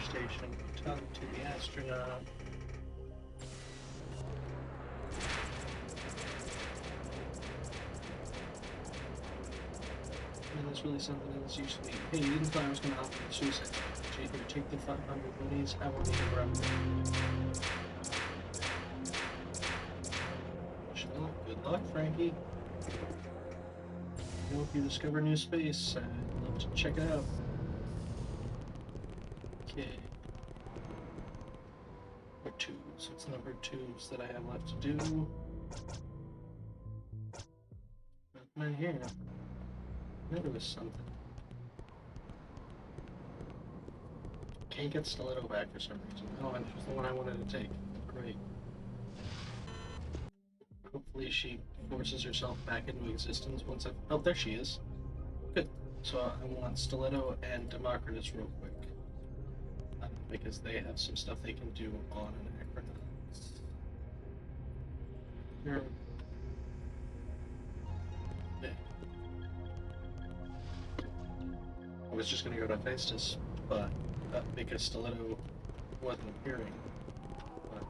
Station, talk to the astronaut. And that's really something that's usually, hey, you didn't thought I was going to offer the suicide. Here, take the 500 minis, I will need a rep. Well, good luck, Frankie. I hope you discover new space. I'd love to check it out. Okay. Or 2, so it's number 2s that I have left to do. Nothing in here. There was something. Can't get Stiletto back for some reason. Oh, and it was the one I wanted to take. Great. Hopefully hopefully she forces herself back into existence once I... Oh, there she is. Good. So I want Stiletto and Democritus real quick. Because they have some stuff they can do on Anachronox. Here. Yeah. I was just gonna go to Festus, but because Stiletto wasn't appearing. But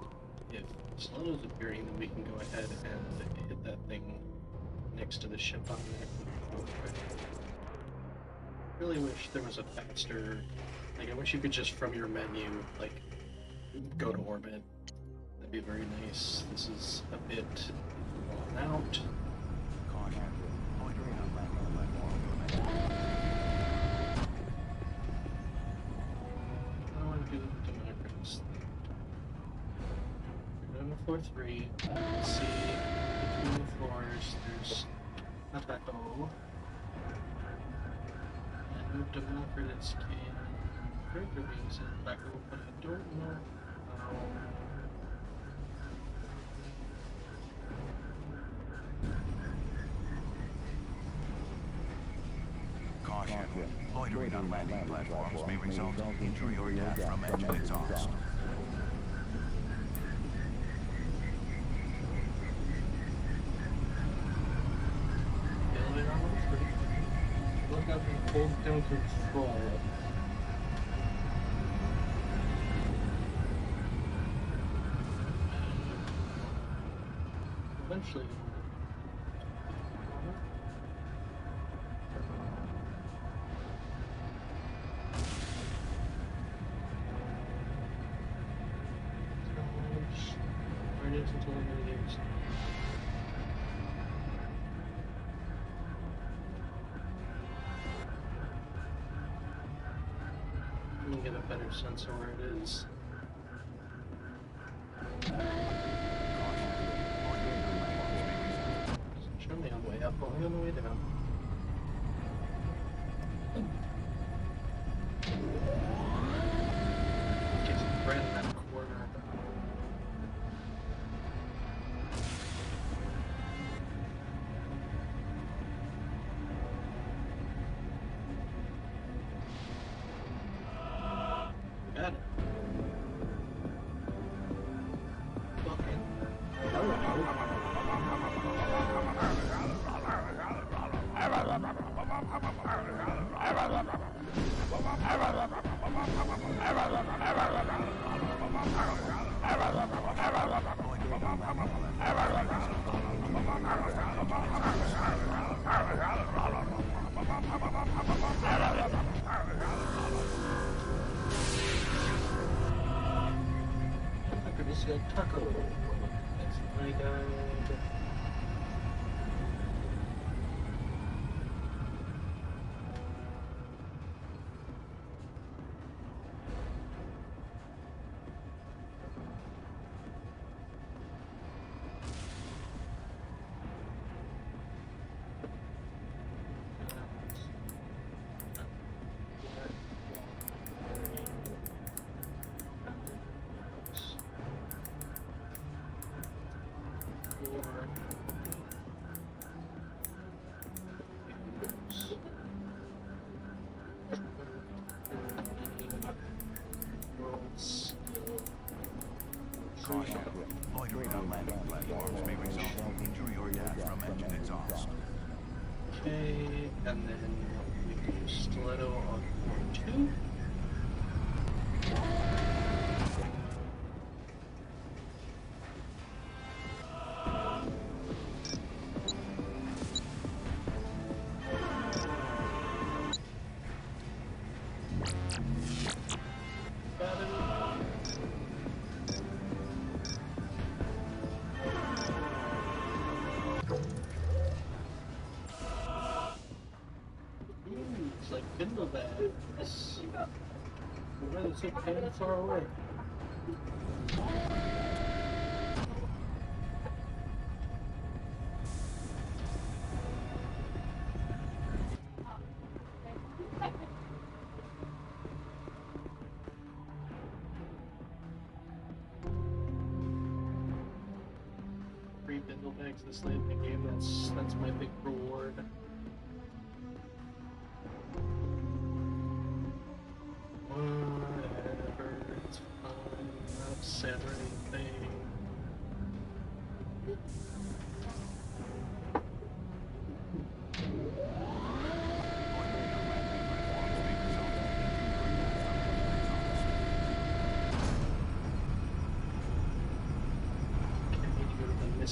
if Stiletto's appearing, then we can go ahead and hit that thing next to the ship on Anachronox. Really wish there was a faster... Like, I wish you could just from your menu, like, go to orbit. That'd be very nice. This is a bit drawn out. Caution. Loitering on landing platform. I want to do the Democritus thing. We're doing the floor 3. Let's see, between the floors, there's Ataco. And Democritus can further beams in back row, but I don't know how. Caution. Loitering on landing platforms may result in injury or death from engine exhaust. The elevator on the 3. Look up and hold down control. Eventually. Where it is until the end of the game. Let me get a better sense of where it is. Show me on the way up, only on the way down. Gets right in that corner. Got it. Taco. That's my guy. Caution. Loitering on landing platforms may result in injury or death from engine exhaust. Okay, and then we can use Stiletto on floor 2. Got it. It's like Bindlebags. Why is it kind of far away? Free Bindlebags. bags this late in the game. That's my big reward. Whatever, it's fine. Not upset or anything.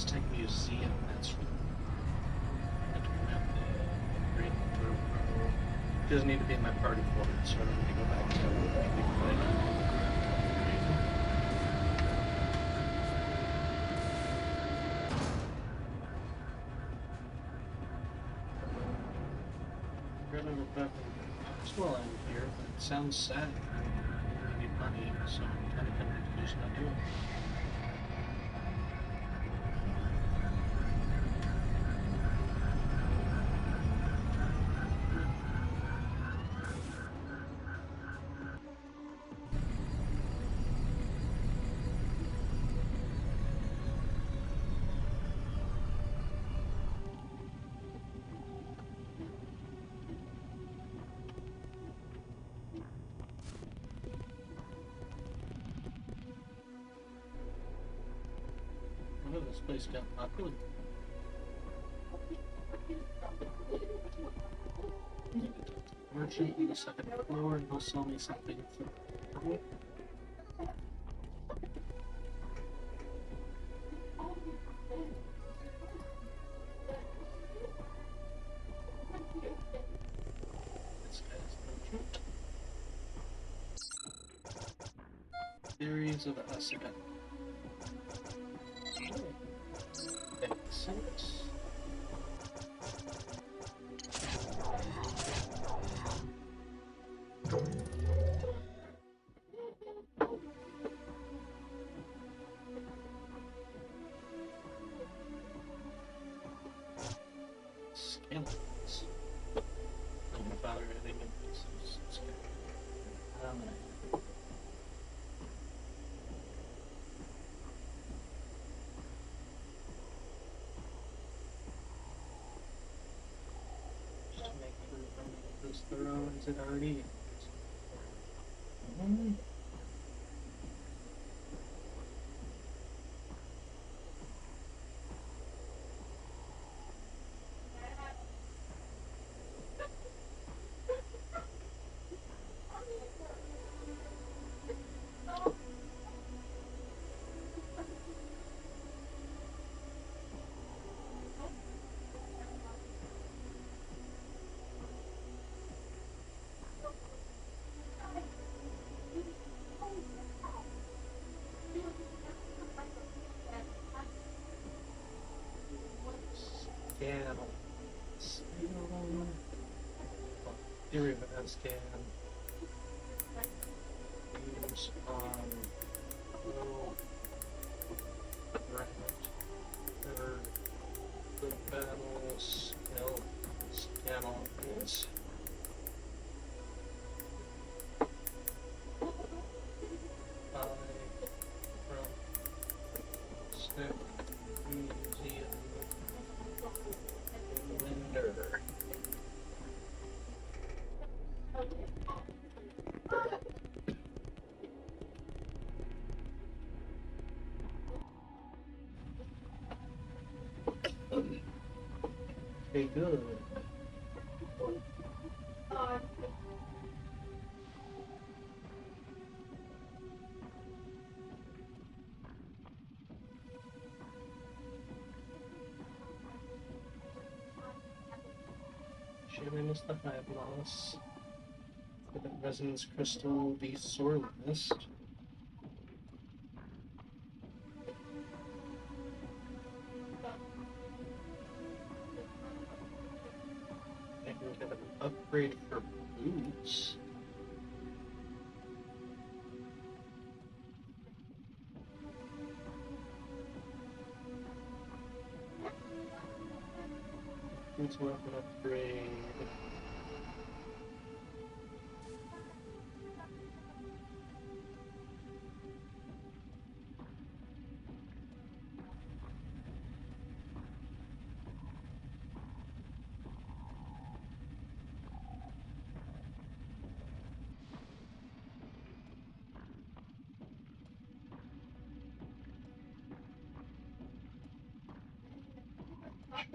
Tech Museum, that's It doesn't need to be in my party folder, so I don't need to go back to anything that I don't know. Grab a weapon. While I'm here, but it sounds sad. I need money, so I'm kind of tempted to just not do it. Oh, this place got popular. Merchant on the second floor, and he'll sell me something for me. This guy's merchant. Theories of Ascent. Exit. Scandals. Don't bother adding in this. Just to make sure I'm as thorough as it already is. Scan. Theory of an scan. Use on low right. Third. The battle skill. Scan all these. From Stick Museum. Linder. Okay, good. Sharing is the high loss. The resonance crystal, the sword mist. I can get an upgrade for boots. Boots weapon upgrade.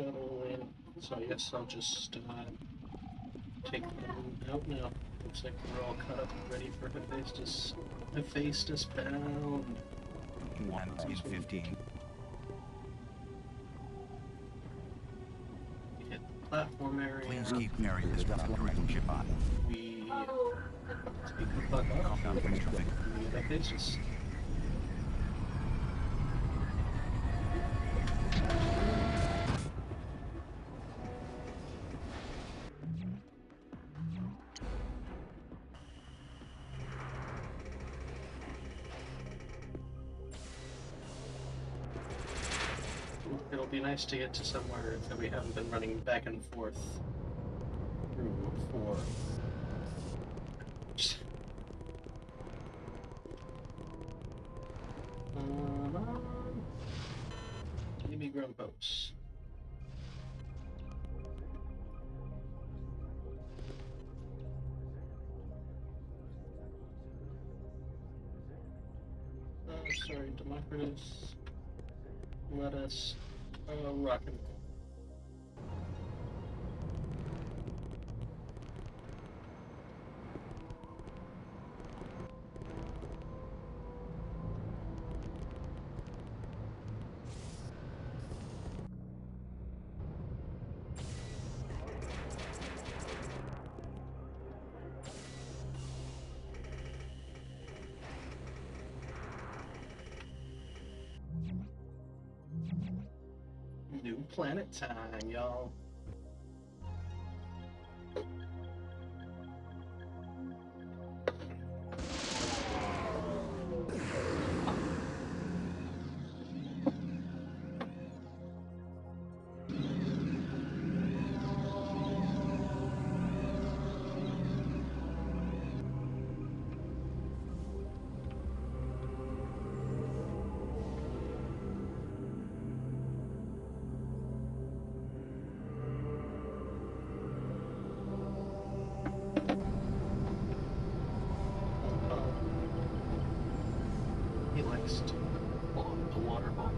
shuttle in. So I guess I'll just take them out now. Looks like we're all cut up and ready for Hephaestus bound. 1 in 15. We hit the platform area. Please keep areas with a direct shot. We speak the fuck up. Complex traffic. We get Hephaestus. It'll be nice to get to somewhere that we haven't been running back and forth through before. Maybe Grumpos. Sorry, Democritus. Let us rock and roll. New planet time, y'all. He likes to pull up the water ball.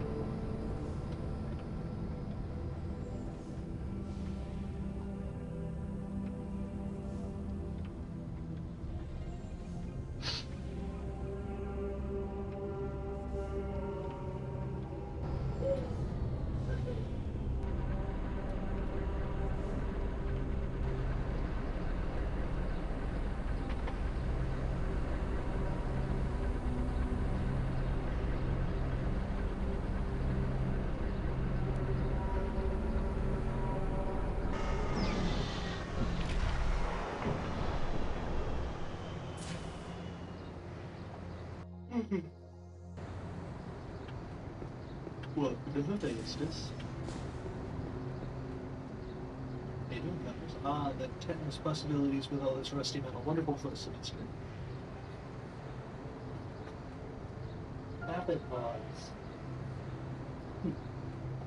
What the Hephaestus? Hey, doing covers. Ah, the tetanus possibilities with all this rusty metal. Wonderful for the semester. Abbott pods.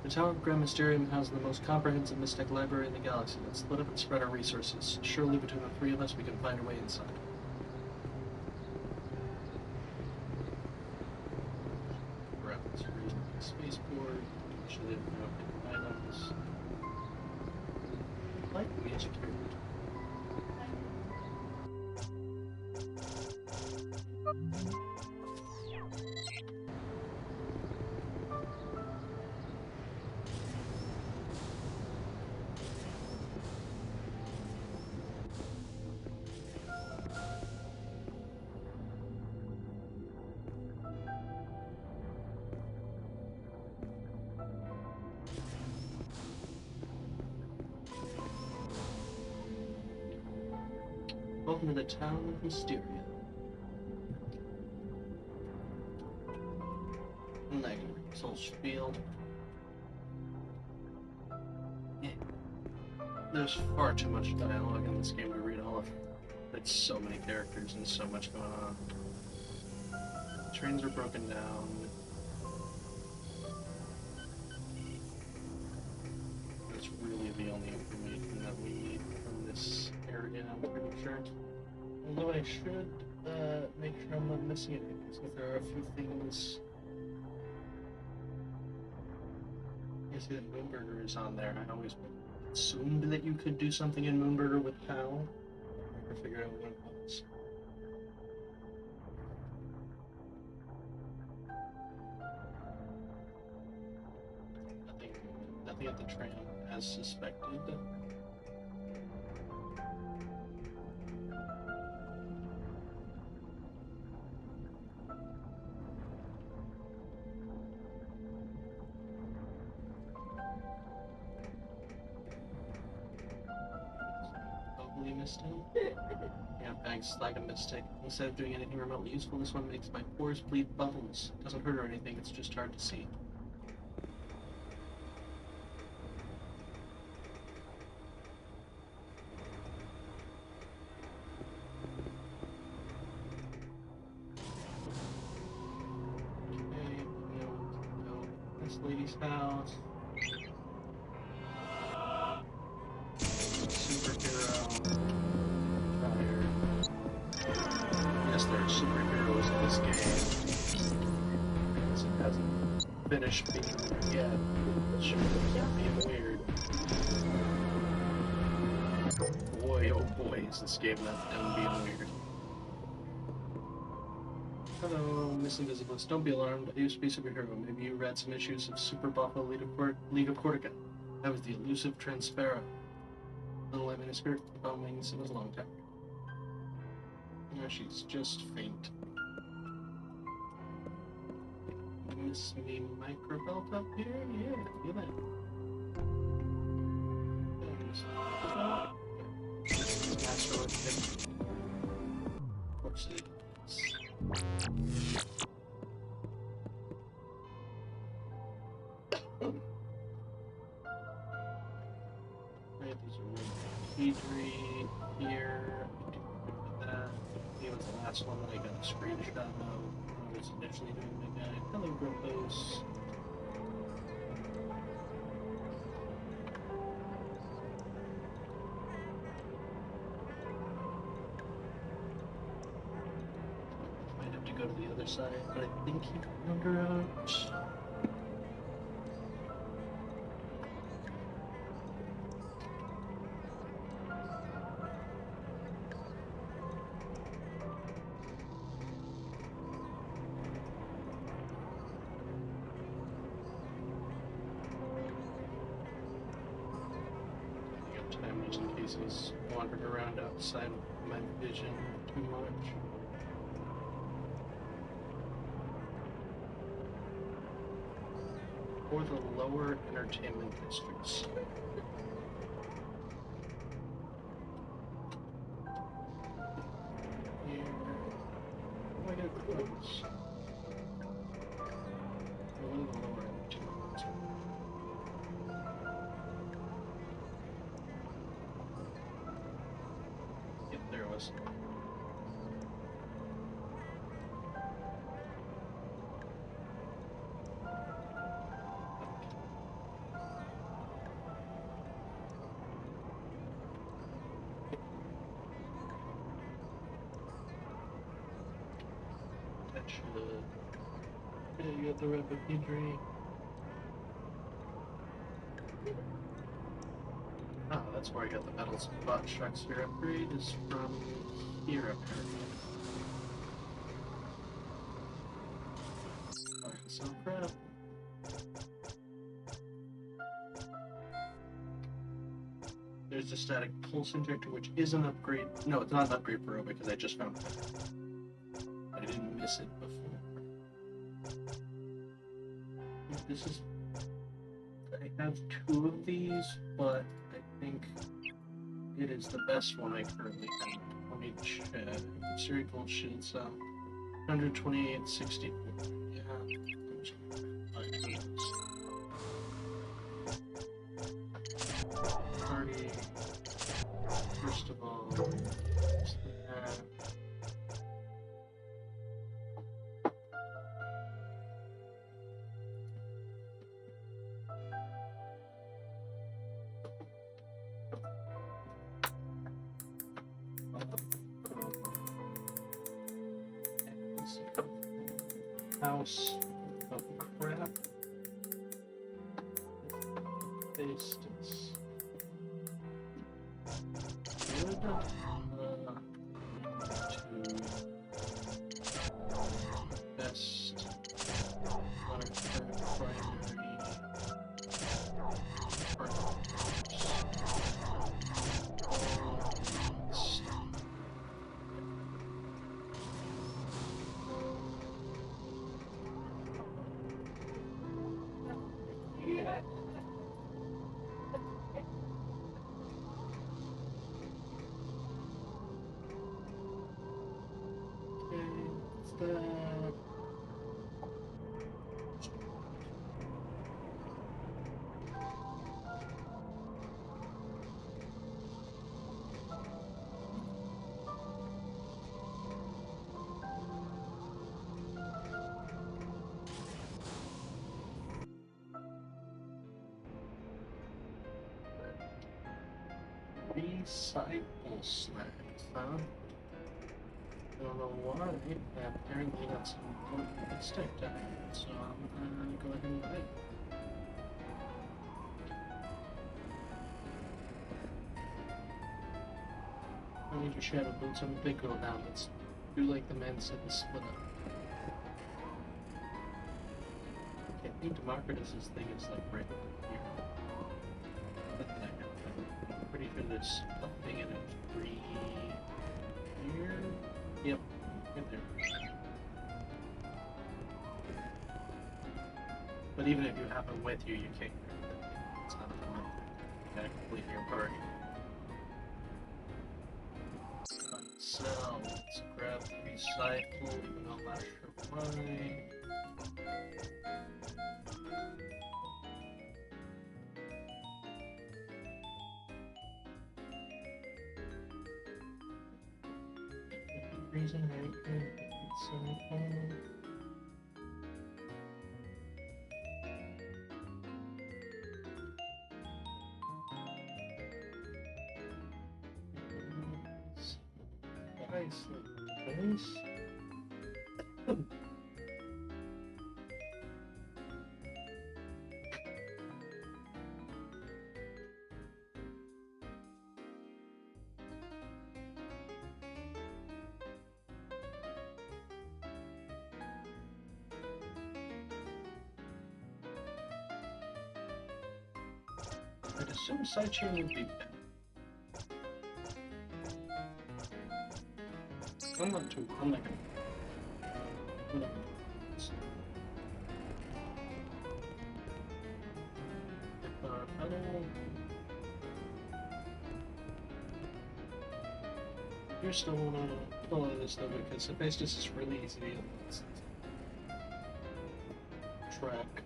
The Tower of Grand Mysterium has the most comprehensive mystic library in the galaxy. Let's split up and spread our resources. Surely between the three of us we can find a way inside. Routes, spaceport, actually didn't know items. Like music here. Welcome to the town of Mysteria. Negative. Soul spiel. Yeah. There's far too much dialogue in this game to read all of. It's so many characters and so much going on. Trains are broken down. That's really the only information that we need from this area, I'm pretty sure. Although I should make sure I'm not missing anything, because there are a few things I see that Moonburger is on there. I always assumed that you could do something in Moonburger with PAL. Never figured out what it was. Nothing at the tram as suspected. Totally missed him. Yeah, thanks. Like a mistake. Instead of doing anything remotely useful, this one makes my pores bleed bubbles. It doesn't hurt or anything, it's just hard to see. Okay, no. This lady's house. Superhero. Yes, there are superheroes in this game. It hasn't finished being weird yet. Sure, being weird. Boy, oh boy, is this game not done being weird. Hello, Miss Invisiblest. Don't be alarmed. I used to be a superhero. Maybe you read some issues of Super Buffalo League of Cortica. I was the elusive Transpera. Little lemon skirt, bone wings. It was a long time. Now she's just faint. Miss me microbelt up here? Yeah, feel that. Of course it is. Right, these are P3 here. That. He was the last one that I got a screenshot of. I was initially doing my guide. Hello, Grumpos. Might have to go to the other side, but I think he found her out. Time just in case he's wandering around outside of my vision too much. Or the lower entertainment districts. Here. Oh, I got close. One of the lower entertainment districts. Yep, there it was. That should. Yeah, you got the rapid injury. Oh, that's where I got the metal spot shock sphere upgrade, is from here apparently. Alright, so crap. There's the static pulse injector, which is an upgrade. No, it's not an upgrade for Robo because I just found it. I didn't miss it before. This is. I have two of these, but I think it is the best one I currently have. Let me check. Serial bullshit, it's 128.64. Yeah. I'm just gonna find these. Party. First of all, that. House of crap. Distance. Good. To best on our current primary partners. What's that? Recycle snacks, huh? I don't know why. Apparently that's an important mistake to have, so I'm gonna go ahead and buy it. I need your shadow boots. I'm a big girl now. Let's do like the man said and split up. Okay, I think Democritus's thing is like right over here. I'm pretty sure there's something in a tree here. Yep, right there. But even if you have it with you, you can't grab it. It's not coming. You gotta complete your party. So, let's grab the recycle, even though I'm not sure why. Reason I can't recycle. Nice. I'd assume sidechain would be better. I'm not gonna. I'm not gonna do this. I don't. You're still wanna follow this though because the base just is really easy to track.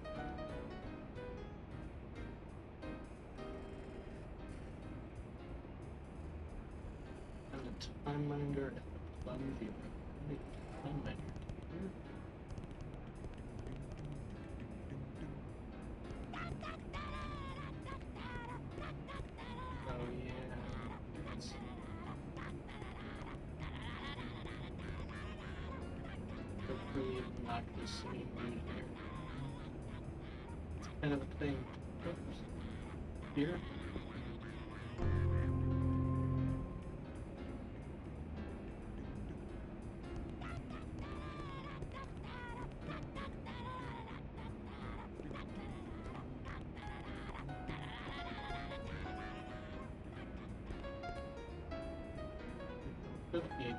And the time minder and the plum viewer. Time minder. Oh yeah. Hopefully not the same mood here. It's kind of a thing. Oops. Here. Could be me.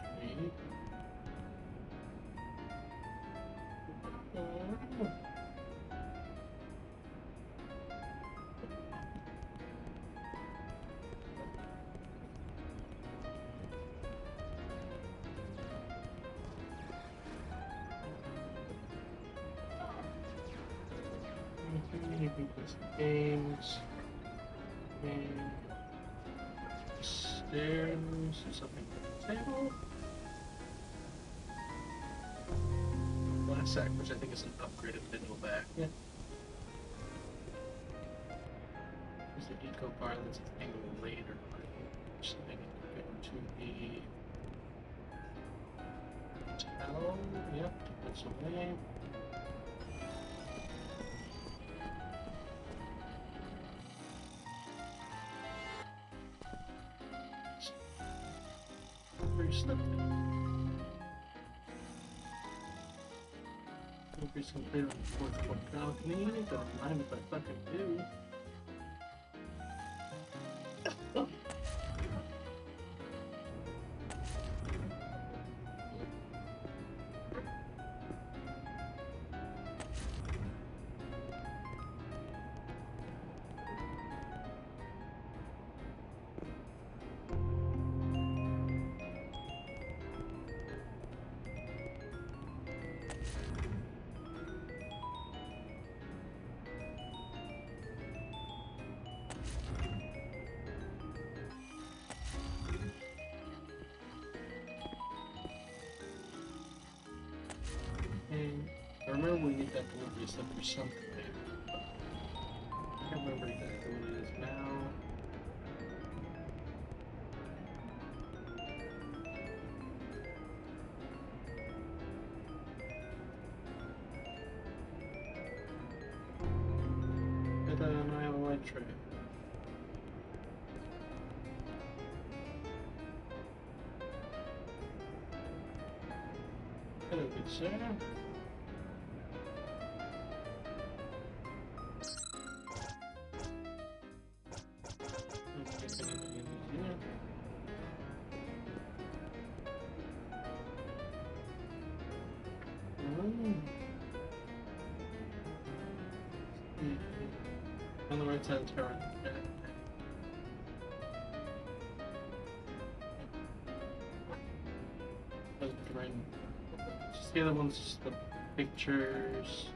You can play some games. And stairs, something on the table. Glass sack, which I think is an upgraded digital back. Yeah. There's the eco bar that's a thing later. So I need to go to the towel. Yep, that's away. you slipped it. Increase complete on the fourth floor balcony. Don't mind if I fucking do. I remember we need that delivery slip or something. I can't remember exactly what it is now. But I have a light tray. Hello, good sir. On the right side of the turret. Just the other one's just the pictures.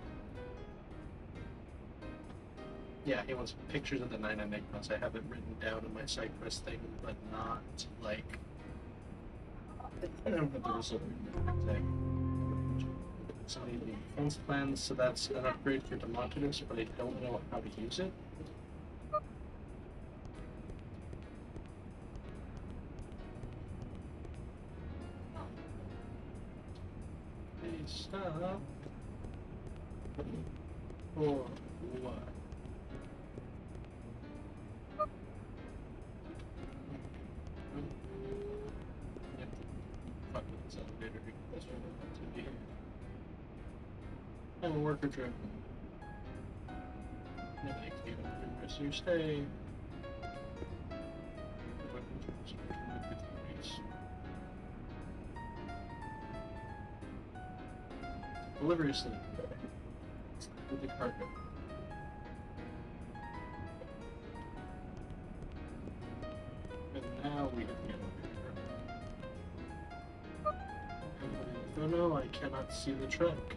Yeah, he wants pictures of the 9 enigmas. I have it written down in my side quest thing, but not like. I don't have the result exactly. So I need the defense plans, so that's an upgrade for Demontius, but I don't know how to use it. Okay, stop. Or what? Yep. Fuck with this elevator. That's where we're about to be. I'm a worker trip. Thank you for the rest of your stay. Delivery slip with the cargo. And now we have the elevator. Oh no, I cannot see the truck.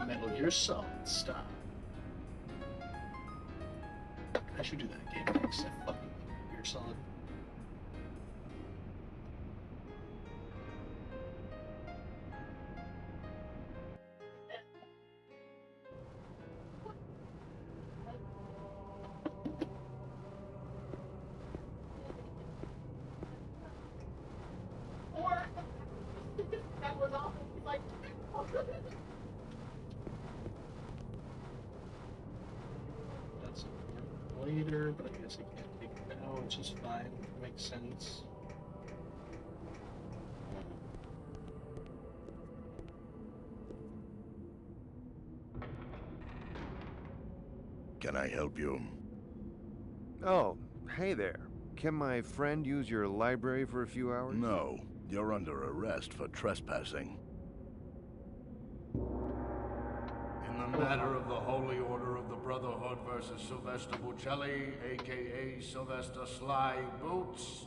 Metal Gear Solid style. I should do that game next. I fucking love Metal Gear Solid. That's later, but I guess I can't take it now, which is fine. It makes sense. Can I help you? Oh, hey there. Can my friend use your library for a few hours? No. You're under arrest for trespassing. In the matter of the Holy Order of the Brotherhood versus Sylvester Buccelli, a.k.a. Sylvester Sly Boots,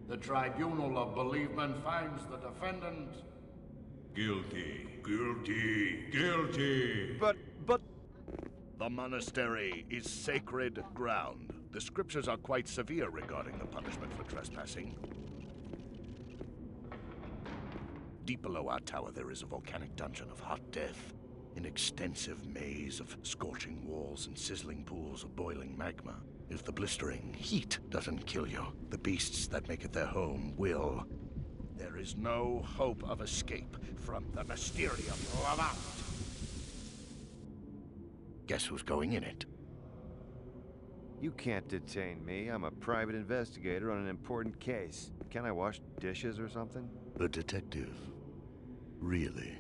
the Tribunal of Bereavement finds the defendant guilty. Guilty. Guilty. But... The monastery is sacred ground. The scriptures are quite severe regarding the punishment for trespassing. Deep below our tower, there is a volcanic dungeon of hot death. An extensive maze of scorching walls and sizzling pools of boiling magma. If the blistering heat doesn't kill you, the beasts that make it their home will. There is no hope of escape from the Mysterium Levant. Guess who's going in it? You can't detain me. I'm a private investigator on an important case. Can I wash dishes or something? A detective? Really?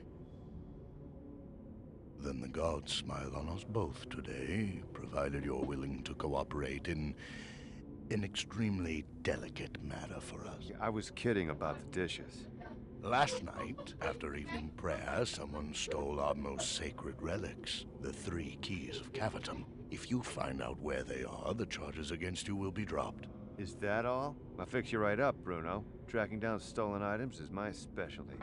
Then the gods smile on us both today, provided you're willing to cooperate in an extremely delicate matter for us. I was kidding about the dishes. Last night, after evening prayer, someone stole our most sacred relics, the 3 keys of Cavatum. If you find out where they are, the charges against you will be dropped. Is that all? I'll fix you right up, Bruno. Tracking down stolen items is my specialty.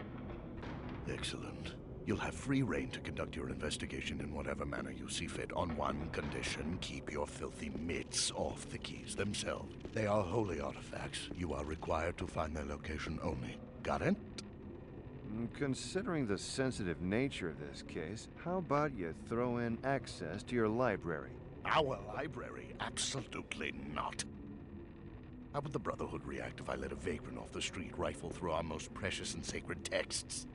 Excellent. You'll have free rein to conduct your investigation in whatever manner you see fit. On one condition, keep your filthy mitts off the keys themselves. They are holy artifacts. You are required to find their location only. Got it? Considering the sensitive nature of this case, how about you throw in access to your library? Our library? Absolutely not. How would the Brotherhood react if I let a vagrant off the street rifle through our most precious and sacred texts?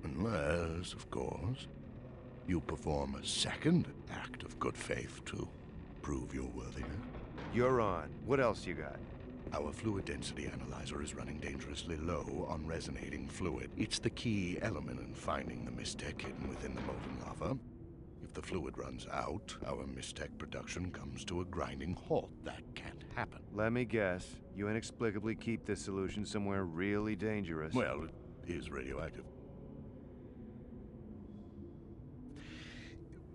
Unless, of course, you perform a second act of good faith to prove your worthiness. You're on. What else you got? Our fluid density analyzer is running dangerously low on resonating fluid. It's the key element in finding the Mystech hidden within the molten lava. If the fluid runs out, our Mystech production comes to a grinding halt. That can't happen. Let me guess. You inexplicably keep this solution somewhere really dangerous. Well, it is radioactive.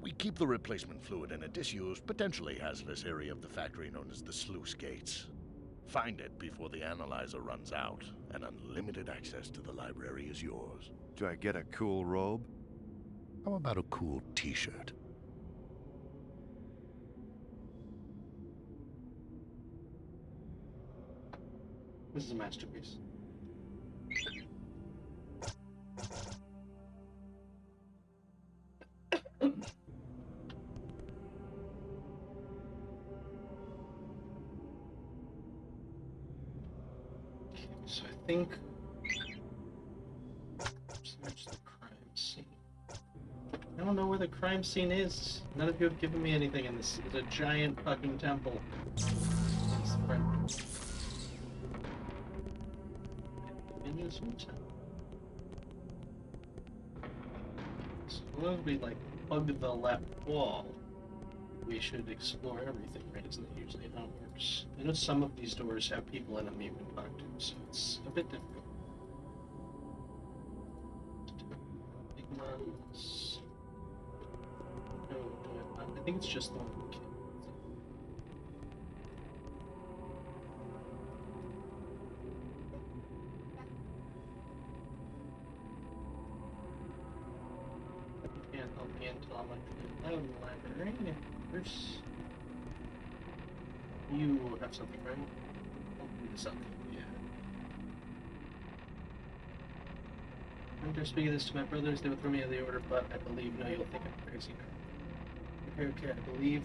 We keep the replacement fluid in a disused, potentially hazardous area of the factory known as the sluice gates. Find it before the analyzer runs out, and unlimited access to the library is yours. Do I get a cool robe? How about a cool t-shirt? This is a masterpiece. So I think search the crime scene. I don't know where the crime scene is. None of you have given me anything in this. It's a giant fucking temple. It's friend. So when we like plug the left wall, we should explore everything, right? Isn't that usually how it works? I know some of these doors have people in them you can talk to, so it's a bit difficult. Big ones. No, I think it's just the one we can. Can't help me until I'm actually out of the library. There's... You have something, right? Something, yeah. After speaking this to my brothers, they would throw me out of the order, but I believe, no, you'll think I'm crazy now. Okay, I believe,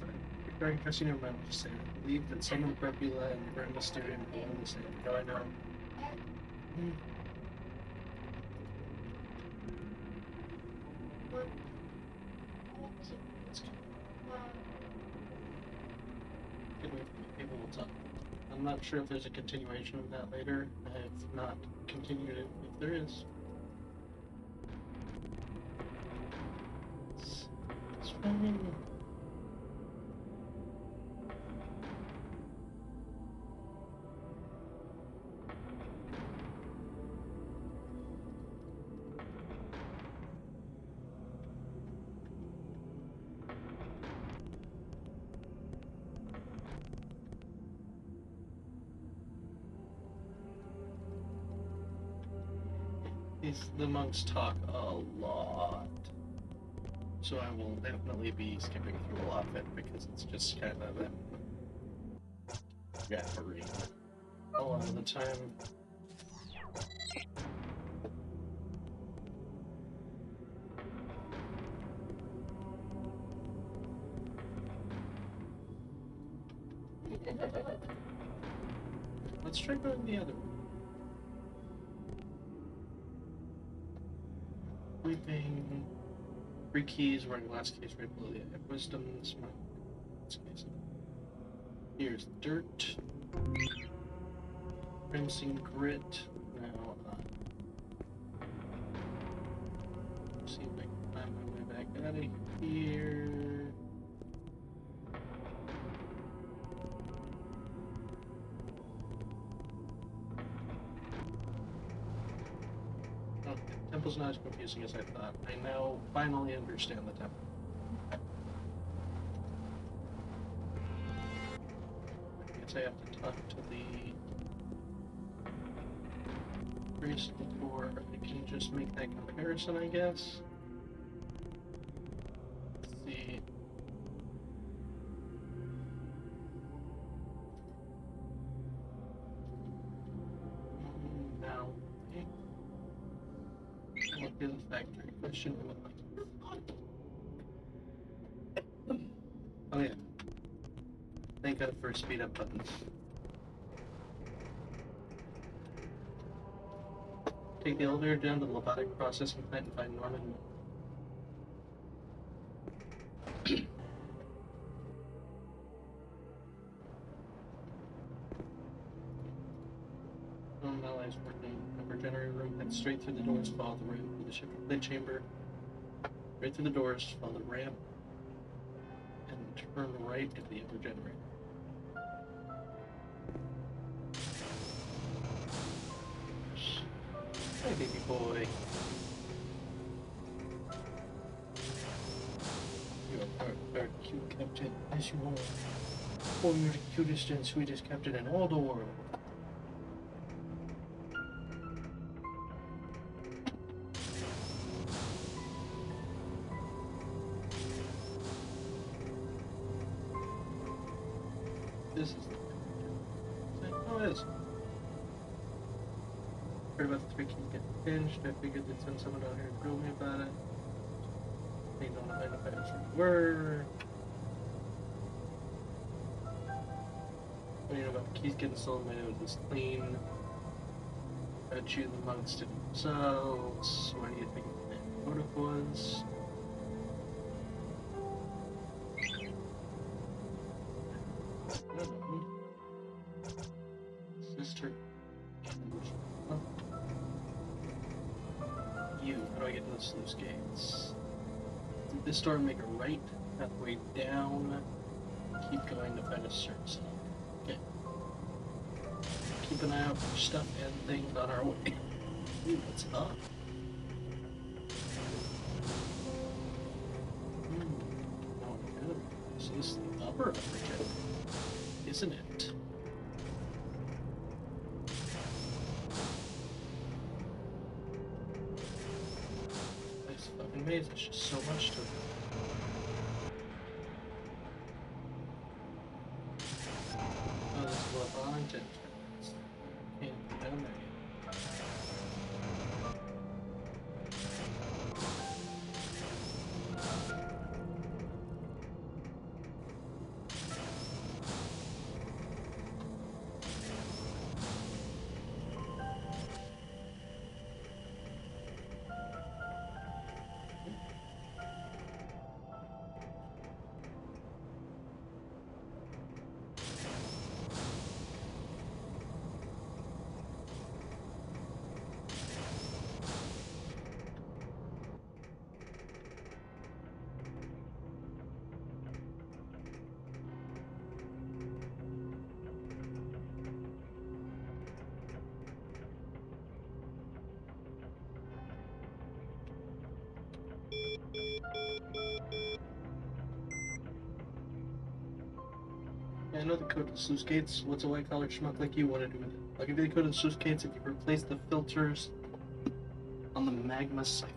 regarding Casino Room, just say, I believe that some of the Brepula and the Grand Mysterium belong the same. How I know. Let's go. Get away from me, people will talk. I'm not sure if there's a continuation of that later. I have not continued it, if there is. It's fine. The monks talk a lot, so I will definitely be skipping through a lot of it because it's just kind of them gathering a lot of the time. Let's try going the other way. Sleeping. 3 keys, wearing glass case right below the eye of wisdom. Smile. Here's dirt. Crimson grit. Now, see if I can find my way back out of here. Okay, temple's not as confusing as I thought. I now finally understand the temple. I guess I have to talk to the priest before I can just make that comparison, I guess. Let's see. Now, what is the factory question? Oh yeah. Thank God for speed up buttons. Take the elevator down to the robotic processing plant and find Norman. Norman Allies working upper generator room. Head straight through the doors, follow the ramp through the ship lid chamber. Right through the doors, follow the ramp, and turn right into the upper generator. Hey, baby boy. You are cute, Captain, as you are. Oh, you're the cutest and sweetest captain in all the world. This is the oh, it is. Heard about the 3 keys getting pinched. I figured they'd send someone down here to grill me about it. They don't identify us from where. What do you know about the keys getting stolen? My nose is clean. Bet you the monks did themselves. What do you think the motive was? Sister. You, how do I get to the sluice gates? Through this door, make a right, halfway down. Keep going to find a search. Okay. Keep an eye out for stuff and things on our way. Ooh, what's up? Oh, good. So this is the upper generator, isn't it? This fucking maze, there's just so much to it. Oh, this labyrinth entrance. Can't go down there yet. Yeah, I know the code to the sluice gates. What's a white-collar schmuck like you want to do with it? I'll give you the code to the sluice gates if you replace the filters on the magma siphon.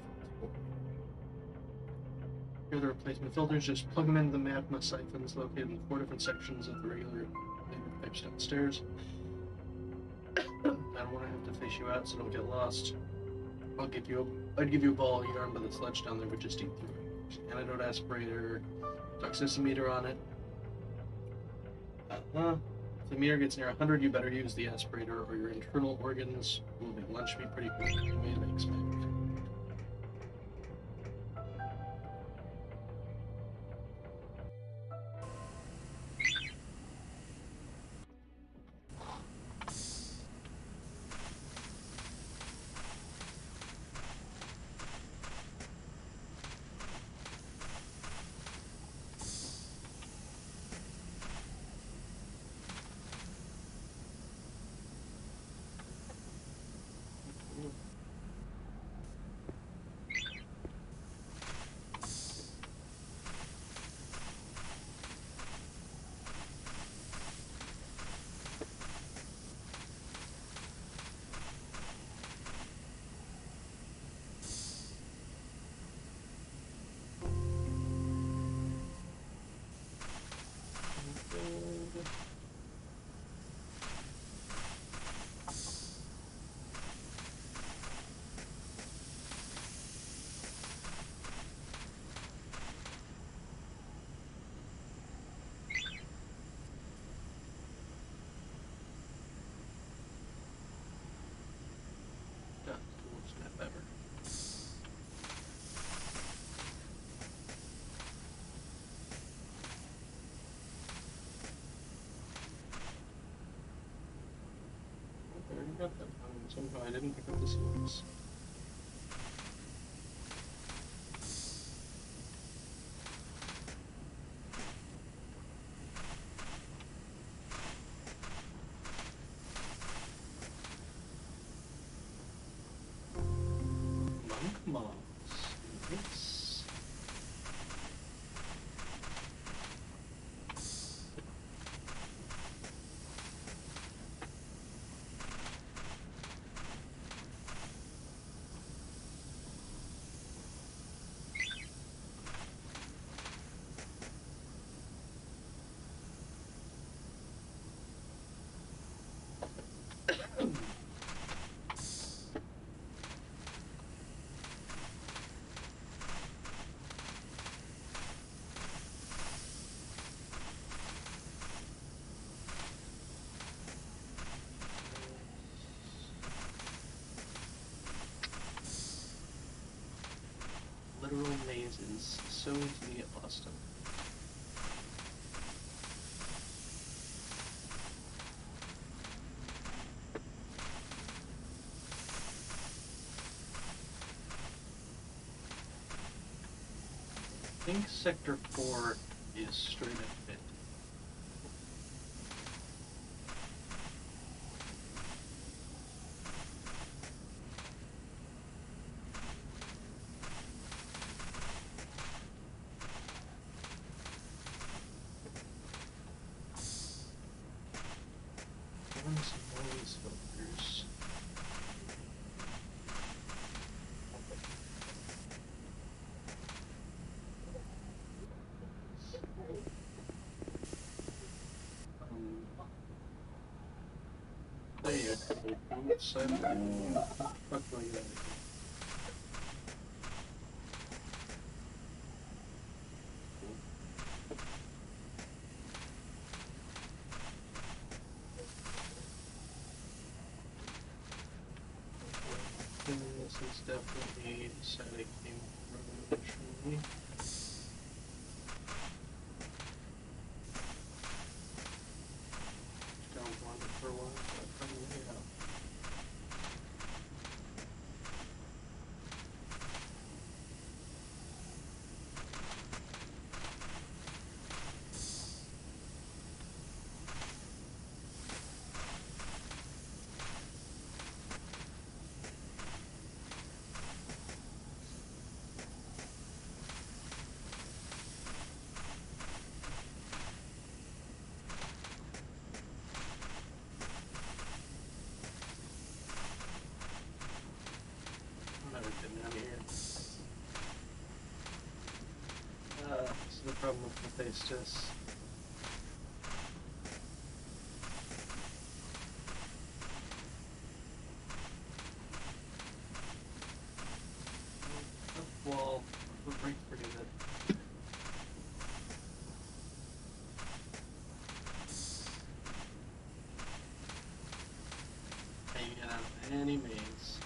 Here are the replacement filters. Just plug them into the magma siphons located in 4 different sections of the regular labor pipes downstairs. I don't want to have to fish you out, so don't get lost. I'd give you a ball of yarn, but the sledge down there would just eat through it. Antidote aspirator, toxicimeter on it. If the meter gets near 100, you better use the aspirator, or your internal organs will be lunch me pretty quickly. You may expect. I didn't pick up the seals. Monk moss. Nice. Literal mazes so easy to get lost in. I think Sector 4 is straight up mid. Some noise filters. There you go. Boots. Fuck do I get out of here? This is definitely the side I came from initially. Don't want it for a while, but probably out. I've never been down here. This is the problem with Mephistus. Up wall, we'll break pretty good. Can't get out of any maze.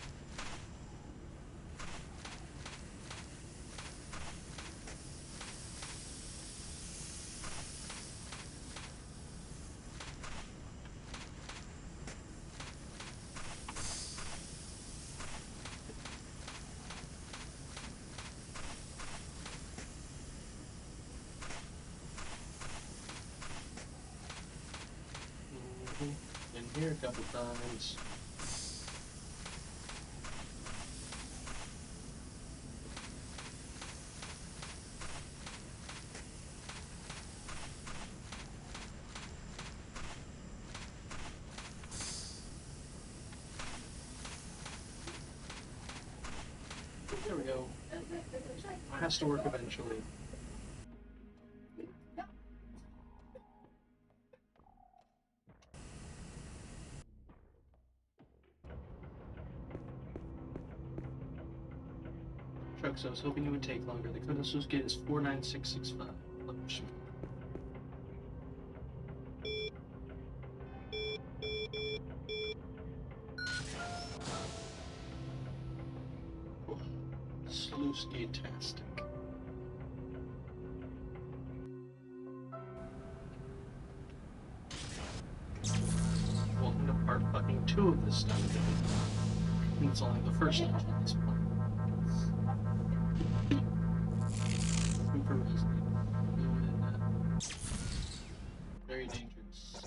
In here a couple times. There we go. Has to work eventually. Trucks, I was hoping it would take longer. The code associated is 49665. Sluice-tastic. Welcome to part fucking 2 of this dungeon. It's only the first dungeon at this point. Super risky. Very dangerous.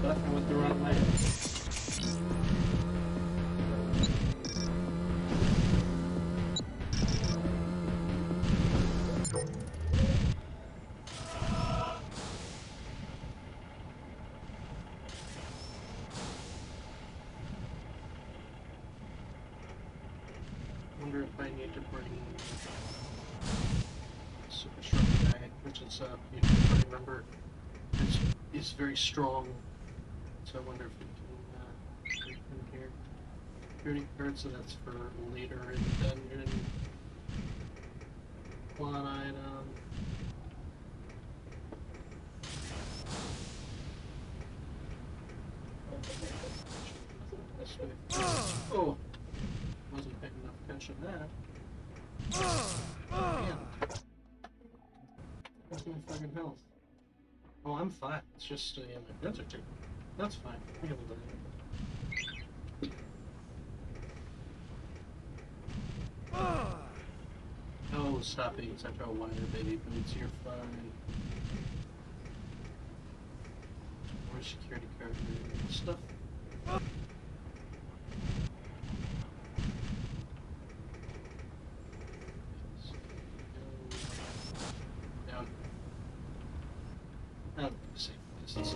But I went the wrong way. Wonder if I need to bring super strong guy, which is you can remember is very strong. So I wonder if we can bring him here. 30 cards, so that's for later in the dungeon. Plot item. This way. Oh! Wasn't paying enough attention to that. Damn. Where's my fucking health? Oh, I'm fine. It's just, yeah, my meds are taken. That's fine. I can live with it. Oh, stop being such a whiner, baby boots. You're fine. More security card stuff. Down. Oh, safe distance.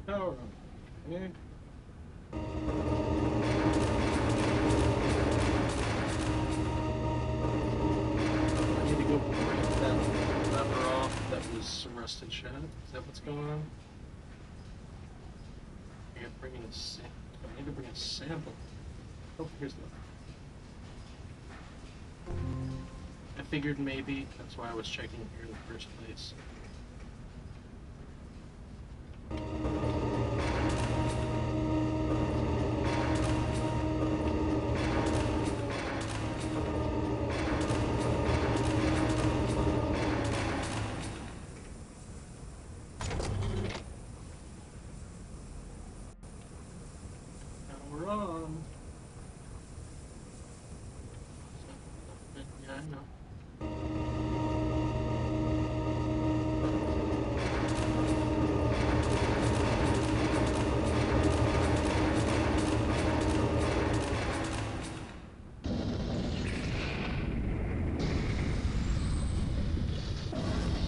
Power up. Okay. I need to go break that lever off that was rusted shut. Is that what's going on? I gotta bring in a sample. I need to bring a sample. Oh, here's the lever. I figured maybe that's why I was checking here in the first place. We're on. Yeah, I know.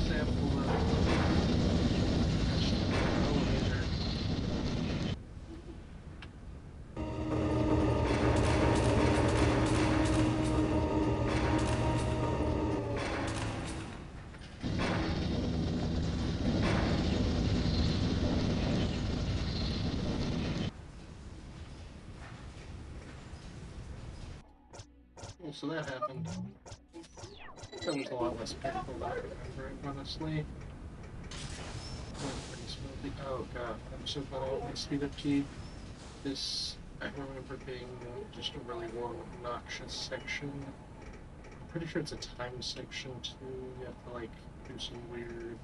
Sample elevator. Well, so that happened. That was a lot less painful than I remember, honestly. Went pretty smoothly. Oh god, I'm so glad I opened the speed up key. This, I remember being just a really long, obnoxious section. I'm pretty sure it's a time section too. You have to like do some weird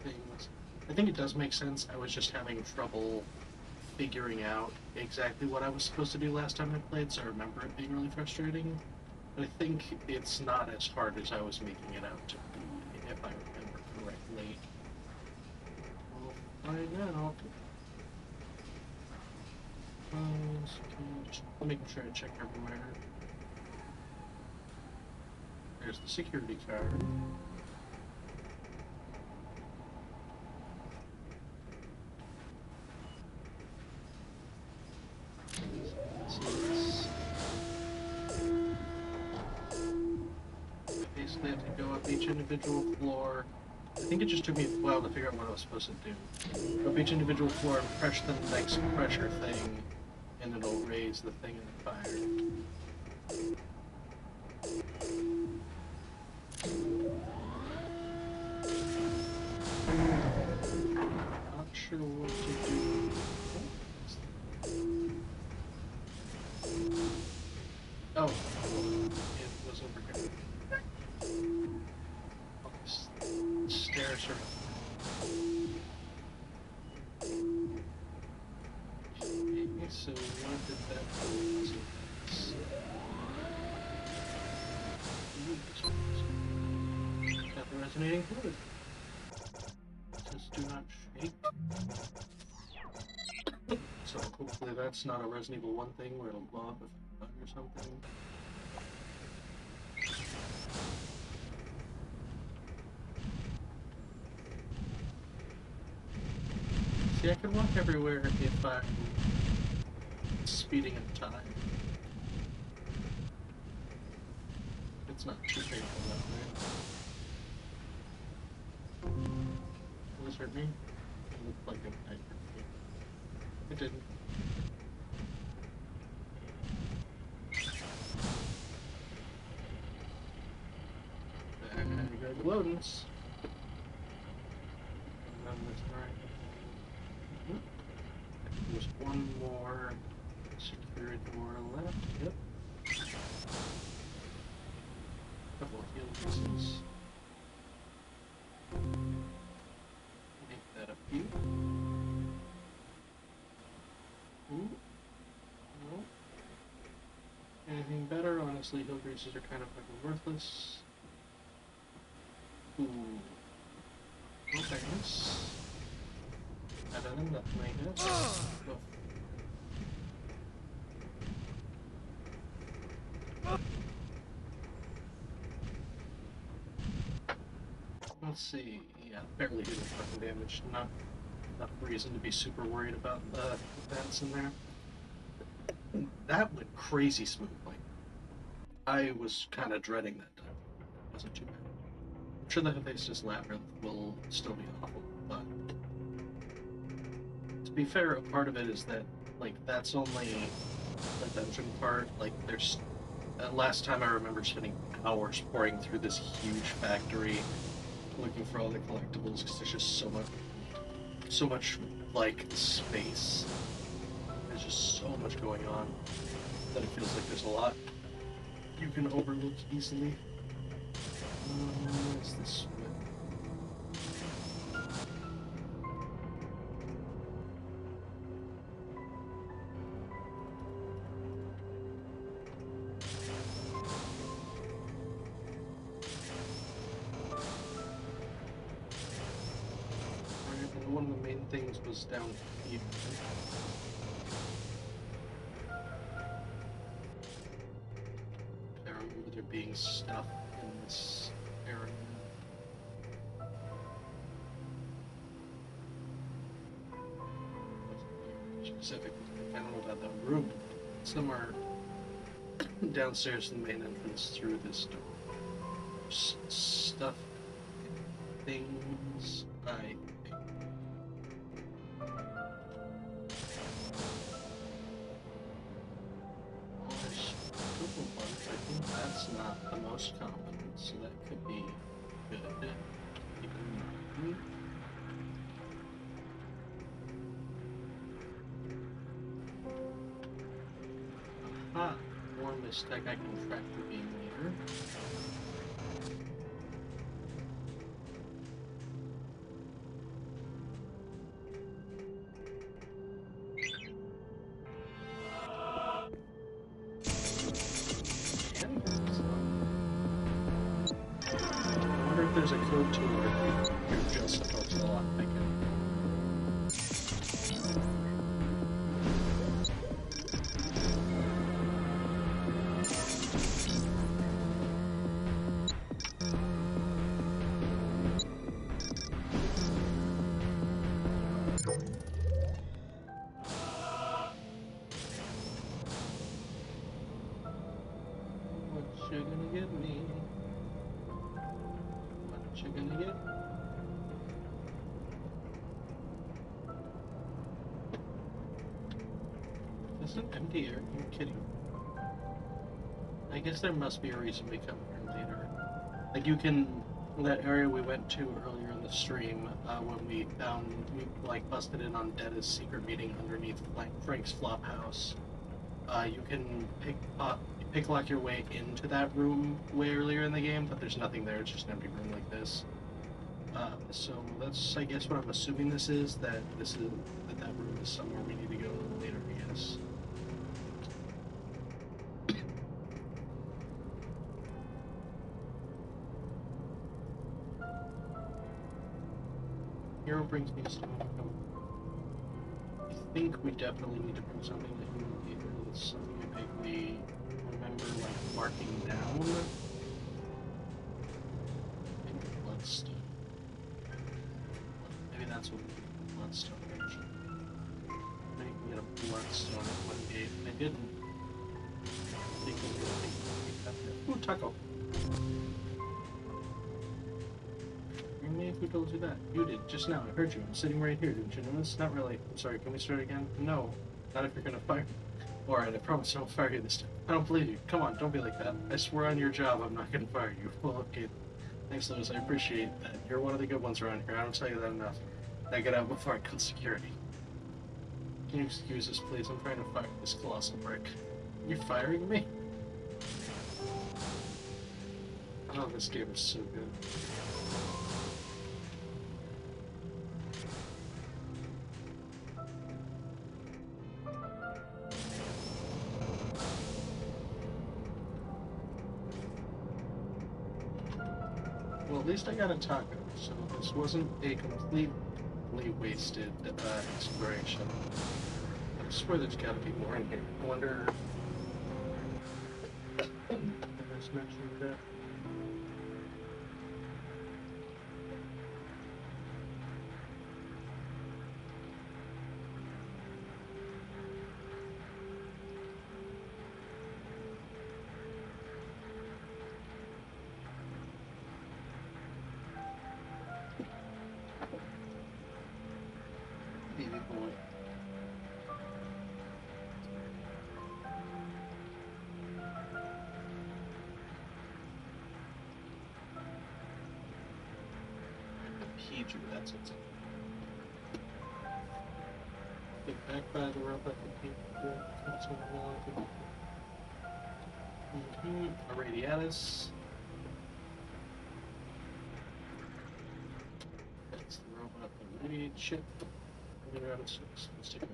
things. I think it does make sense. I was just having trouble figuring out exactly what I was supposed to do last time I played, so I remember it being really frustrating. But I think it's not as hard as I was making it out to be, if I remember correctly. We'll find out. Just making sure I check everywhere. There's the security card. Basically, I have to go up each individual floor. I think it just took me a while to figure out what I was supposed to do. Go up each individual floor and press the next pressure thing, and it'll raise the thing in the fire. Not sure what to do. Oh, it was over here. Oh, stairs are. Okay, so what did that do? Got the resonating fluid. Just do not shake. So hopefully that's not a Resident Evil 1 thing where it'll blow up if a bug or something. See, I can walk everywhere if I'm speeding in time. It's not too painful that way. Will this hurt me? It looked like it might hurt me. It didn't. There go the loadings. There's one more security door left. Yep. Couple of heal pieces. Make that a few. Ooh. No. Anything better? Honestly, heal greases are kind of fucking worthless. Ooh. No thanks. Better than nothing, I guess. Go. Let's see. Yeah, barely did fucking damage. Not enough reason to be super worried about the vents in there. That went crazy smooth. Like, I was kind of dreading that time. Wasn't too bad. I'm sure the Hephaestus Labyrinth will still be awful, but to be fair, a part of it is that, like, that's only the dungeon part. Like, there's last time I remember spending hours pouring through this huge factory looking for all the collectibles because there's just so much like space. There's just so much going on that it feels like there's a lot you can overlook easily. What's this way? One of the main things was down here. I remember there being stuff in this area. Specifically, I don't know about that room. Somewhere downstairs in the main entrance through this door. Stuff, things, I think. That's not the most common, so that could be good. Aha, more mistake I can track the beam later. There's a code to where you're just supposed to lock pick it. It's an empty area. Are you kidding? I guess there must be a reason we come here later. Like you can, that area we went to earlier in the stream, when we like busted in on Detta's secret meeting underneath Frank's flop house. You can pick lock your way into that room way earlier in the game, but there's nothing there. It's just an empty room like this. So that's, I guess, what I'm assuming this is. That room is somewhere we need to go later, I guess. Hero brings me a stone. I think we definitely need to bring something that you either something I vaguely remember like marking down. Maybe bloodstone. Maybe that's what we need, bloodstone actually. Maybe we can get a bloodstone at one gate. I didn't think we were thinking. Ooh, taco. Who told you that? You did, just now. I heard you. I'm sitting right here. Didn't you notice? Not really. I'm sorry, can we start again? No. Not if you're gonna fire me. Alright, I promise I won't fire you this time. I don't believe you. Come on, don't be like that. I swear on your job I'm not gonna fire you. Well, okay. Thanks, Lewis. I appreciate that. You're one of the good ones around here. I don't tell you that enough. Now get out before I call security. Can you excuse us, please? I'm trying to fire this colossal prick. You're firing me? Oh, this game is so good. Well, at least I got a taco, so this wasn't a completely wasted exploration. I swear there's gotta be more in here. I wonder if it's mentioned that. Baby boy. Pedro, that's it. Get back by the robot. A radiatus. That's the robot that we chip. Radiatus 6. Let's take a look.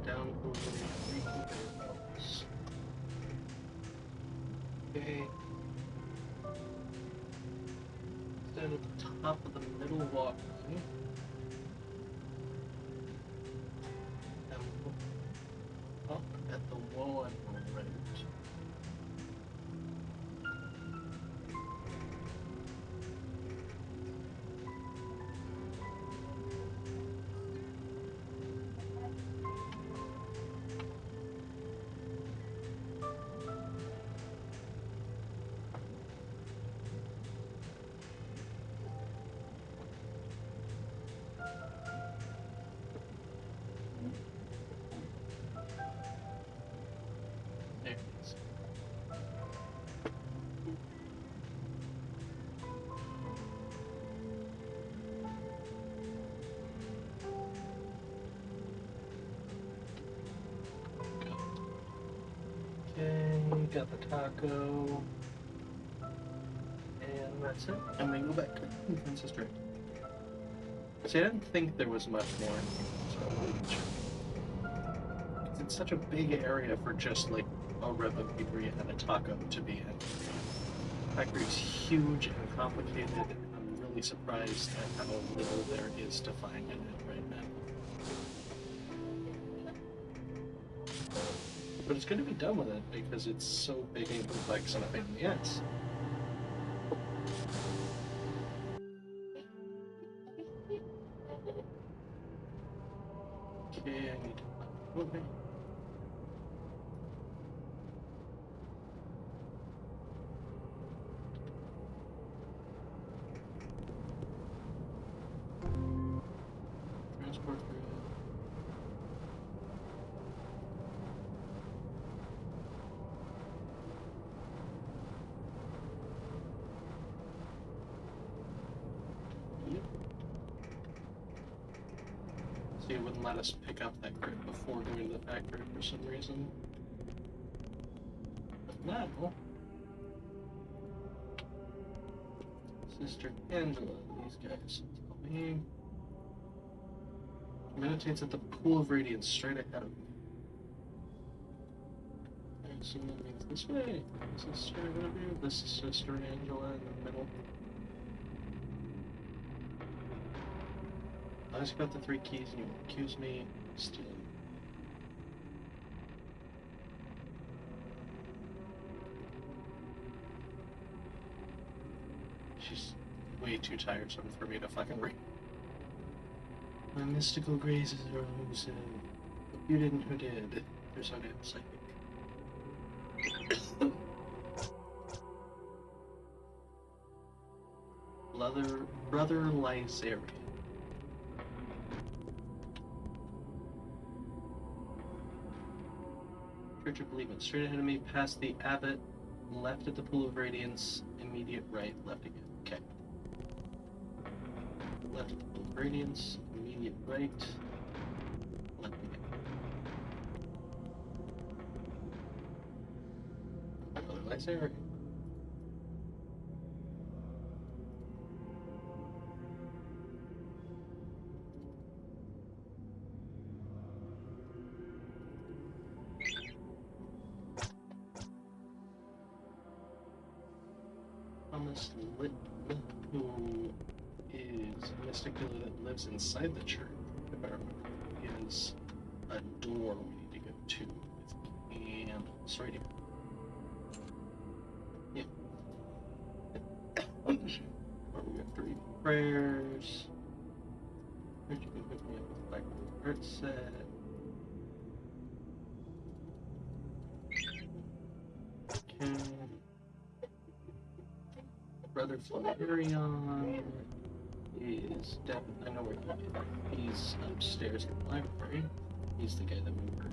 Down over 3 conveyor belts. Okay. Stand at the top of the middle walkway. And up at the wall on the right. There it is. Okay, got the taco. And that's it. And we go back to Princess Drake. See, I didn't think there was much more in here, so I wanted to check. It's such a big area for just like a Rebel bakery and a taco to be in. The factory is huge and complicated, and I'm really surprised at how little there is to find in it right now. But it's going to be done with it because it's so big and complex and a pain in the ass. Okay, I need to... Okay. Transport through. Yep. See, it wouldn't let us pick up that crate before going to the factory for some reason. But now... Sister Angela, these guys tell me. Meditates at the pool of radiance straight ahead of me. I assume that means this way. This is straight ahead of you. This is Sister Angela in the middle. I just got the 3 keys and you accuse me of stealing. She's way too tiresome for me to fucking read. My mystical grazes are elusive. If you didn't, who did? You're so damn psychic. Brother Lysarian. Church of Believement. Straight ahead of me, past the abbot, left at the pool of radiance, immediate right, left again. Okay. Left at the pool of radiance, immediate right, left again. Brother Lysarian. Thomas Litton, who is a mystic healer that lives inside the church, if I remember, is a door we need to go to with candles right here. Yeah. Where we have to read prayers. Richard can hook me up with a Black art set. Okay. Brother Flammarion is definitely, I know where he is. He's upstairs in the library. He's the guy that we were,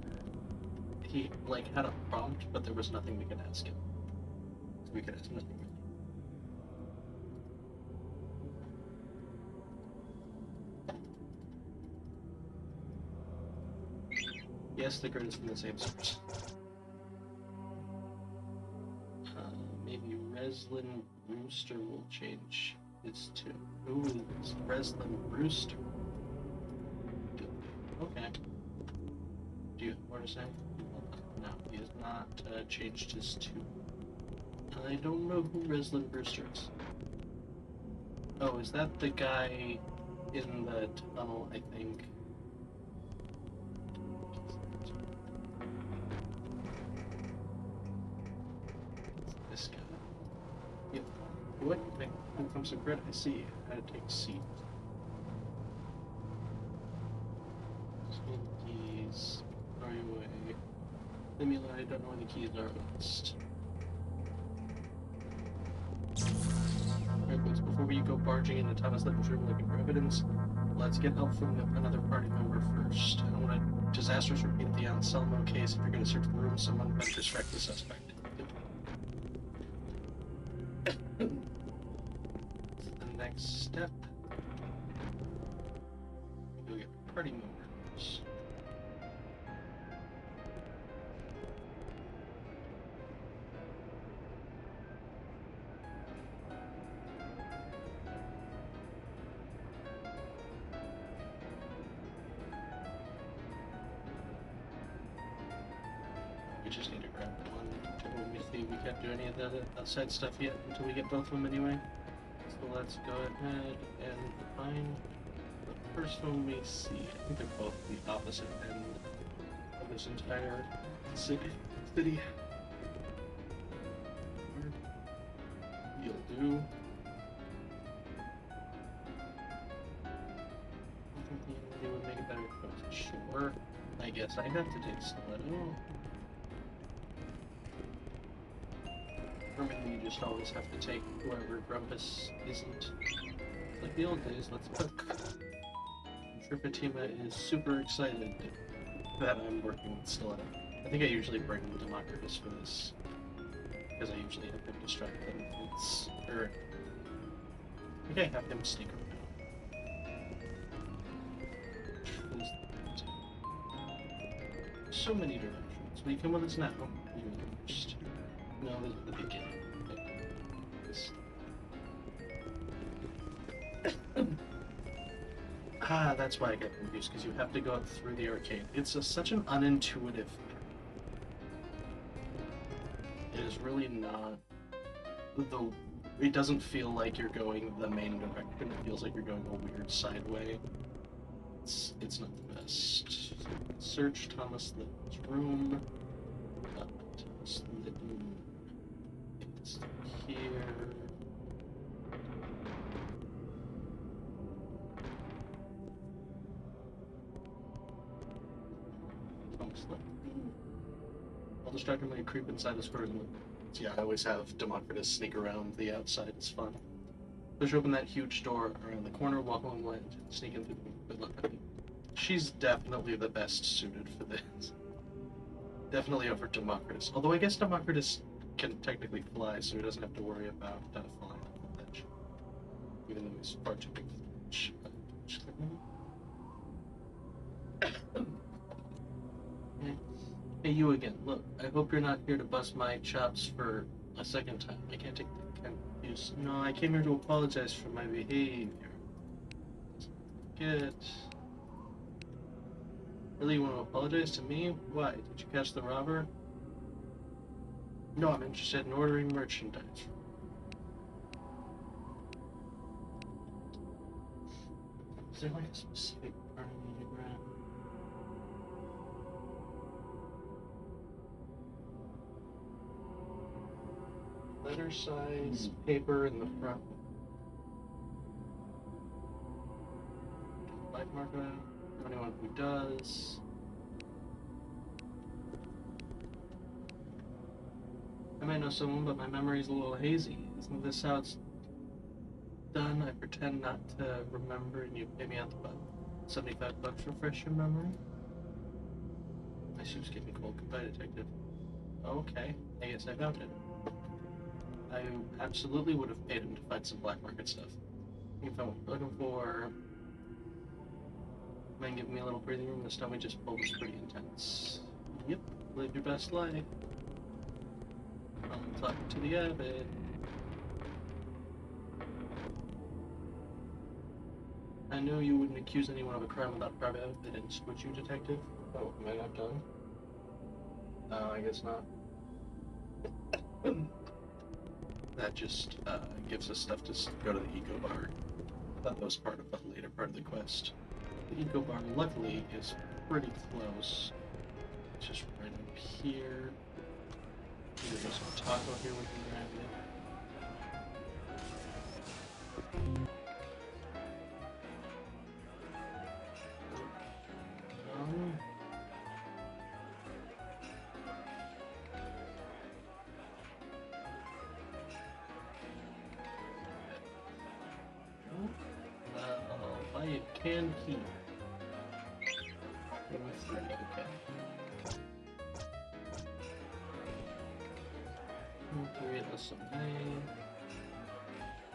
he like had a prompt, but there was nothing we could ask him. So we could ask nothing really. Yes, the grid is from the same source. Maybe Reslin Rooster will change his tune. Who is Reslin Rooster? Okay. Do you have more to say? No, he has not changed his tune. I don't know who Reslin Rooster is. Oh, is that the guy in the tunnel, I think? This guy. Yep. What? Who comes to grid? I see. How to take a seat. Keys. Are you away? Stimuli, I don't know where the keys are list. Alright, folks, before we go barging into Thomas Litton's room looking for evidence, let's get help from another party member first. I don't want to disasters repeat the Anselmo case. If you're going to search the room, someone better distract the suspect. The next step, we go get party members. We just need to grab one. Let me see, we can't do any of the outside stuff yet until we get both of them anyway. So let's go ahead and find the first one we see. I think they're both the opposite end of this entire city. You'll do. I think they would make a better choice. Sure. I guess I have to take Stiletto. Remember, you just always have to take whoever Grumpus isn't. Like the old days, let's cook. I'm sure Fatima is super excited that I'm working with Stiletto. I think I usually bring the Democritus for this, because I usually have him distract them. Or I think I have him sneak around. So many directions. Will you come with us now? You first. No, this is the beginning. Ah, that's why I get confused, because you have to go up through the arcade. It's such an unintuitive. It is really not. Though it doesn't feel like you're going the main direction. It feels like you're going a weird side way. It's not the best. Search Thomas Litton's room. Thomas Litton. Get this here. I'll distract him when you creep inside his prison. Yeah, I always have Democritus sneak around the outside. It's fun. Push open that huge door around the corner, walk along the ledge, sneak into the good luck. She's definitely the best suited for this. Definitely over Democritus. Although I guess Democritus can technically fly, so he doesn't have to worry about flying off the ledge. Even though he's far too big for the ledge. Hey, you again. Look, I hope you're not here to bust my chops for a second time. I can't take the kind of abuse. No, I came here to apologize for my behavior. Good. Really, you want to apologize to me? Why? Did you catch the robber? No, I'm interested in ordering merchandise. Is there like a specific part I need to grab? Letter size, paper in the front. Life marker. Anyone who does. I might know someone, but my memory's a little hazy. Isn't this how it's done? I pretend not to remember, and you pay me out the butt. $75 refresh your memory. My soup's getting cold. Goodbye, detective. Okay, I guess I found it. I absolutely would have paid him to find some black market stuff. You found what you're looking for. Mind giving me a little breathing room? This time we just pulled was pretty intense. Yep, live your best life. I'm talking to the abbot. I knew you wouldn't accuse anyone of a crime without private evidence, would you, detective? Oh, am I not done? No, I guess not. That just gives us stuff to go to the eco bar. That was part of the later part of the quest. The eco bar, luckily, is pretty close. It's just right up here. There's some taco here we can grab it. Buy a canned heat. Okay. Three of some hay.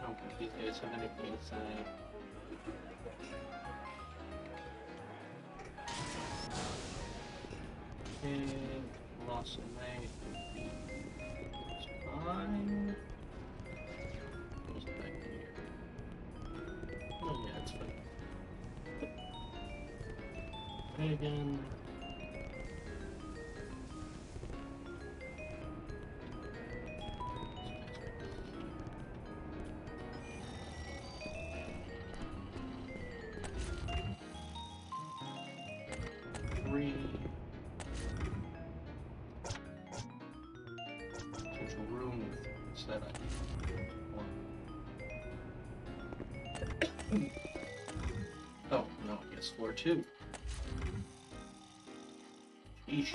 I don't think these guys have anything to say. Okay, lost some hay. It's fine. Goes back here. Oh yeah, it's fine. Okay, again. 3. Potential room with set up. 1. Oh, no, I guess floor 2. Eesh.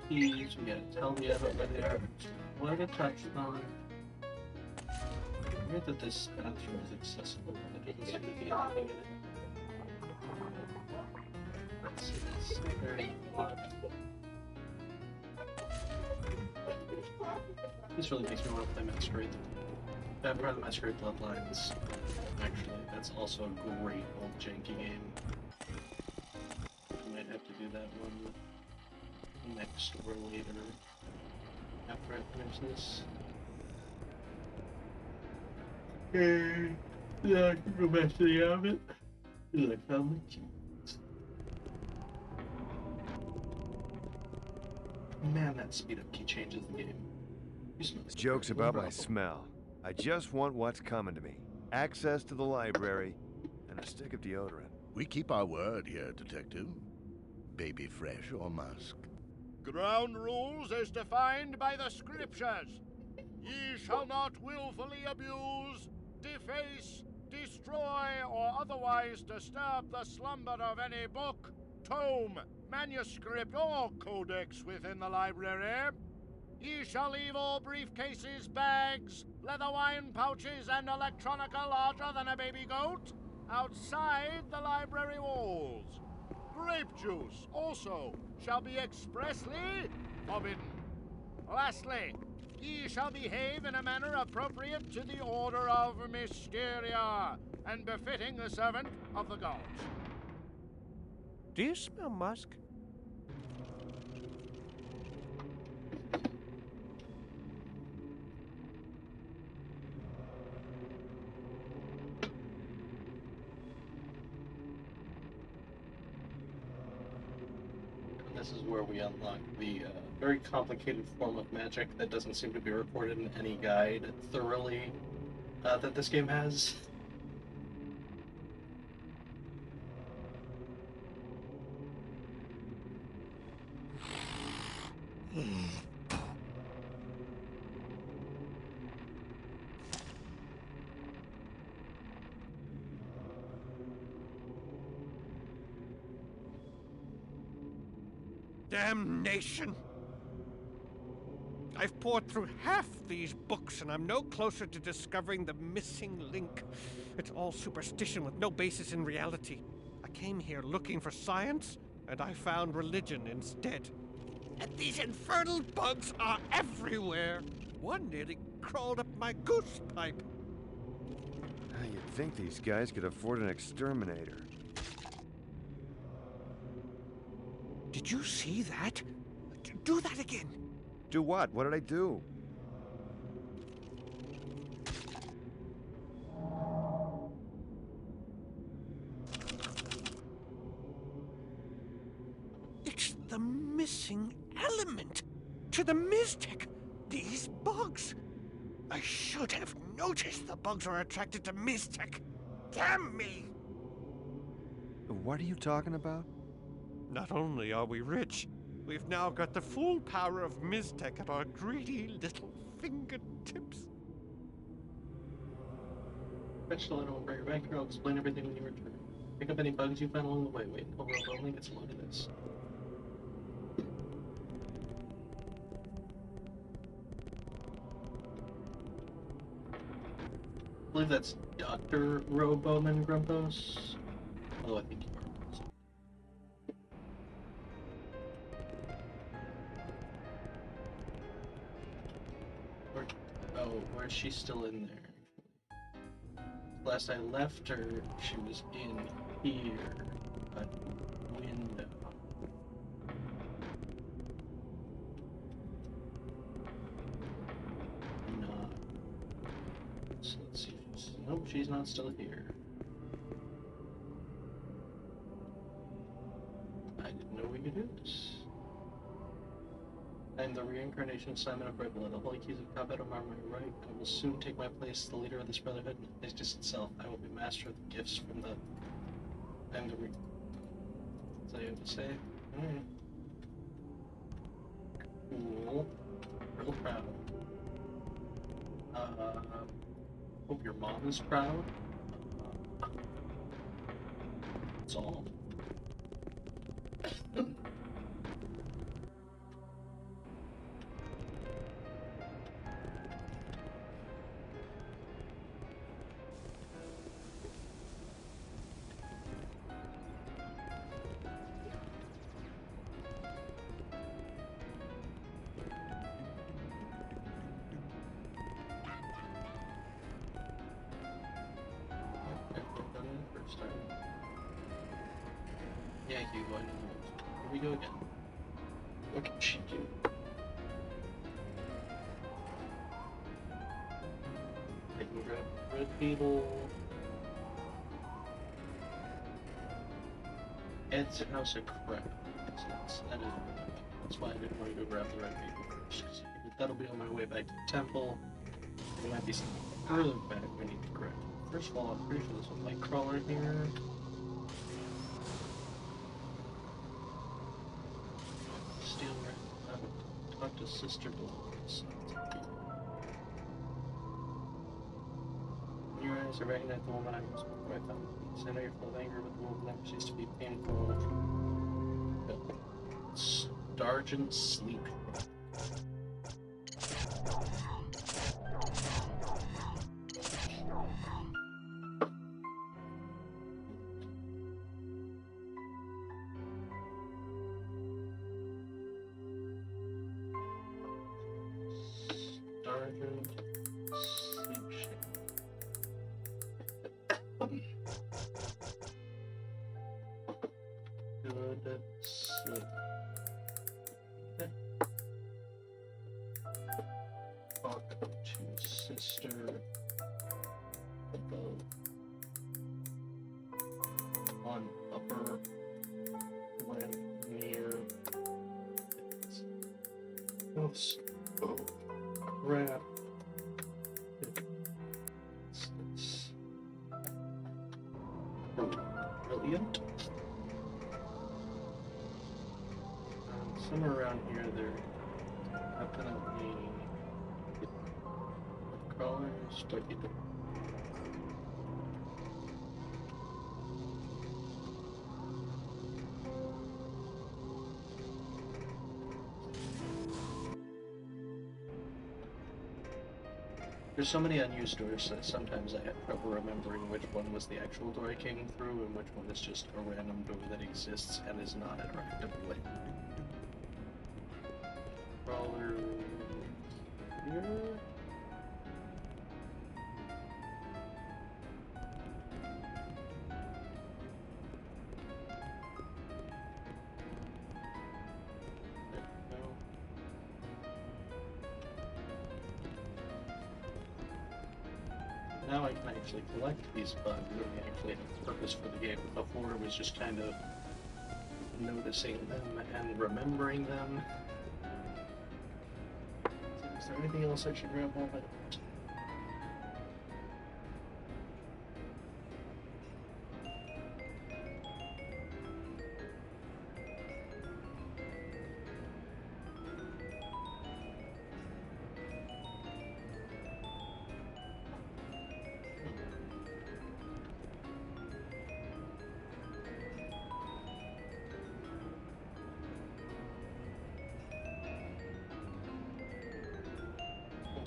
Keys, we gotta tell me about where they are. What to touch them. Weird that this bathroom is accessible and it doesn't seem to be anything in it. Let's see, it's very odd. This really makes me want to play Masquerade. Rather Masquerade Bloodlines. Actually, that's also a great old janky game. I might have to do that one next or later after I finish this. Yeah, I can go back to the oven. I found my keys. Man, that speed up key changes the game. You smell this. Jokes about my smell. I just want what's coming to me. Access to the library and a stick of deodorant. We keep our word here, Detective. Baby fresh or musk. Ground rules as defined by the scriptures. Ye shall not willfully abuse, deface, destroy, or otherwise disturb the slumber of any book, tome, manuscript, or codex within the library. Ye shall leave all briefcases, bags, leather wine pouches, and electronica larger than a baby goat outside the library walls. Grape juice also shall be expressly forbidden. Lastly, ye shall behave in a manner appropriate to the order of Mysteria, and befitting the servant of the gods. Do you smell musk? This is where we unlock the very complicated form of magic that doesn't seem to be recorded in any guide thoroughly that this game has. Damnation! I've poured through half these books and I'm no closer to discovering the missing link. It's all superstition with no basis in reality. I came here looking for science, and I found religion instead. And these infernal bugs are everywhere. One nearly crawled up my goose pipe. You'd think these guys could afford an exterminator. Did you see that? Do that again. Do what? What did I do? It's the missing element to the Miztec. These bugs. I should have noticed the bugs are attracted to Miztec. Damn me! What are you talking about? Not only are we rich, we've now got the full power of Miztec at our greedy little fingertips. Fetch the letter, we'll bring it back here. I'll explain everything when you return. Pick up any bugs you find along the way. Wait until Rob only gets a load of this. I believe that's Dr. Roboman Grumpos. Although I think you are. Where's she still in there? Last I left her, she was in here. A window. Not. So let's see. Nope, she's not still here. I didn't know we could do this. And the reincarnation Simon of Brightblood, the holy keys of combat are my right. I will soon take my place as the leader of this brotherhood and the place itself. I will be master of the gifts from the... I'm the That's all you have to say. Alright. Cool. Real proud. Hope your mom is proud. That's all. Yeah, you go ahead. Here we go again. What can she do? I can grab Red Beetle. Ed's House of Crap. That's why I didn't want to go grab the Red Beetle first. That'll be on my way back to the temple. There might be something further back we need to grab. First of all, I'm pretty sure there's a light crawler here. Steel red. Talk to Sister Dolores. In your eyes, I recognize the woman I was before I found peace. I know you're full of anger, but the woman never ceased to be painful. Stargent Sleep. Good sleep. Talk to Sister above on upper when near house. Oh crap. It's brilliant. Somewhere around here there definitely crawlers, but you don't. There's so many unused doors that sometimes I have trouble remembering which one was the actual door I came through and which one is just a random door that exists and is not interactive. Crawler here. Now I can actually collect these bugs and they actually have a purpose for the game. Before it was just kind of noticing them and remembering them. Is there anything else I should grab while I don't?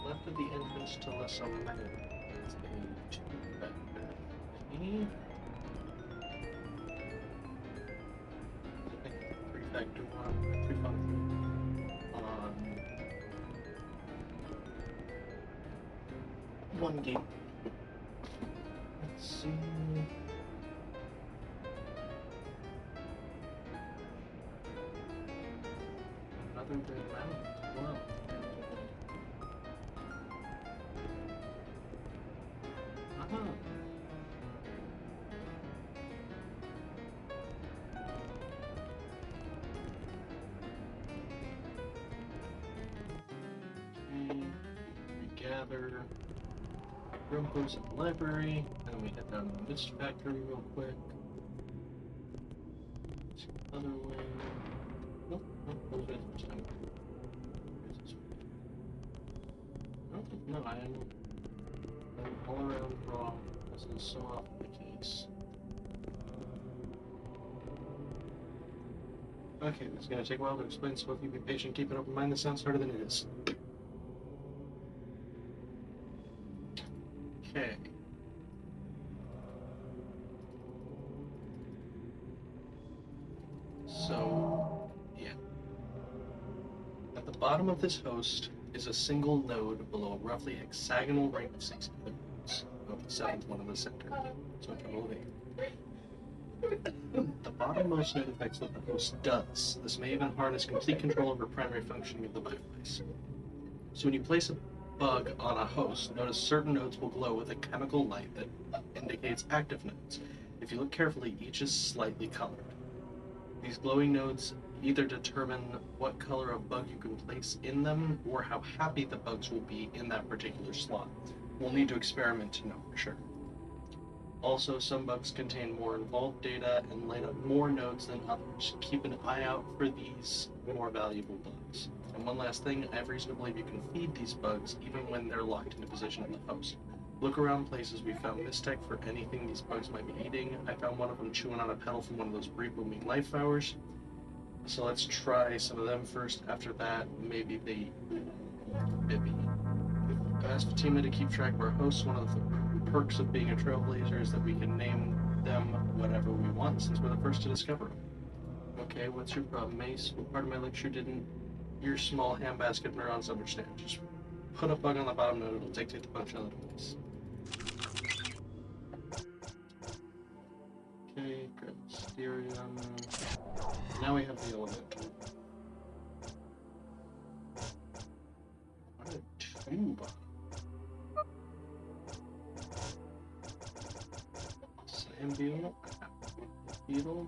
Left of the entrance to Lesser Man. It's a two-factor key. I think three-factor one, three-function on one gate. Let's see. Another red mount. Wow. gather Rumpos in the library, and then we head down to the mist factory real quick. Other way. Nope, those ways first time. Here's this way. No, I'm all around wrong. This is so often the case. Okay, it's gonna take a while to explain, so if you be patient, keep an open mind. This sounds harder than it is. Okay. So, yeah. At the bottom of this host is a single node below a roughly hexagonal ring of 6 other nodes, with the seventh one in the center. So a total of 8. The bottommost node affects what the host does. This may even harness complete control over primary functioning of the biodevice. So when you place a bug on a host, notice certain nodes will glow with a chemical light that indicates active nodes. If you look carefully, each is slightly colored. These glowing nodes either determine what color of bug you can place in them, or how happy the bugs will be in that particular slot. We'll need to experiment to know for sure. Also, some bugs contain more involved data and light up more nodes than others. Keep an eye out for these more valuable bugs. And one last thing, I have reason to believe you can feed these bugs even when they're locked into position in the host. Look around places we found mistech for anything these bugs might be eating. I found one of them chewing on a petal from one of those brief-booming life flowers. So let's try some of them first. After that, maybe they Bibby. I asked Fatima to keep track of our hosts. One of the perks of being a trailblazer is that we can name them whatever we want, since we're the first to discover them. Okay, what's your problem, Mace? What part of my lecture didn't your small handbasket neurons understand? Just put a bug on the bottom node, it'll dictate the function of the device. Okay, grab the Mysterium. Now we have the elemental. What a tube. Sand beetle. Beetle.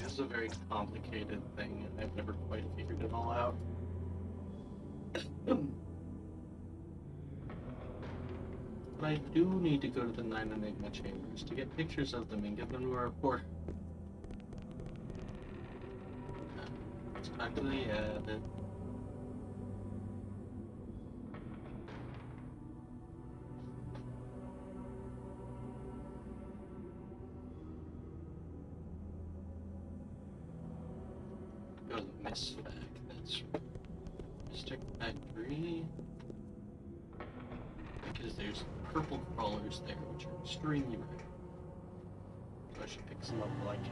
Is a very complicated thing, and I've never quite figured it all out. But I do need to go to the 9 Enigma chambers to get pictures of them and give them to our report. Let's back to the ad. Go to the Mist Bag, that's right. Stick Factory. Because there's purple crawlers there, which are extremely rare. So I should pick some up while I can.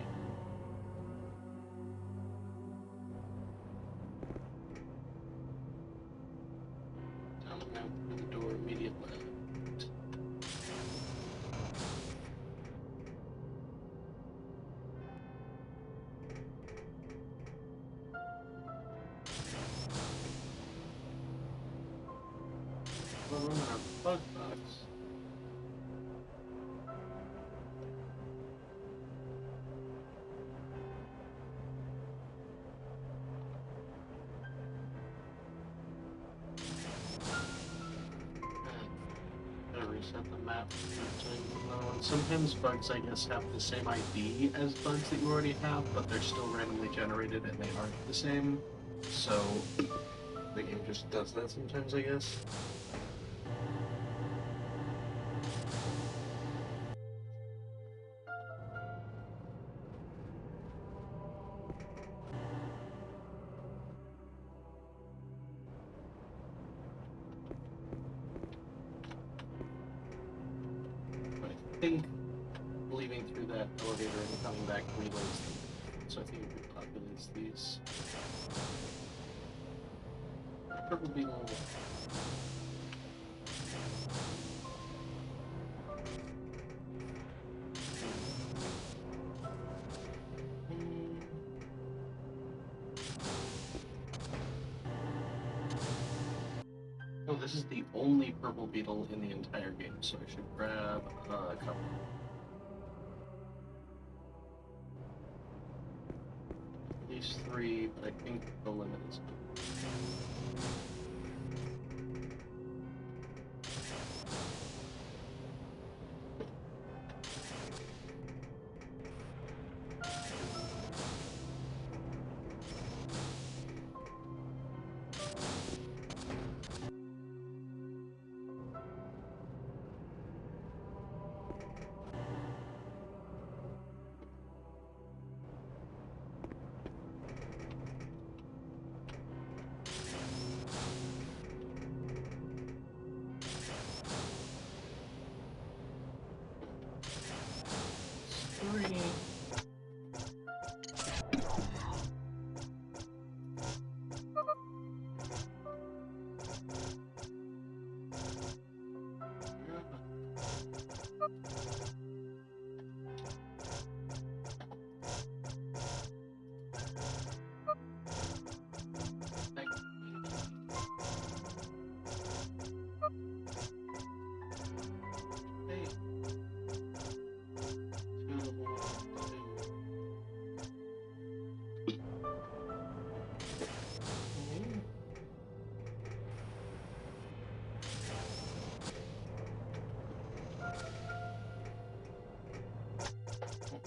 Down the mount through the door, immediate left. Room in our bug box. Gotta reset the map. Sometimes bugs, I guess, have the same ID as bugs that you already have, but they're still randomly generated and they aren't the same. So the game just does that sometimes, I guess. I think leaving through that elevator and coming back relays them. So I think it repopulates these. Purple beetle. this is the only purple beetle in the entire game, so I should grab a couple. These 3, but I think the limit is 3.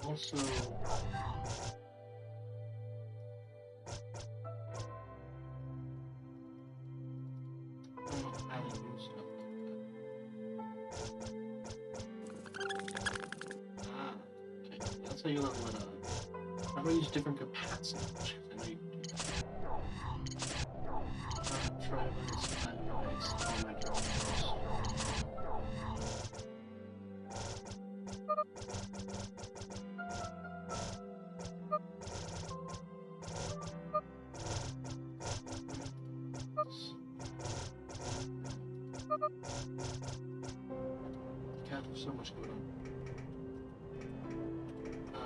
Also, I don't do stuff like that. Okay, that's how you level it up. How do I use different capacitors? I know you can do that. Try God, there's so much going on. I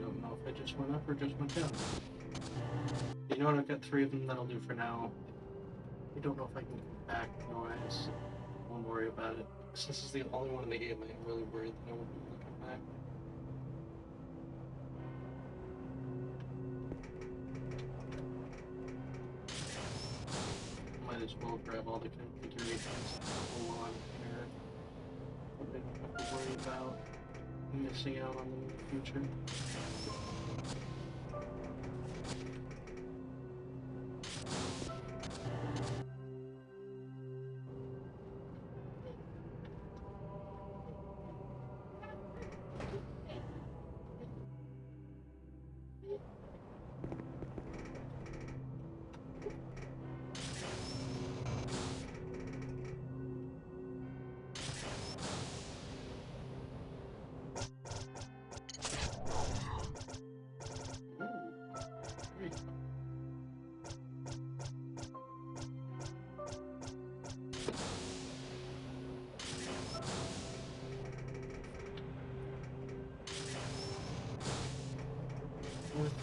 don't know if I just went up or just went down. You know what? I've got 3 of them. That'll do for now. I don't know if I can come back. Otherwise, I won't worry about it. Since this is the only one in the game, I'm really worried that I won't be able to come back. Might as well grab all the configurations while I'm here. I don't have to worry about missing out on them in the future.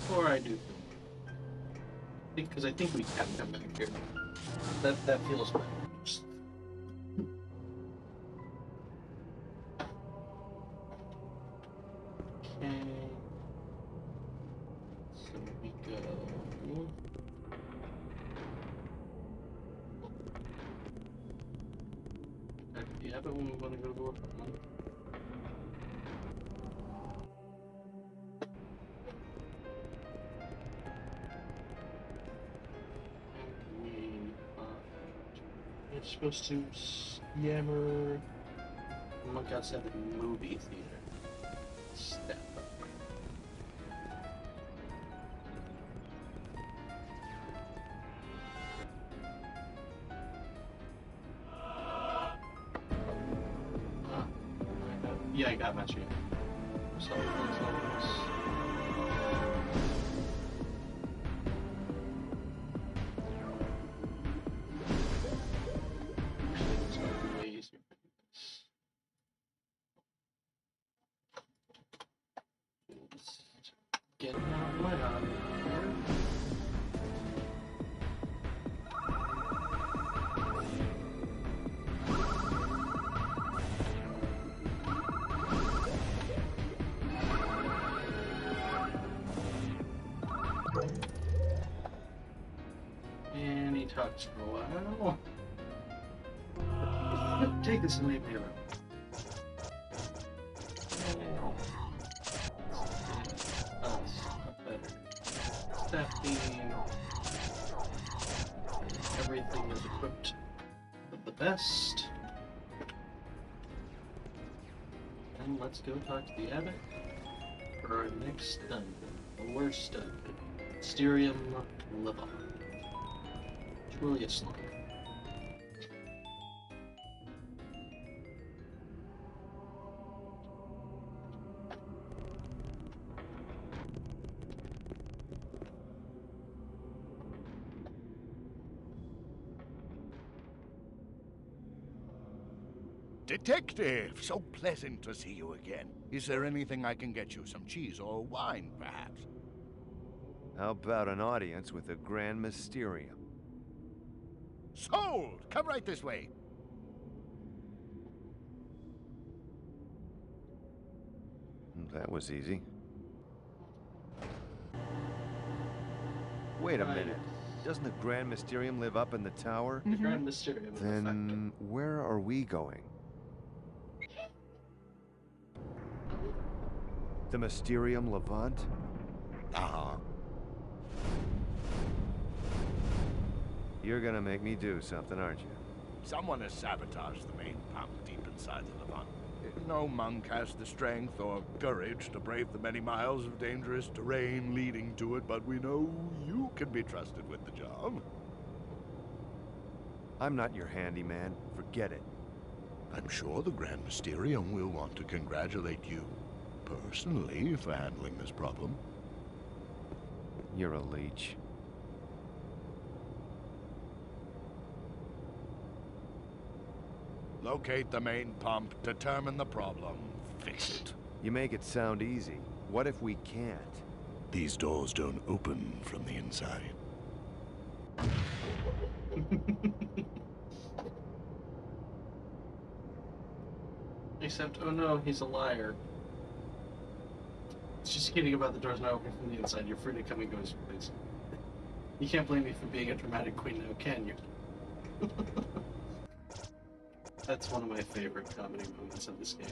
Before I do, because I think we can come back here. That feels better. Okay. So we go. Yeah, but when we want to go to work. It's supposed to yammer. Monk outside the movie theater. Step up. Yeah, I got my shit. So that's all this. Get out my eye. take this and leave me alone. Staffing. Everything is equipped with the best. And let's go talk to the abbot for our next dungeon. The worst dungeon. Mysterium Levant. Truly a slug. Detective! So pleasant to see you again. Is there anything I can get you? Some cheese or wine, perhaps? How about an audience with the Grand Mysterium? Sold! Come right this way. That was easy. Wait a minute. Doesn't the Grand Mysterium live up in the tower? The Grand Mysterium. Then where are we going? The Mysterium Levant? Uh-huh. You're gonna make me do something, aren't you? Someone has sabotaged the main pump deep inside the Levant. No monk has the strength or courage to brave the many miles of dangerous terrain leading to it, but we know you can be trusted with the job. I'm not your handyman. Forget it. I'm sure the Grand Mysterium will want to congratulate you personally for handling this problem. You're a leech. Locate the main pump, determine the problem, fix it. You make it sound easy. What if we can't? These doors don't open from the inside. Except, oh no, he's a liar. It's just kidding about the doors not opening from the inside. You're free to come and go as you please. You can't blame me for being a dramatic queen now, can you? That's one of my favorite comedy moments of this game.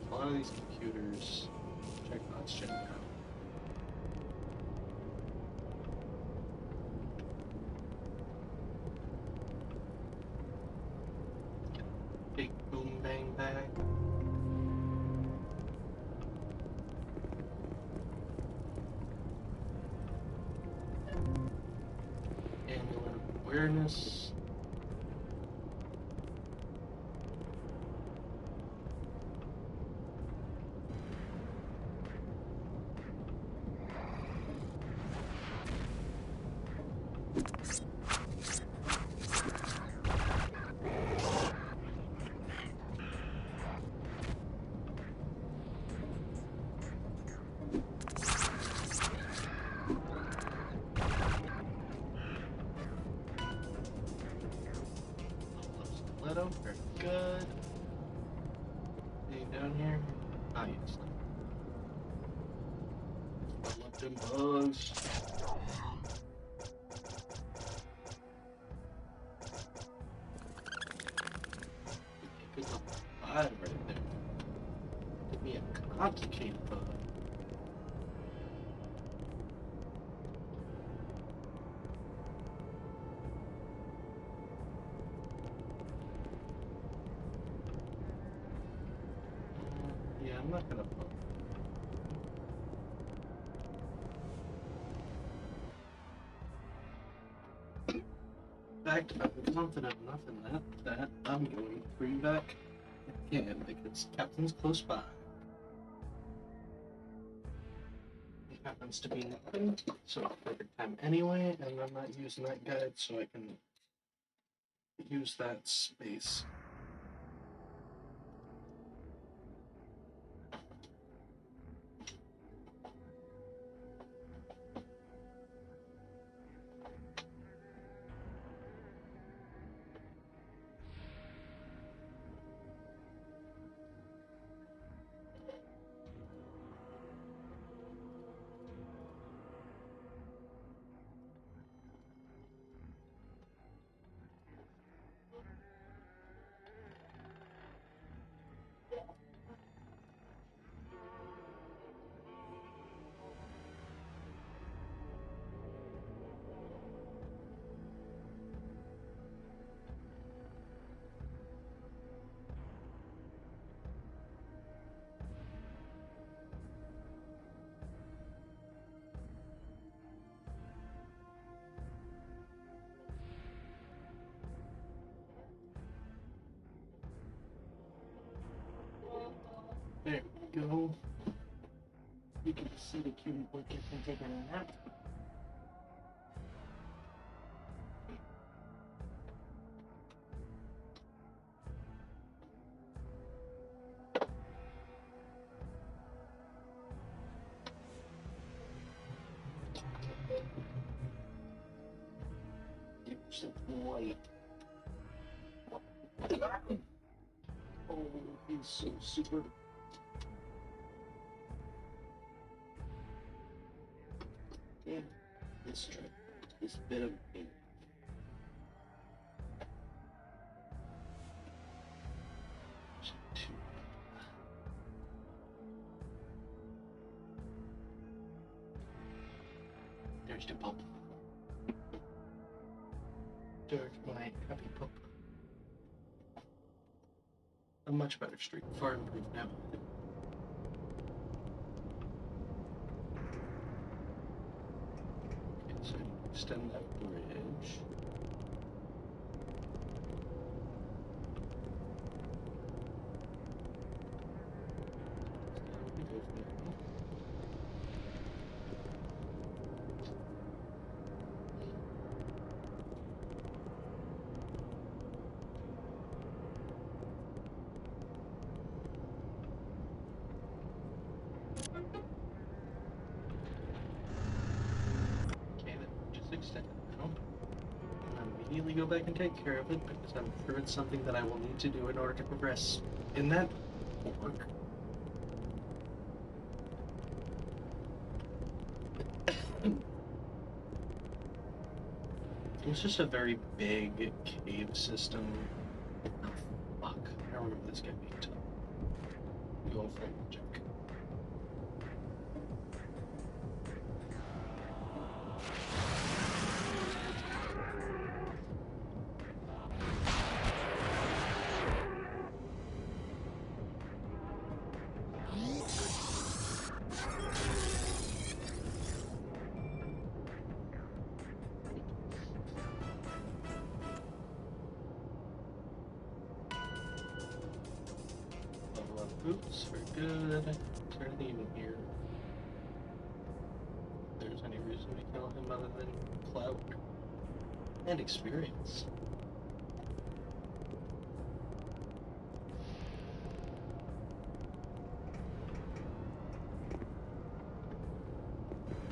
A lot of these computers, checkbox, check out. Big boom bang bag. Amulet of awareness. Stiletto, very good. Anything down here? Ah, yes. I love them bugs. Good number 5 right there. Give me a complicated bug. Yeah, I'm not gonna bug. In fact, I'm confident enough in that I'm going to bring back again because Captain's close by. It happens to be nothing, so perfect time anyway, and I'm not using that guide so I can use that space. go. You can see the cutie boy can take a nap. Light. Oh, he's so super. Yeah, this bit of me. There's the pup. There's my happy pup. A much better streak, far improved now. Okay, so extend that bridge. Extended now. And immediately go back and take care of it because I'm sure it's something that I will need to do in order to progress in that work. It was just a very big cave system. Oh, fuck. I remember this guy being tough. Go for check. Level up boots, very good. Is there anything even here? If there's any reason to kill him other than clout and experience.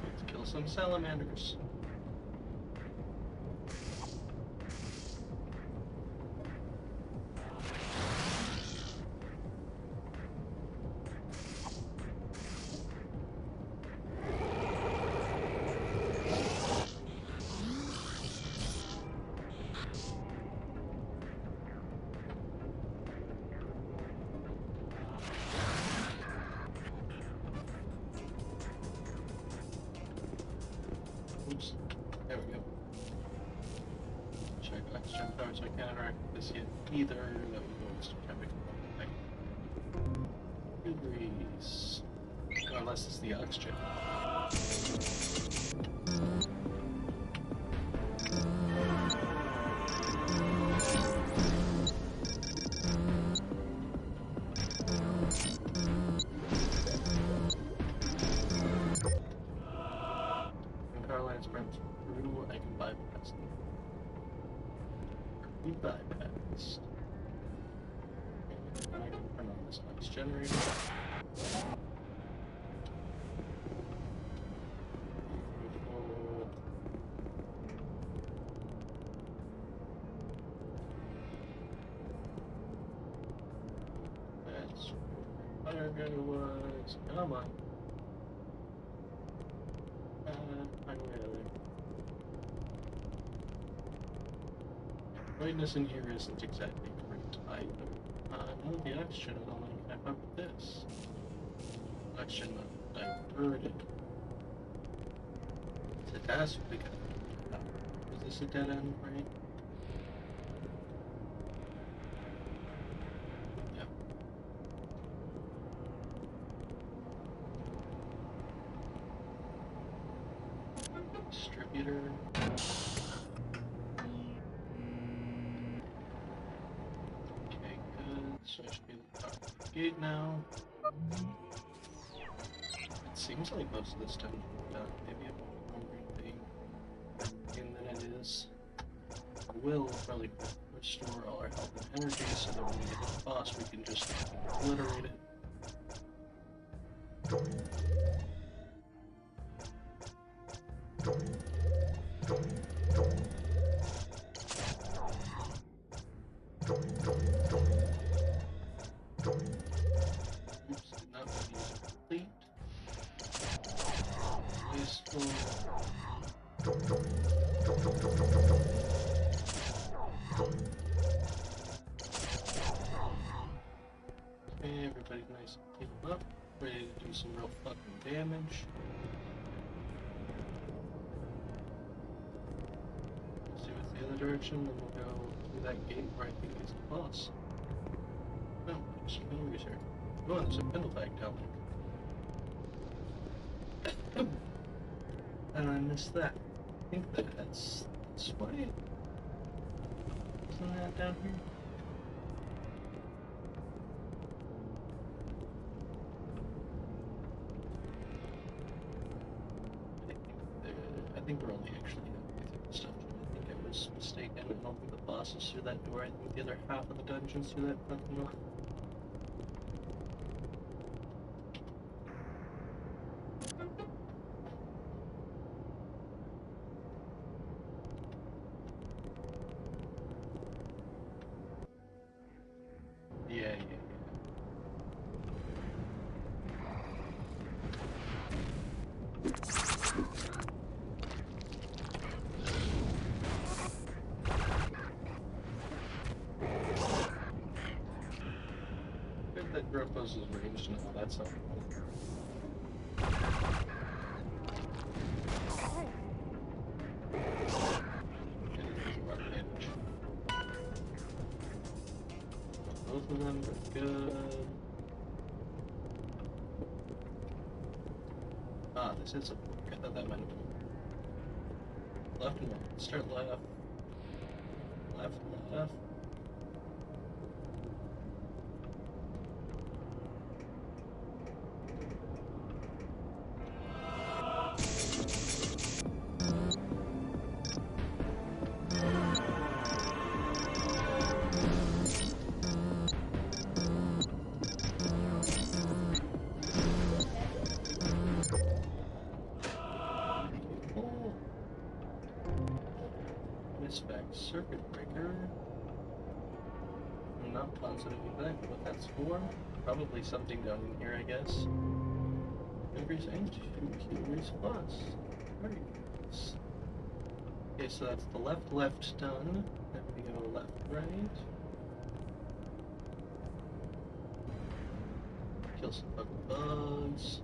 Let's kill some salamanders. Oops. There we go. Check oxygen power so I can't interact with this yet either. That was always kind of degrees. Unless it's the oxygen. Power lines run through, I can bypass them. We bypassed. I can turn on this next generator. Beautiful. That's where fire guy was. Come on. I'm way out there. Brightness in here isn't exactly great either. No, the oxygen is only kept up with this. Oxygen diverted. It's a task we got. Is this a dead end, right? Yep. Distributor. Okay, good. So I should be able to talk to the gate now. seems like most of this dungeon is done. Maybe I'm remembering being than it is. I will really quick restore all our health and energy so that when we get to the boss we can just obliterate it. Oops, did not use it complete. Useful. Okay, everybody's nice and healed up. Ready to do some real fucking damage. See what's the other direction, then we'll go through that gate where I think is the boss. No, there's some enemies here. Oh, there's a pendle bag down there. And I missed that. I think that's this way. Isn't that down here? I think we're only actually halfway through the dungeon. I think I was mistaken. I don't think the boss is through that door. I think the other half of the dungeon's through that fucking door. Yeah. Good that Gropos is ranged and all that stuff. Both of them are good. Ah, this is a fork. I thought that might have been left and right. Start left. Left. Misspec circuit breaker. I'm not positive exactly what that's for. Probably something down in here, I guess. Everything to response. Very nice. Okay, so that's the left done. Then we go left, right. Kill some fucking bugs.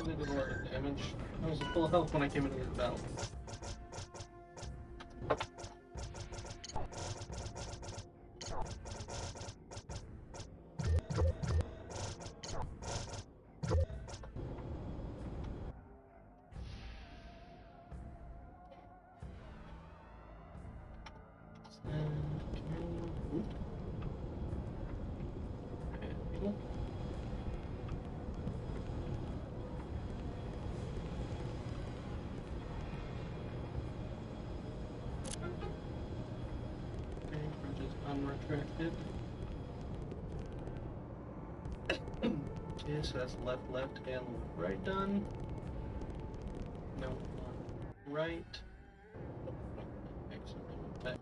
Did a lot of damage. I was at full health when I came into the battle. Unretracted. Okay, so that's left, and right done. No, right. Accidentally went back.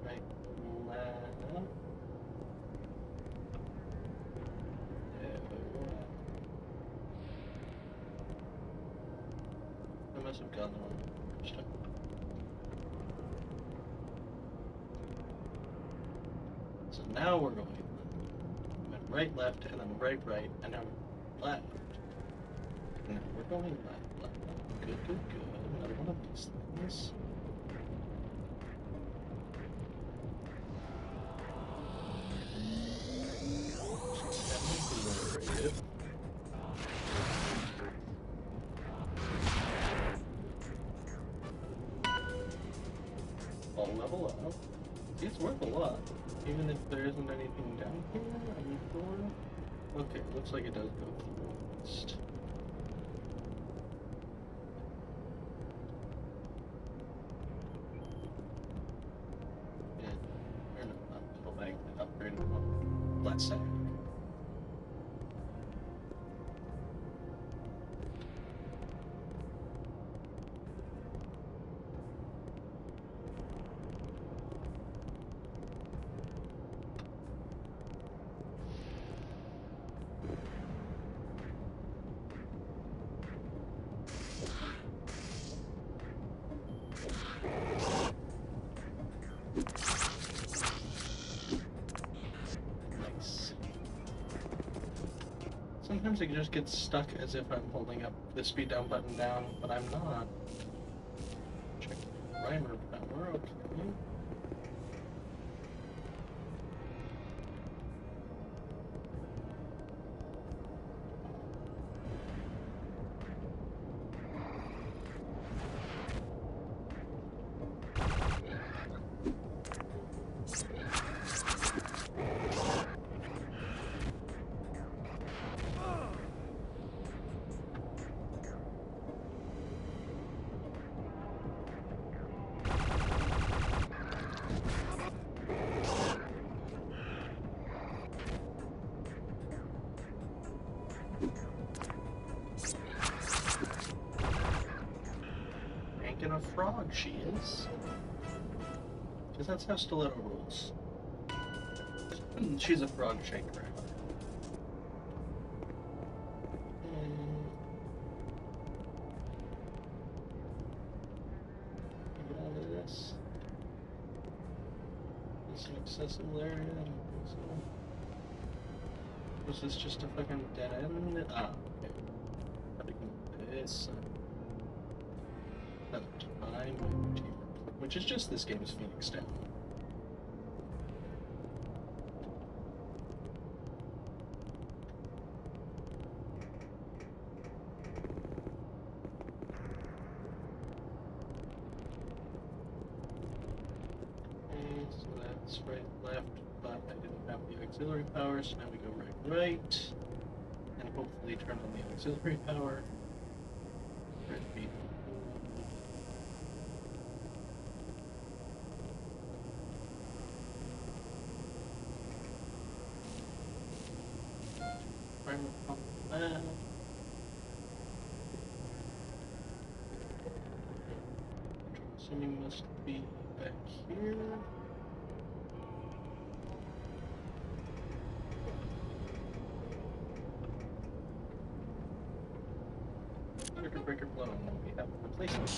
Right, left. impressive gun than one first time. So now we're going right, left, and then right, and now left. Now we're going left. Good. Another one of these things. I'll level up. It's worth a lot, even if there isn't anything down here. Are you sure? Okay, looks like it does go through almost. Or no, not metal bag, upgrade one. Let's say. Sometimes it just gets stuck as if I'm holding up the speed down button down, but I'm not. Check primer power, okay. A frog she is. Because that's how Stiletto rolls. She's a frog shaker. Get out of this. This an accessible area? Was this just a fucking dead end? Ah, okay. How to get this? Time, which is just this game's Phoenix Down. Okay, so that's right, left, but I didn't have the auxiliary power, so now we go right, and hopefully turn on the auxiliary power. Assuming must be back here. Circuit breaker blown. We have a replacement.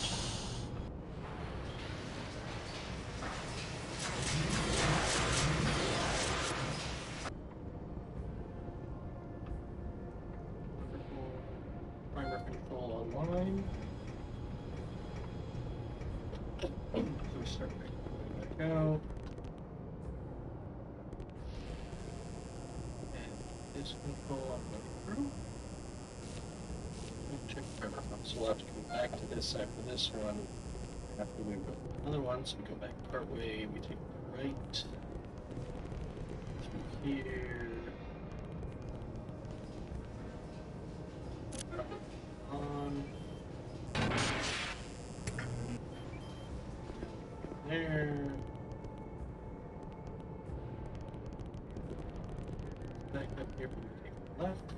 Primer control online. So we start back out. And this control I'm going through. Check primer pump. So we'll have to come back to this side for this one. After we go another one, so we go back part way, we take the right. Through here. On. There. Back up here, we take the left.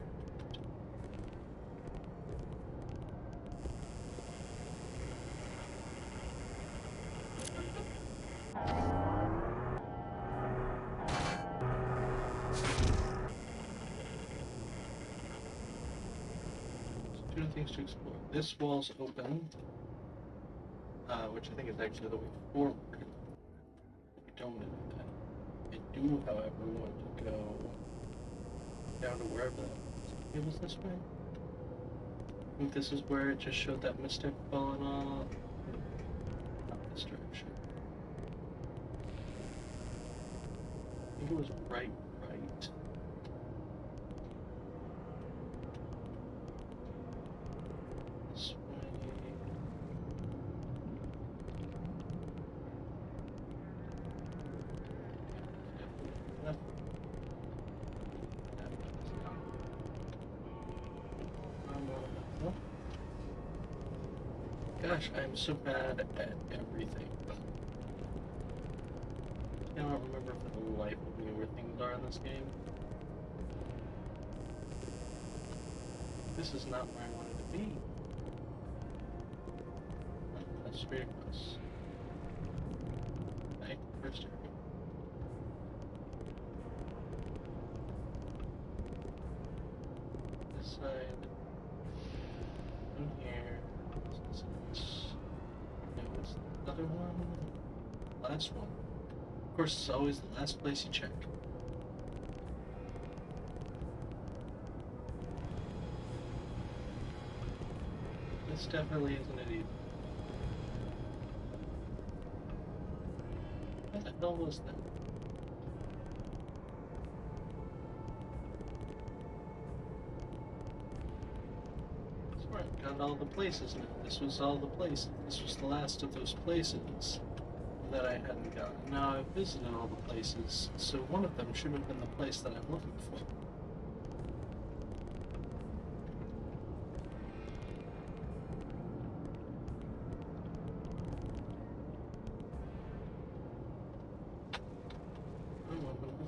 So two things to explore. This wall's open. which I think is actually the way forward. We don't want to do that. I do, however, want to go down to wherever that was. It was this way? I think this is where it just showed that mystic falling off. Not this direction. I think it was right. This way. Left. Gosh, I'm so bad at everything. I don't remember for the life of me where things are in this game. This is not where I wanted to be. That's straight across. Back to the first area. This side. In here. No, it's the other one. Last one. Of course, it's always the last place you check. This definitely isn't it either. What the hell was that? That's right, got all the places now. This was all the places. This was the last of those places that I hadn't gotten. Now I've visited all the places, so one of them should have been the place that I'm looking for.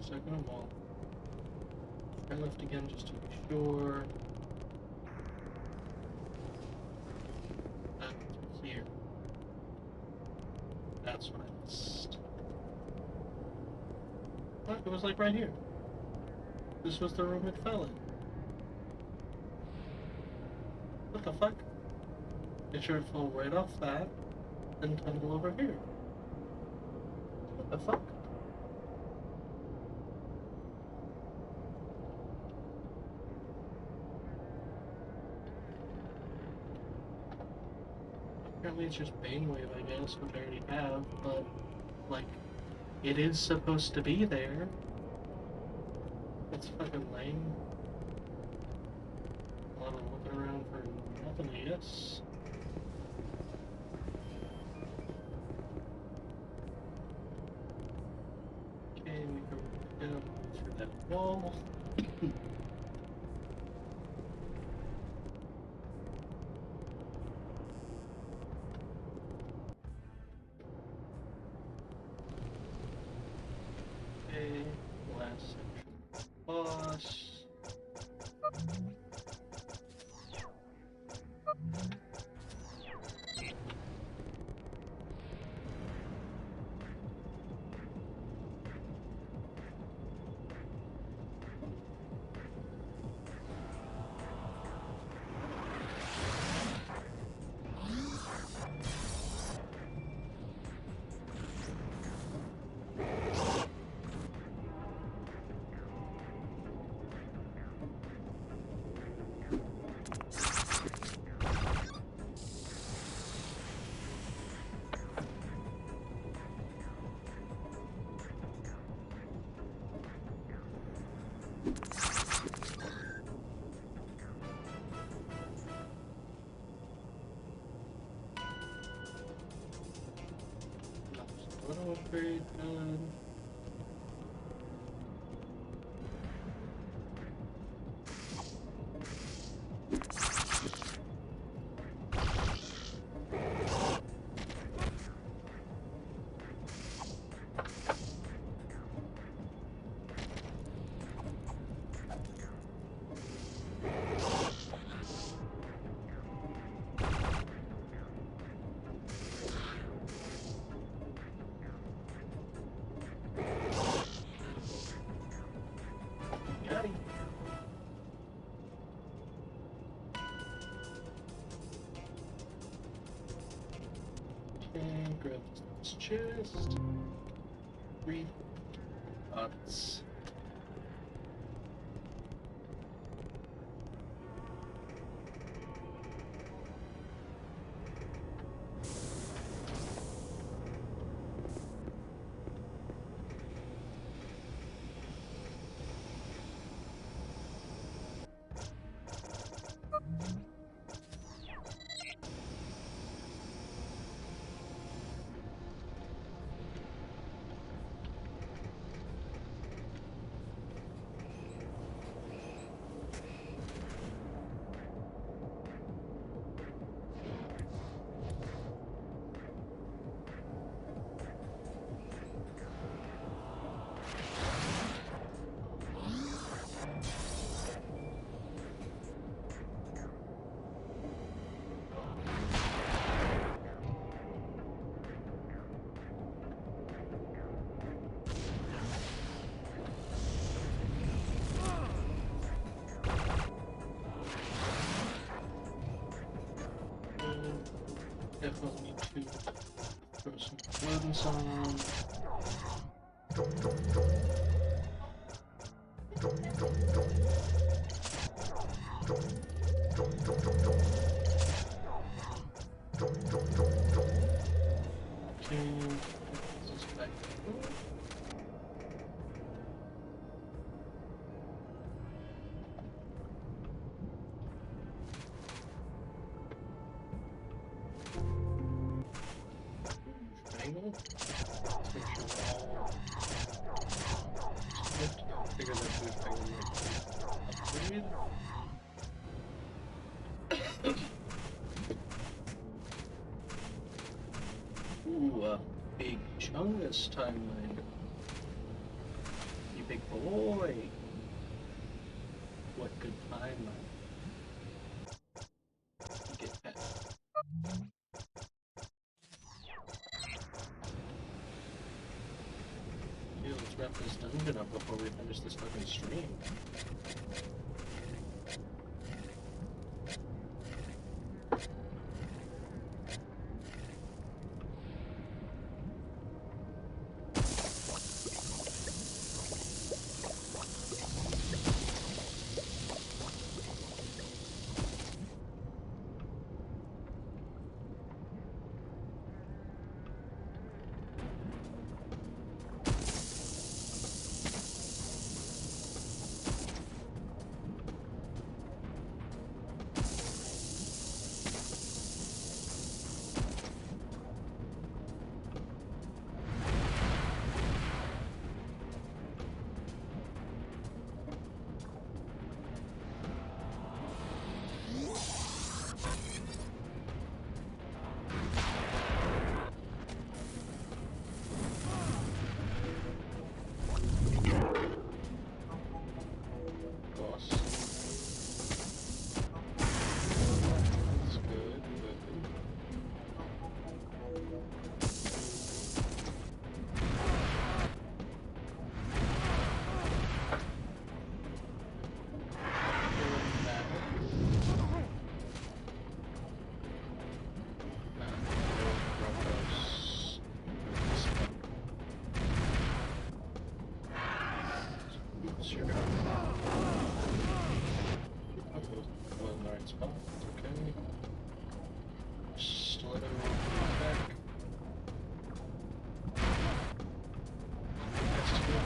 Second of all, I left again just to be sure. Here. That's what I missed. What? It was like right here. This was the room it fell in. What the fuck? It should fall right off that and tumble over here. What the fuck? Apparently it's just Banewave, I guess, which I already have, but, like, it is supposed to be there. It's fucking lame. A lot of looking around for nothing, I guess. Okay, we go down through that wall. Okay, last section. Boss. Auto upgrade done. grab this chest. 3 pots. Definitely need to throw some rodents on. Okay, this is back. Angle. Let's make sure we're all split. Figure that boost angle might be upgrade. Ooh, a big Chungus timeline. You big boy. What good timeline. You get that. Dude, let's wrap this dungeon up before we finish this fucking stream.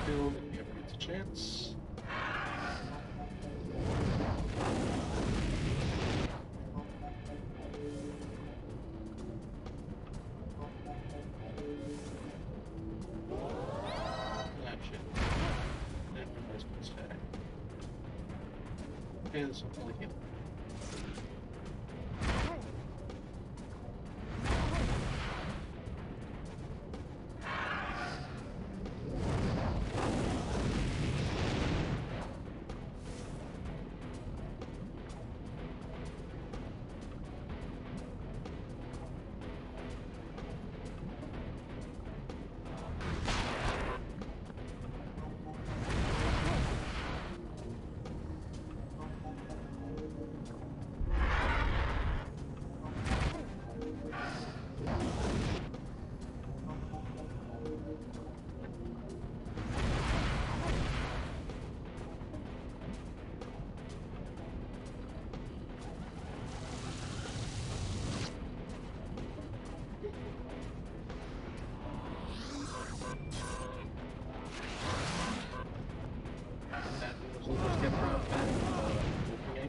Build if he ever gets a chance. That shit. Didn't realize my stack. Okay, this will only hit.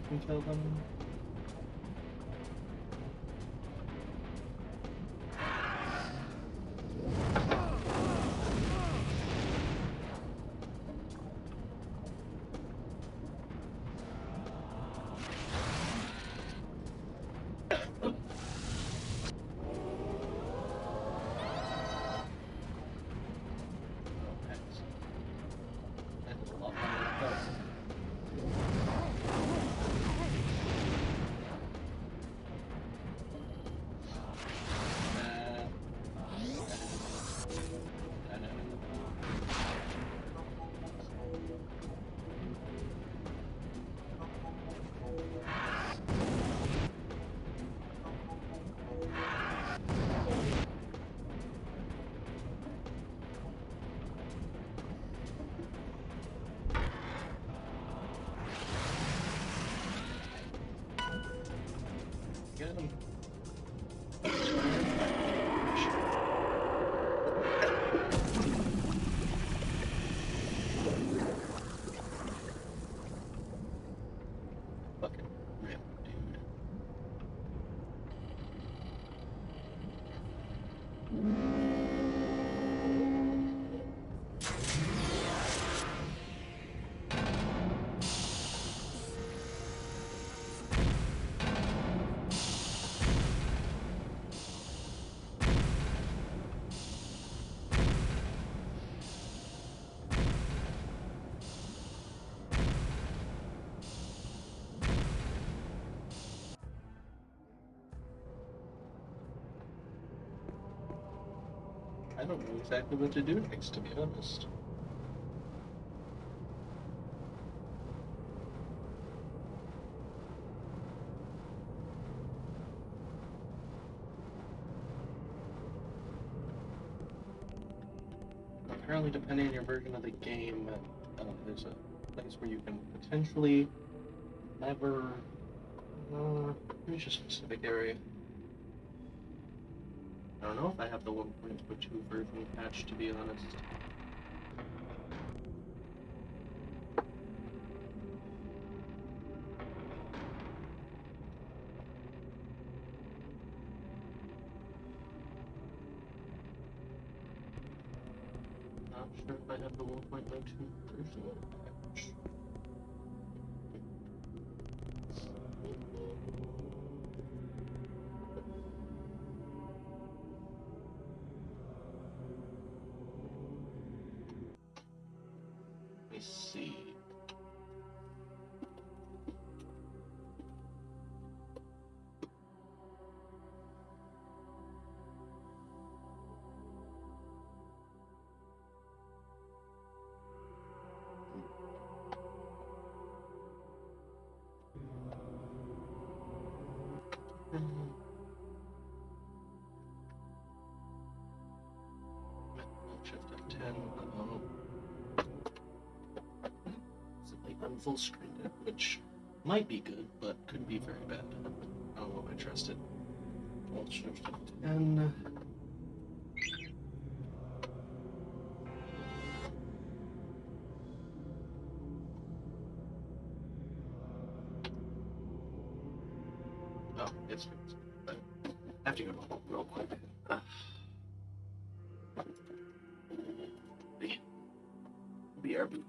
can kill them. Get him. Fucking rip, dude. I don't know exactly what to do next, to be honest. Apparently, depending on your version of the game, there's a place where you can potentially never reach a specific area. I don't know if I have the 1.2 version patch, to be honest. Not sure if I have the 1.02 version patch. Let me see. Shift F10. Simply unfull screened it, which might be good, but could be very bad. I don't know if I trust it. Alt Shift F10. Oh, it's fixed. But I have to go real quick. BRB.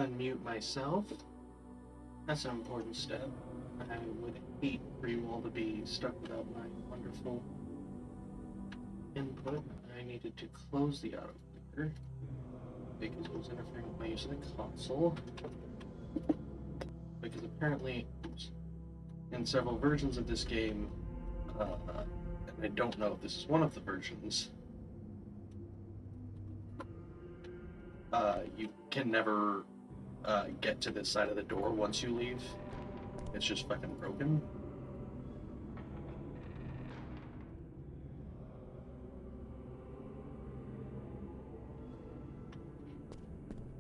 unmute myself. That's an important step. I would hate for you all to be stuck without my wonderful input. I needed to close the autoclicker because it was interfering with my use of the console. Because apparently, in several versions of this game, and I don't know if this is one of the versions, you can never get to this side of the door once you leave. It's just fucking broken.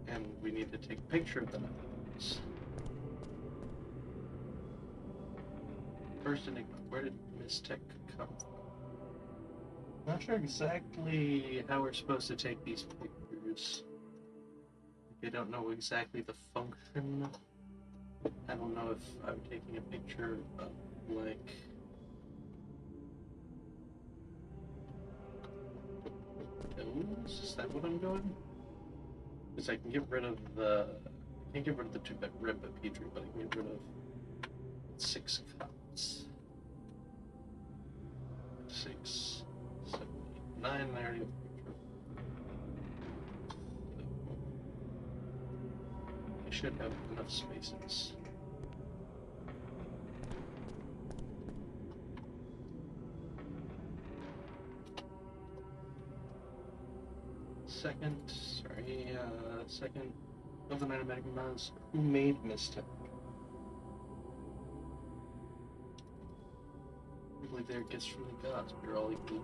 And we need to take a picture of them. First enigma, where did Mistech come from? Not sure exactly how we're supposed to take these pictures. I don't know exactly the function. I don't know if I'm taking a picture of, like... those? Is that what I'm doing? Because I can get rid of the... I can't get rid of the 2-bit rib of Petrie, but I can get rid of 6 cups. 6, 7, 8, 9, I already have a picture. I should have enough spaces. Second of the Night of Magmas, who made Mistech? I believe they're gifts from the gods, but they're all equally.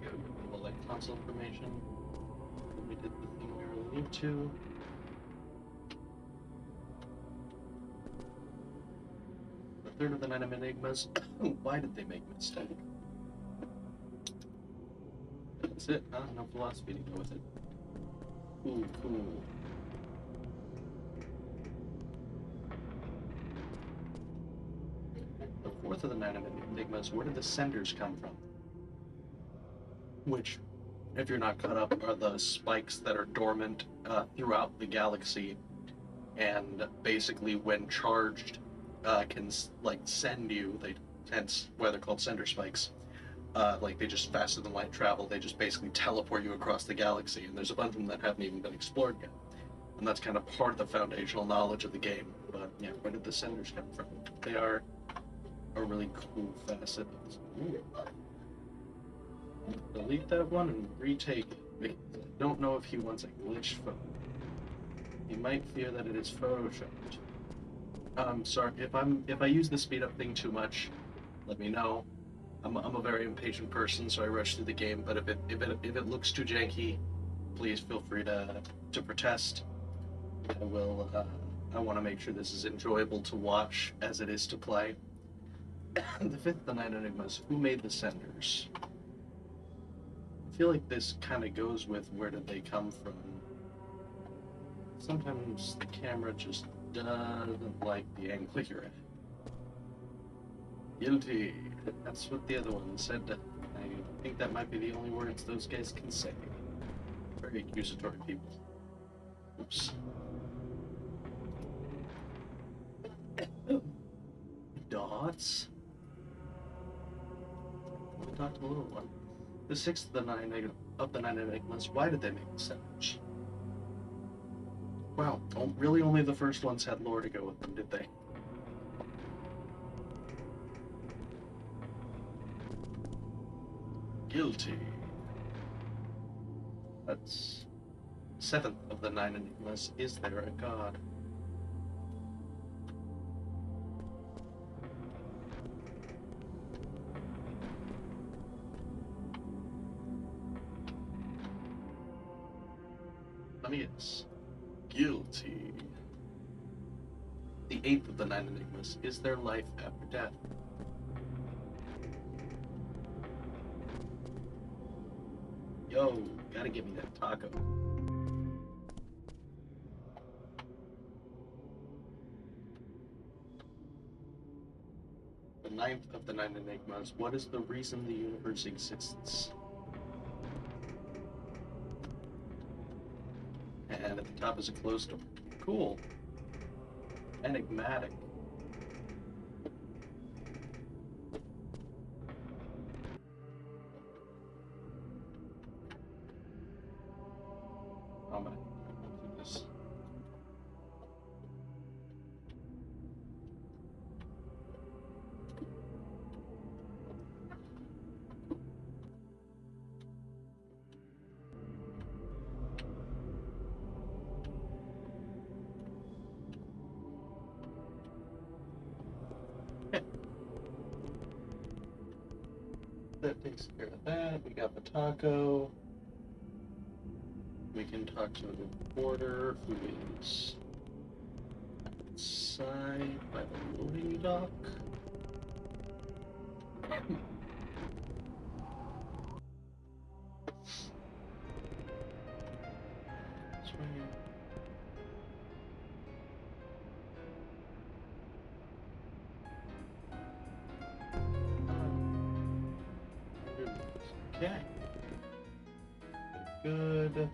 Go to the like console information. We did the thing we really need to. The third of the Nine of Enigmas. Why did they make Mistech? That's it, huh? No philosophy to go with it. Cool, cool. The fourth of the Nine of Enigmas, where did the senders come from? Which, if you're not caught up, are the spikes that are dormant throughout the galaxy, and basically when charged can like send you, hence why they're called sender spikes. Like they just faster than light travel, they just basically teleport you across the galaxy, and there's a bunch of them that haven't even been explored yet. And that's kind of part of the foundational knowledge of the game. But yeah, where did the senders come from? They are a really cool facet of this. Delete that one and retake it. I don't know if he wants a glitched photo. He might fear that it is photoshopped. Sorry, if I use the speed up thing too much, let me know. I'm a very impatient person, so I rush through the game. But if it looks too janky, please feel free to protest. I will. I want to make sure this is enjoyable to watch as it is to play. The fifth of the Nine Enigmas. Who made the senders? I feel like this kind of goes with where did they come from. Sometimes the camera just doesn't like the angle you're at. Guilty. That's what the other one said. I think that might be the only words those guys can say. Very accusatory people. Oops. Dots? We'll talk to the little one. The sixth of the nine enigmas. Why did they make the sandwich? Wow, really only the first ones had lore to go with them, did they? Guilty. That's seventh of the nine enigmas. Is there a god? Let me guess. Guilty. The eighth of the nine enigmas. Is there life after death? Yo, gotta give me that taco. the ninth of the 9 enigmas. What is the reason the universe exists? And at the top is a closed door. Cool. Enigmatic. Oh man, I'll do this. That takes care of that. We got the taco. We can talk to the porter who is outside by the loading dock. Okay. Good.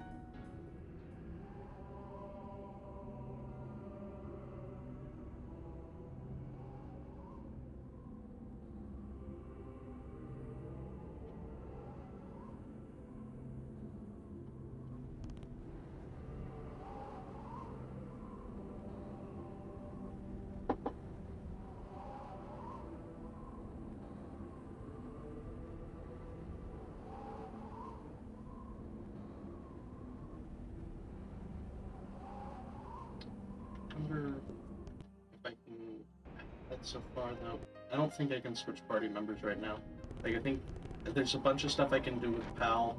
Wonder if I can. That's so far though. I don't think I can switch party members right now. Like I think there's a bunch of stuff I can do with PAL,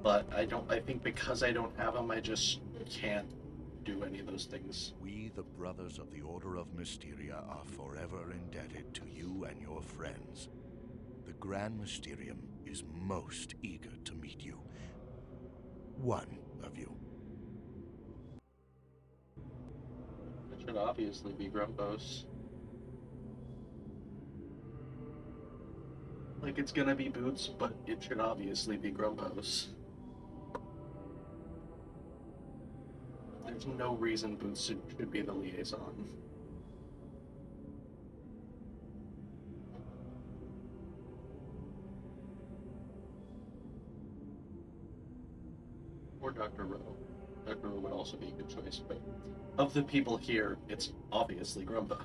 but I don't. I think because I don't have them, I just can't do any of those things. We, the Brothers of the Order of Mysteria, are forever indebted to you and your friends. The Grand Mysterium is most eager to meet you. One of you. It should obviously be Grumpos. Like it's gonna be Boots, but it should obviously be Grumpos. There's no reason Boots should be the liaison. Or Dr. Rowe. Dr. Rowe would also be a good choice, but of the people here, it's obviously Grumpa.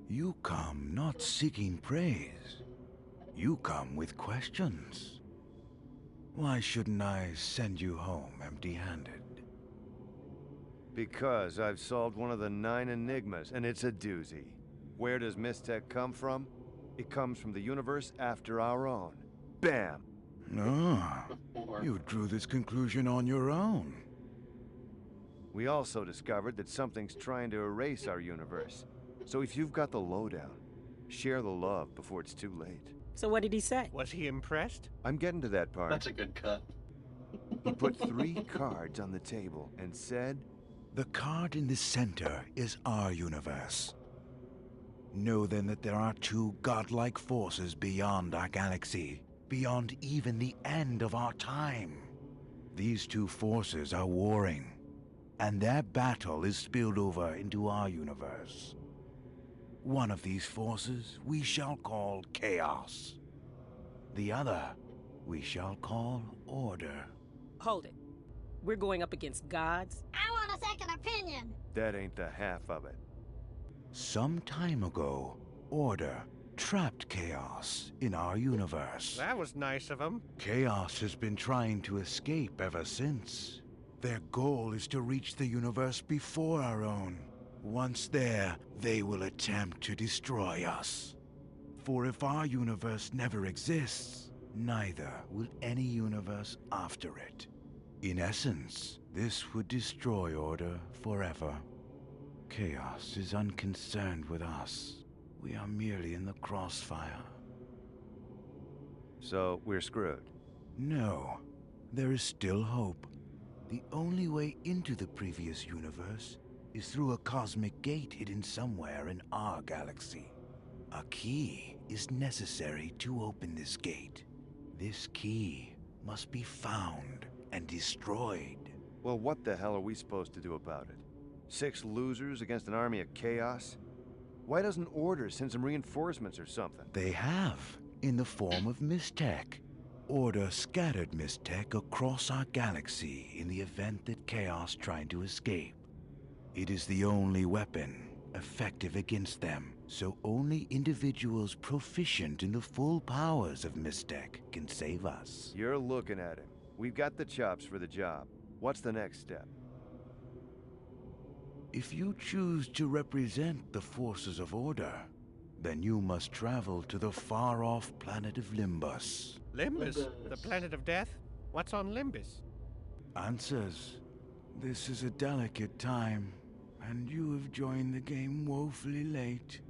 You come not seeking praise. You come with questions. Why shouldn't I send you home empty-handed? Because I've solved one of the 9 enigmas, and it's a doozy. Where does Mystech come from? It comes from the universe after our own. Bam! Ah, you drew this conclusion on your own. We also discovered that something's trying to erase our universe. So if you've got the lowdown, share the love before it's too late. So what did he say? Was he impressed? I'm getting to that part. That's a good cut. He put 3 cards on the table and said, The card in the center is our universe. Know then that there are 2 godlike forces beyond our galaxy, beyond even the end of our time. These 2 forces are warring, and their battle is spilled over into our universe. One of these forces we shall call Chaos. The other we shall call Order. Hold it. We're going up against gods? I want a second opinion. that ain't the half of it. Some time ago, Order trapped Chaos in our universe. That was nice of him. Chaos has been trying to escape ever since. Their goal is to reach the universe before our own. Once there, they will attempt to destroy us. For if our universe never exists, neither will any universe after it. In essence, this would destroy order forever. Chaos is unconcerned with us. We are merely in the crossfire. So, we're screwed. No, there is still hope. The only way into the previous universe is through a cosmic gate hidden somewhere in our galaxy. A key is necessary to open this gate. This key must be found and destroyed. Well, what the hell are we supposed to do about it? 6 losers against an army of chaos? Why doesn't Order send some reinforcements or something? They have, in the form of Mystech. Order scattered Mystech across our galaxy in the event that Chaos tried to escape. It is the only weapon effective against them, so only individuals proficient in the full powers of Mystech can save us. You're looking at him. We've got the chops for the job. What's the next step? If you choose to represent the forces of Order, then you must travel to the far-off planet of Limbus. Limbus? The planet of death? What's on Limbus? Answers. This is a delicate time, and you have joined the game woefully late.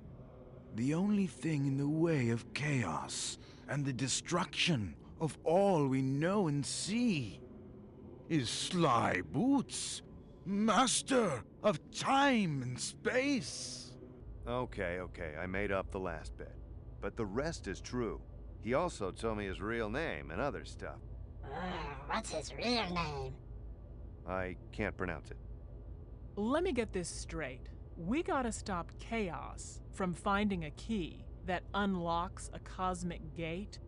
The only thing in the way of chaos and the destruction of all we know and see is Sly Boots, master of time and space. Okay, I made up the last bit. But the rest is true. He also told me his real name and other stuff. What's his real name? I can't pronounce it. Let me get this straight. We gotta stop Chaos from finding a key that unlocks a cosmic gate?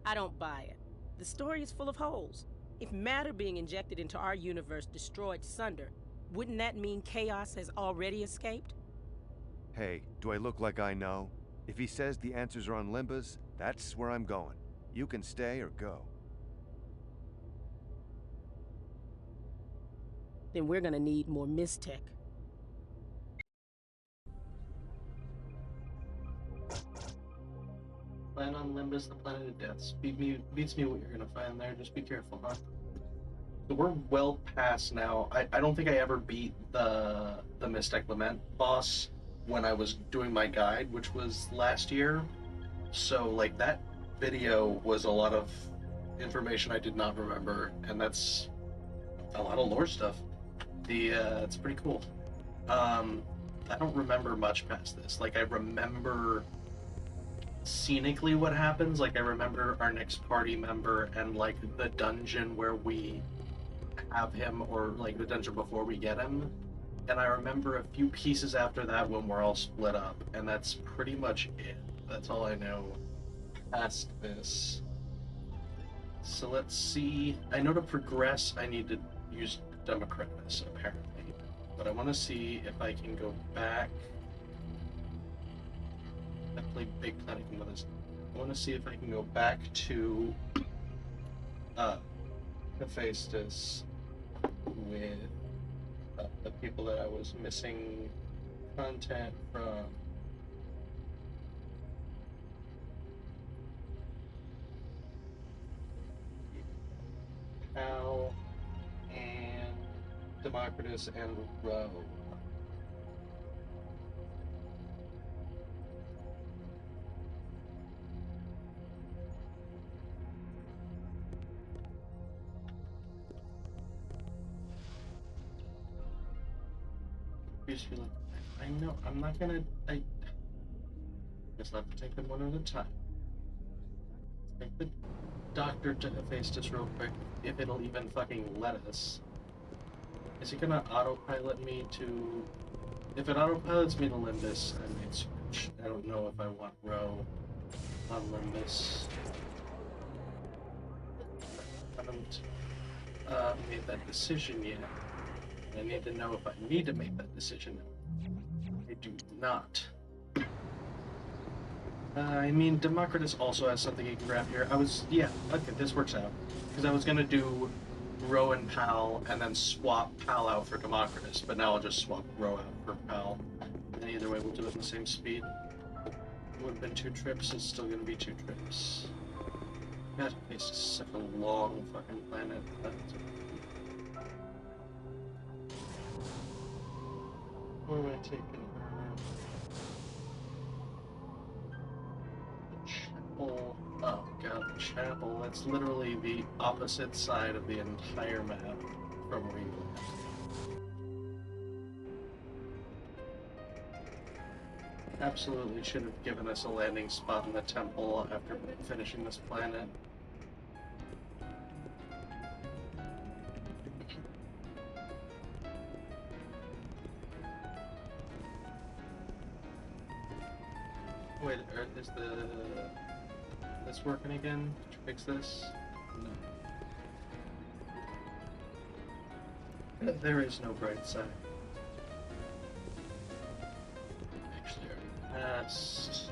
I don't buy it. The story is full of holes. If matter being injected into our universe destroyed Sunder, wouldn't that mean Chaos has already escaped? Hey, do I look like I know? If he says the answers are on Limbus, that's where I'm going. You can stay or go. Then we're gonna need more Mystech. Land on Limbus, the planet of deaths. Beats me what you're gonna find there. Just be careful, huh? So we're well past now. I don't think I ever beat the Mystech Lament boss when I was doing my guide, which was last year. So like that video was a lot of information I did not remember, and that's a lot of lore stuff. It's pretty cool. I don't remember much past this. Like I remember scenically what happens. Like I remember our next party member and like the dungeon where we have him, or like the dungeon before we get him. And I remember a few pieces after that when we're all split up, and that's pretty much it. That's all I know past this. So let's see. I know to progress I need to use Anachronox, apparently. But I want to see if I can go back. I played Big Planet with this. I want to see if I can go back to Hephaestus with the people that I was missing content from. Al and Democritus and Roe. I know, I'm not gonna, I guess I'll have to take them one at a time. Take the doctor to Hephaestus real quick, if it'll even fucking let us. Is it gonna autopilot me to... If it autopilots me to Limbus, I may switch. I don't know if I want Row on Limbus. I haven't made that decision yet. I need to know if I need to make that decision. I do not. I mean, Democritus also has something you can grab here. Yeah, okay, this works out. Because I was gonna do Row and Pal, and then swap Pal out for Democritus, but now I'll just swap Row out for Pal. And either way, we'll do it in the same speed. Would have been 2 trips, it's still gonna be 2 trips. God, it's just such a long fucking planet. Where am I taking her? The chapel. Oh god, the chapel. That's literally the opposite side of the entire map from where you left. Absolutely should have given us a landing spot in the temple after finishing this planet. Wait, is this working again? Did you fix this? No. There is no bright side. Actually, I already passed.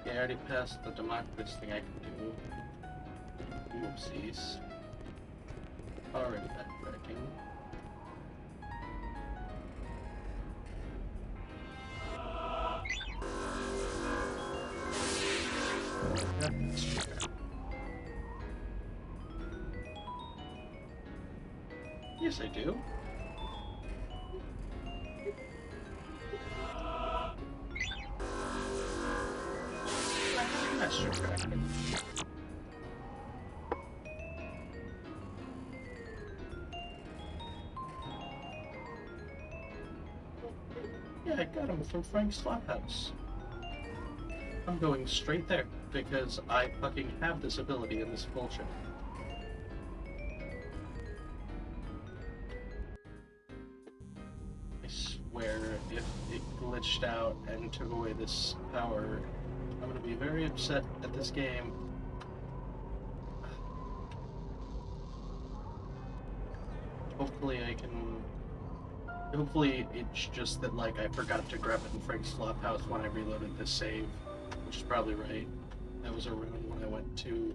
Yeah, I already passed the democracy thing I can do. Oopsies. Already backtracking. Yes, I do. Master Dragon. Yeah, I got him from Frank's Flophouse. I'm going straight there because I fucking have this ability in this bullshit. I swear, if it glitched out and took away this power, I'm gonna be very upset at this game. Hopefully I can... Hopefully it's just that, like, I forgot to grab it in Frank's Flophouse when I reloaded this save, which is probably right. That was a room when I went to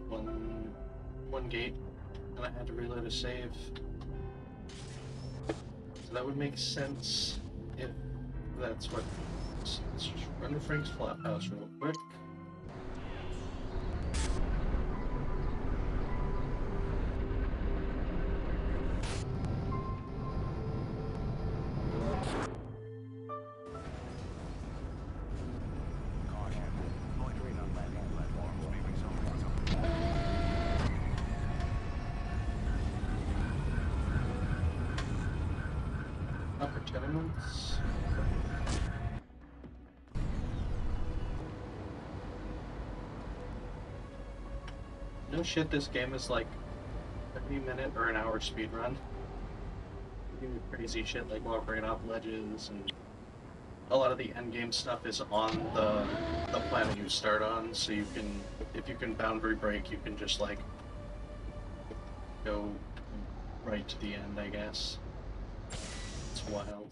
one gate, and I had to reload a save. So that would make sense if that's what... Let's just run to Frank's Flophouse real quick. Upper tenements. No shit, this game is like 30-minute or an hour speedrun. You do crazy shit like walking off ledges, and a lot of the endgame stuff is on the planet you start on, so you can, if you can boundary break, you can just like go right to the end, I guess. It's wild.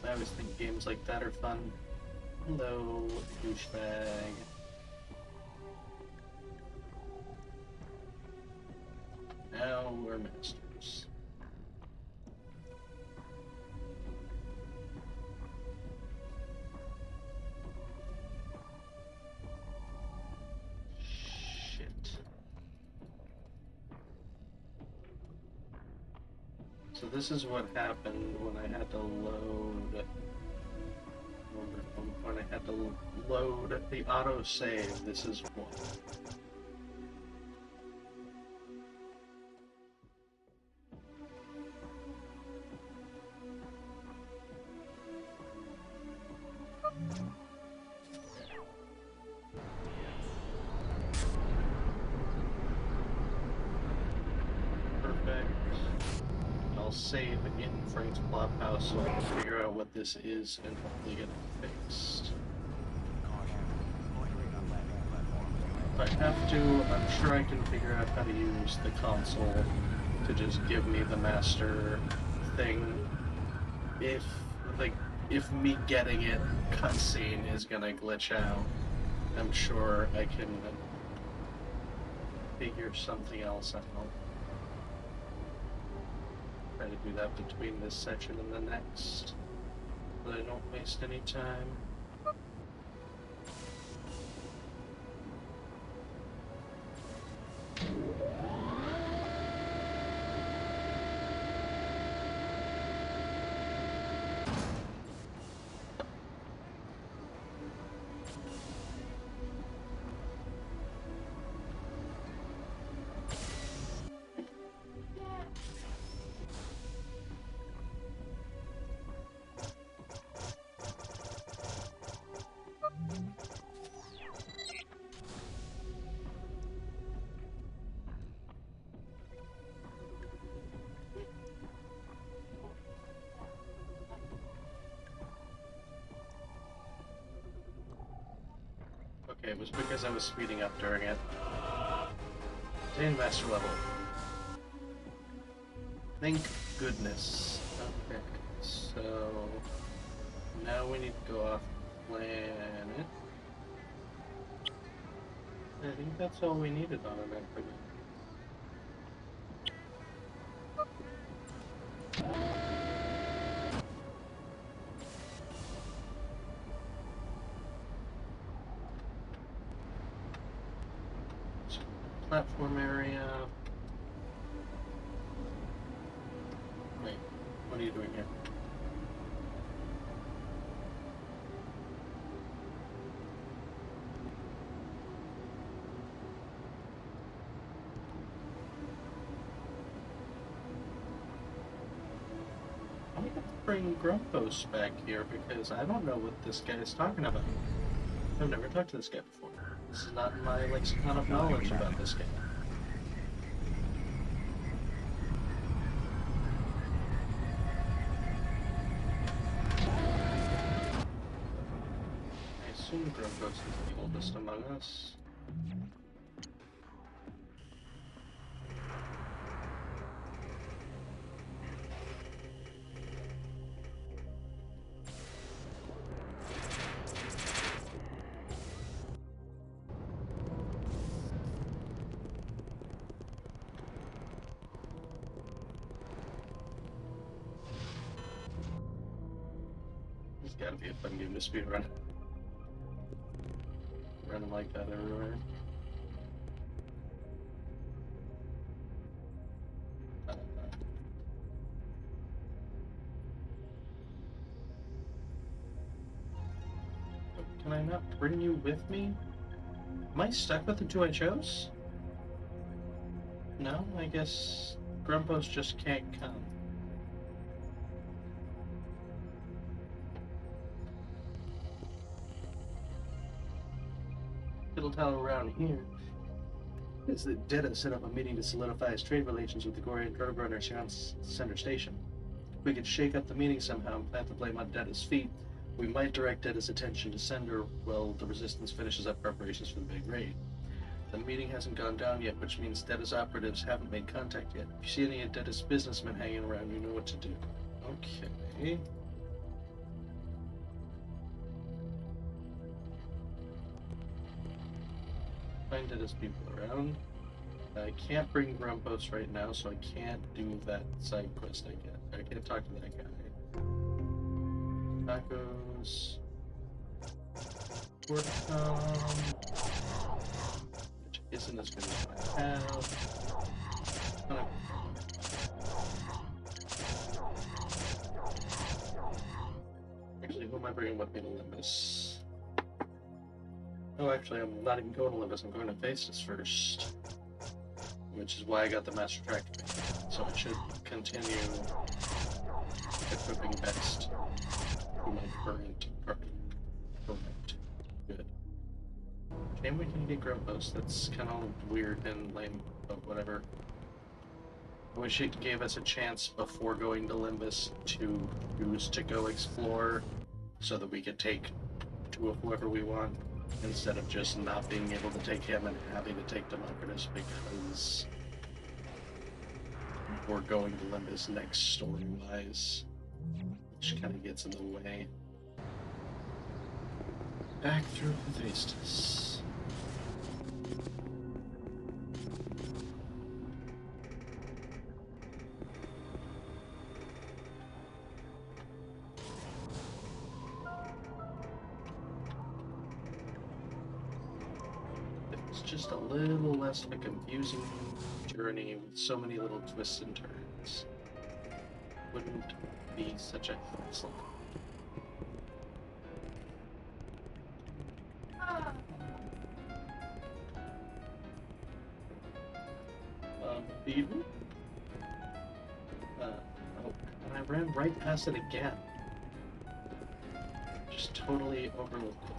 I always think games like that are fun. Hello, douchebag. Now we're masters. Shit. So this is what happened when I had to load... When I had to load the autosave, this is what... Perfect. I'll save in Frank's Flophouse so I can figure out what this is and hopefully get it fixed. If I have to, I'm sure I can figure out how to use the console to just give me the master thing. If me getting it cutscene is gonna glitch out, I'm sure I can figure something else out. try to do that between this section and the next, so that I don't waste any time. Okay, it was because I was speeding up during it. Attain master level. Thank goodness. Okay, so now we need to go off planet. I think that's all we needed on an Anachronox. Platform area. Wait, what are you doing here? I'm gonna bring Grumpos back here because I don't know what this guy is talking about. I've never talked to this guy before. This is not in my lexicon of knowledge about this guy. I assume Grumpos is the oldest among us. It's gotta be a fun game to speedrun. Running like that everywhere. Can I not bring you with me? Am I stuck with the two I chose? No, I guess Grumpos just can't come. It'll tell around here is that Detta set up a meeting to solidify his trade relations with the Gorian Roadrunner Center Station. If we could shake up the meeting somehow and plant the blame on Detta's feet, we might direct Detta's attention to Sender while the Resistance finishes up preparations for the big raid. The meeting hasn't gone down yet, which means Detta's operatives haven't made contact yet. If you see any of Detta's businessmen hanging around, you know what to do. Okay. Find Detta's people around. I can't bring Grumpos right now, so I can't do that side quest I get. I can't talk to that guy. Tacos. Portcom. Which isn't as good as what I have. Actually, who am I bringing with me to Olympus? Oh, actually, I'm not even going to Olympus. I'm going to Faces first. Which is why I got the Master Tractor. So I should continue equipping best to my current party. Perfect. Good. Shame we can get Grumpos. That's kind of weird and lame, but whatever. I wish it gave us a chance before going to Limbus to choose to go explore so that we could take two of whoever we want instead of just not being able to take him and having to take Democratus because we're going to Limbus next story-wise, which kind of gets in the way. Back through Hephaestus. just a little less of a confusing journey with so many little twists and turns. Wouldn't be such a hassle. Beaten? Oh, and I ran right past it again. Just totally overlooked it.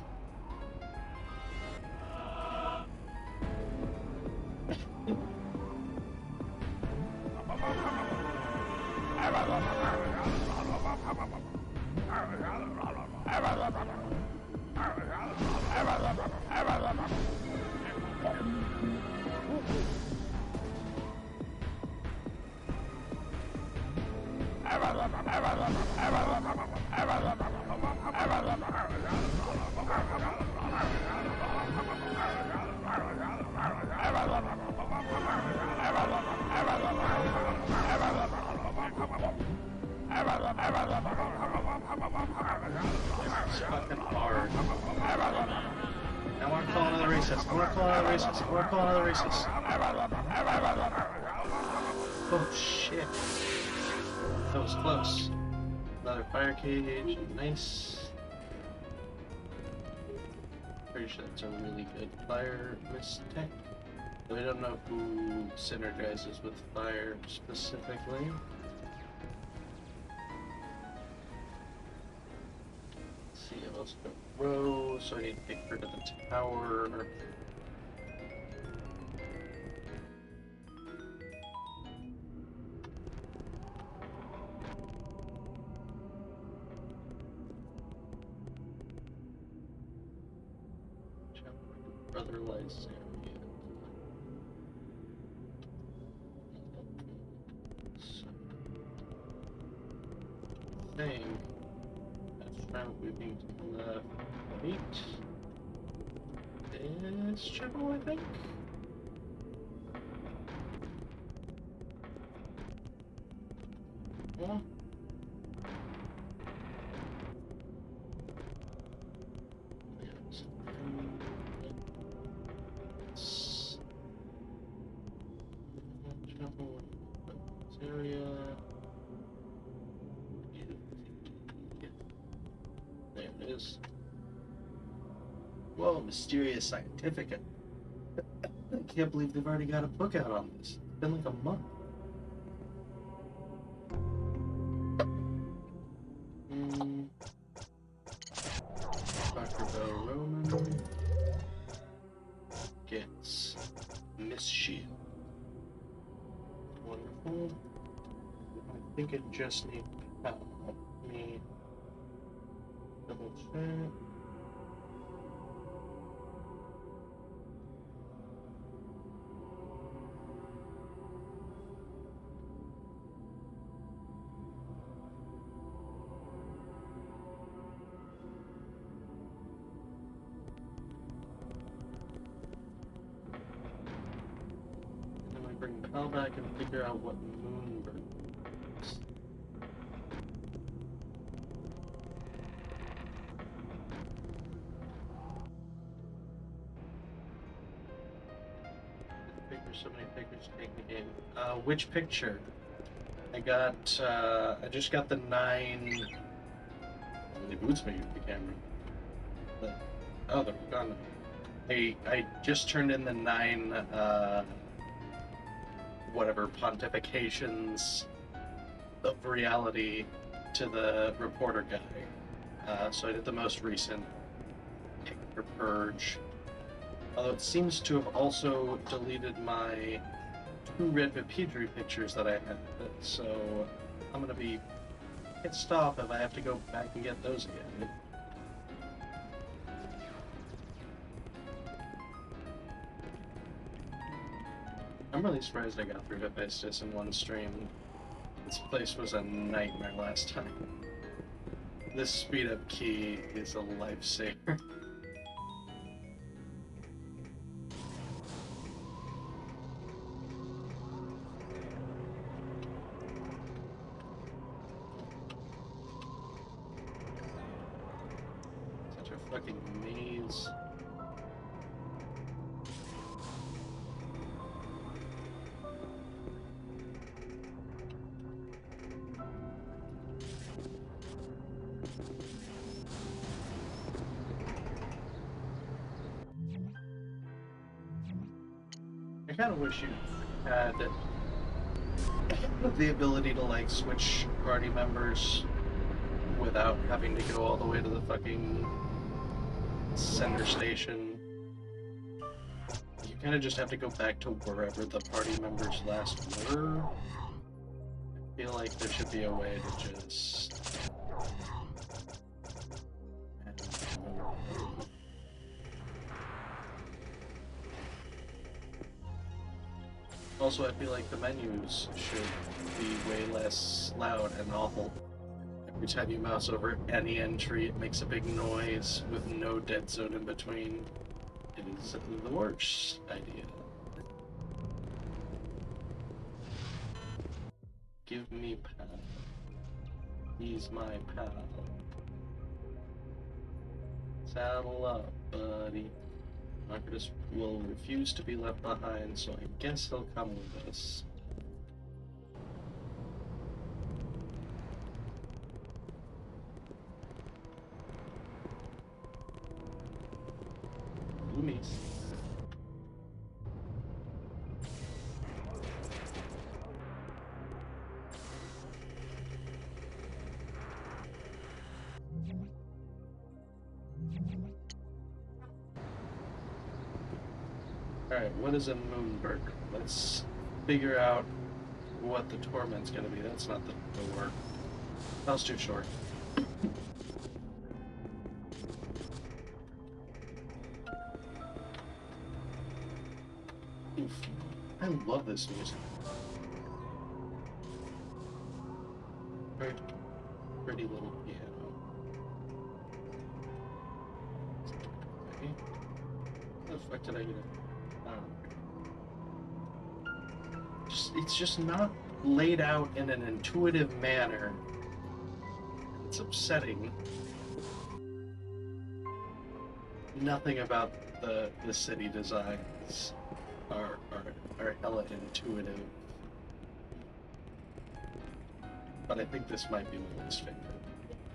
It's fucking hard. I want to call another racist. I want to call another racist. I want to call another racist. Oh shit. That was close. Another fire cage. Nice. Pretty sure that's a really good fire mist tech. But I don't know who synergizes with fire specifically. Let's see, I've also got row, so I need to take her to the tower. Brother Lysaria. So, I think that's round moving to the right. This chapel, I think. Yeah. Area. There it is. Whoa, mysterious scientific. I can't believe they've already got a book out on this. It's been like a month. Dr. Bell Roman gets Miss Shield. Wonderful. I think it just needs to help me double check. Then we bring Bell back and figure out what Moonbird is. So many pictures to take the game. Which picture? I just got the 9. Really boots me with the camera. But, oh, they're gone. I just turned in the 9, whatever, pontifications of reality to the reporter guy. So I did the most recent picture purge. Although it seems to have also deleted my 2 Red Vipedry pictures that I had, so I'm gonna be pissed off if I have to go back and get those again. I'm really surprised I got through Hephaestus in one stream. This place was a nightmare last time. This speed up key is a lifesaver. Such a fucking maze. I kind of wish you had the ability to like switch party members without having to go all the way to the fucking center station. You kind of just have to go back to wherever the party members last were. I feel like there should be a way to just... Also, I feel like the menus should be way less loud and awful. Every time you mouse over any entry, it makes a big noise with no dead zone in between. It is the worst idea. Give me pal. He's my pal. Saddle up, buddy. Marcus will refuse to be left behind, so I guess he'll come with us. Boomies. Alright, what is a Moonberg? Let's figure out what the torment's gonna be. That's not the door. That was too short. Oof. I love this music. Very pretty little piano. Okay. How the fuck did I get it? It's just not laid out in an intuitive manner. It's upsetting. Nothing about the city designs are hella intuitive. But I think this might be my least favorite.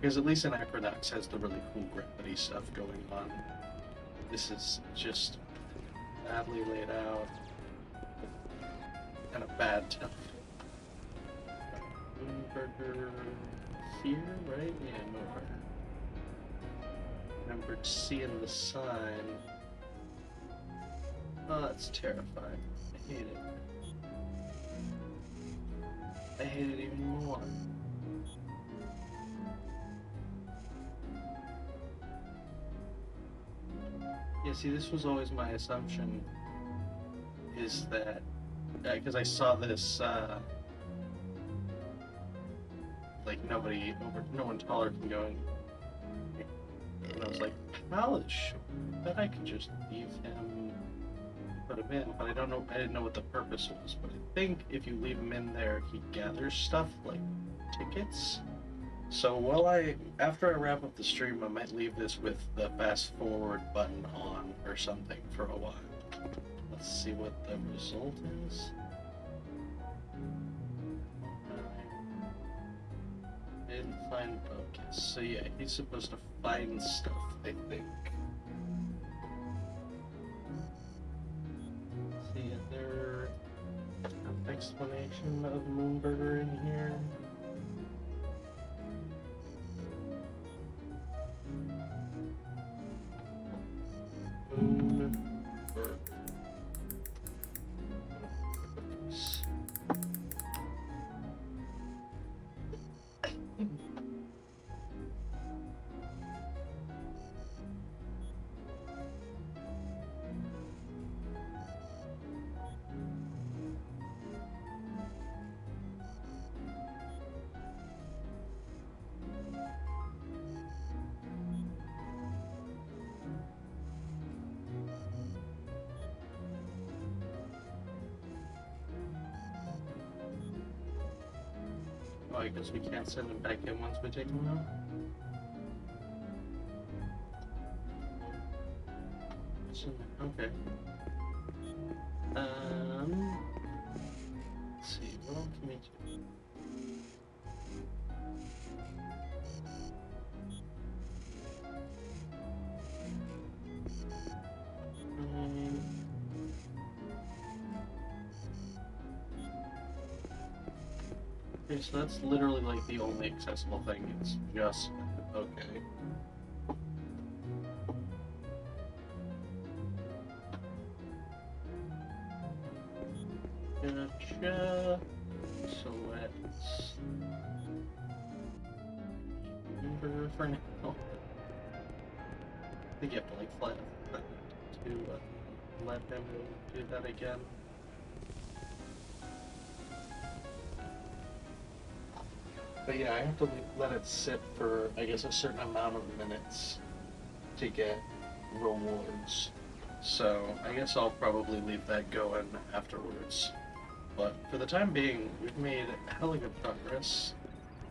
Because at least Anachronox has the really cool gravity stuff going on. This is just badly laid out. And a bad temp. Moonburger here, right? Yeah, Moonburger. Remember seeing the sign. Oh, that's terrifying. I hate it. I hate it even more. Yeah, see, this was always my assumption, is that because I saw this, like no one taller can go in. And I was like, Palace, I bet I could just leave him, put him in, but I didn't know what the purpose was. But I think if you leave him in there, he gathers stuff like tickets. So after I wrap up the stream, I might leave this with the fast forward button on or something for a while. Let's see what the result is. I didn't find focus. So yeah, he's supposed to find stuff, I think. See, is there an explanation of Moonburger in here? Moonburger. Oh, I guess we can't send him back in once we take him out? Okay. Let's see, what else can we do? Okay, so that's literally like the only accessible thing. It's just okay. Gotcha. So let's remember for now. I think you have to like fly to let him do that again. But yeah, I have to let it sit for, I guess, a certain amount of minutes to get rewards. So I guess I'll probably leave that going afterwards. But for the time being, we've made hella good progress.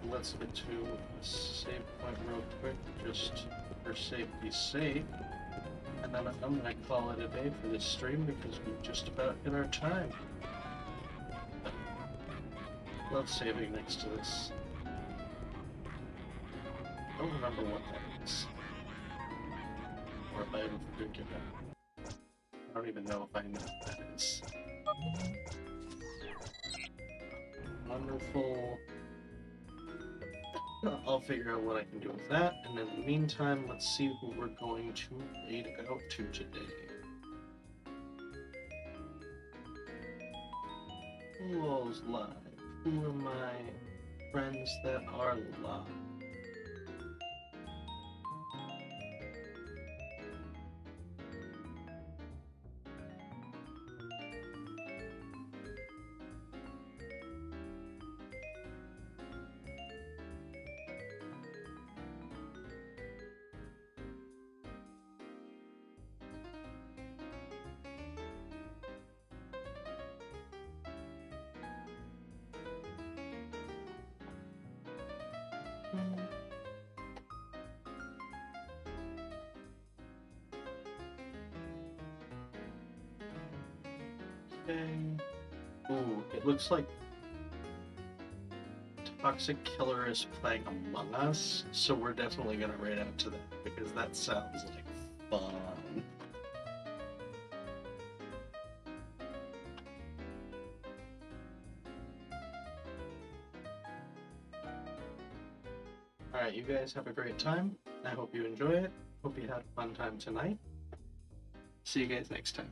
Let's get to a save point real quick, just for safety's sake. And then I'm gonna call it a day for this stream because we've just about hit our time. Love saving next to this. I don't remember what that is. Or if I ever forget it. I don't even know if I know what that is. Wonderful. I'll figure out what I can do with that, and in the meantime, let's see who we're going to raid out to today. Who all's live? Who are my friends that are live? Okay. Ooh, it looks like Toxic Killer is playing Among Us, so we're definitely gonna raid out to that because that sounds like fun. Alright, you guys have a great time. I hope you enjoy it. Hope you had a fun time tonight. See you guys next time.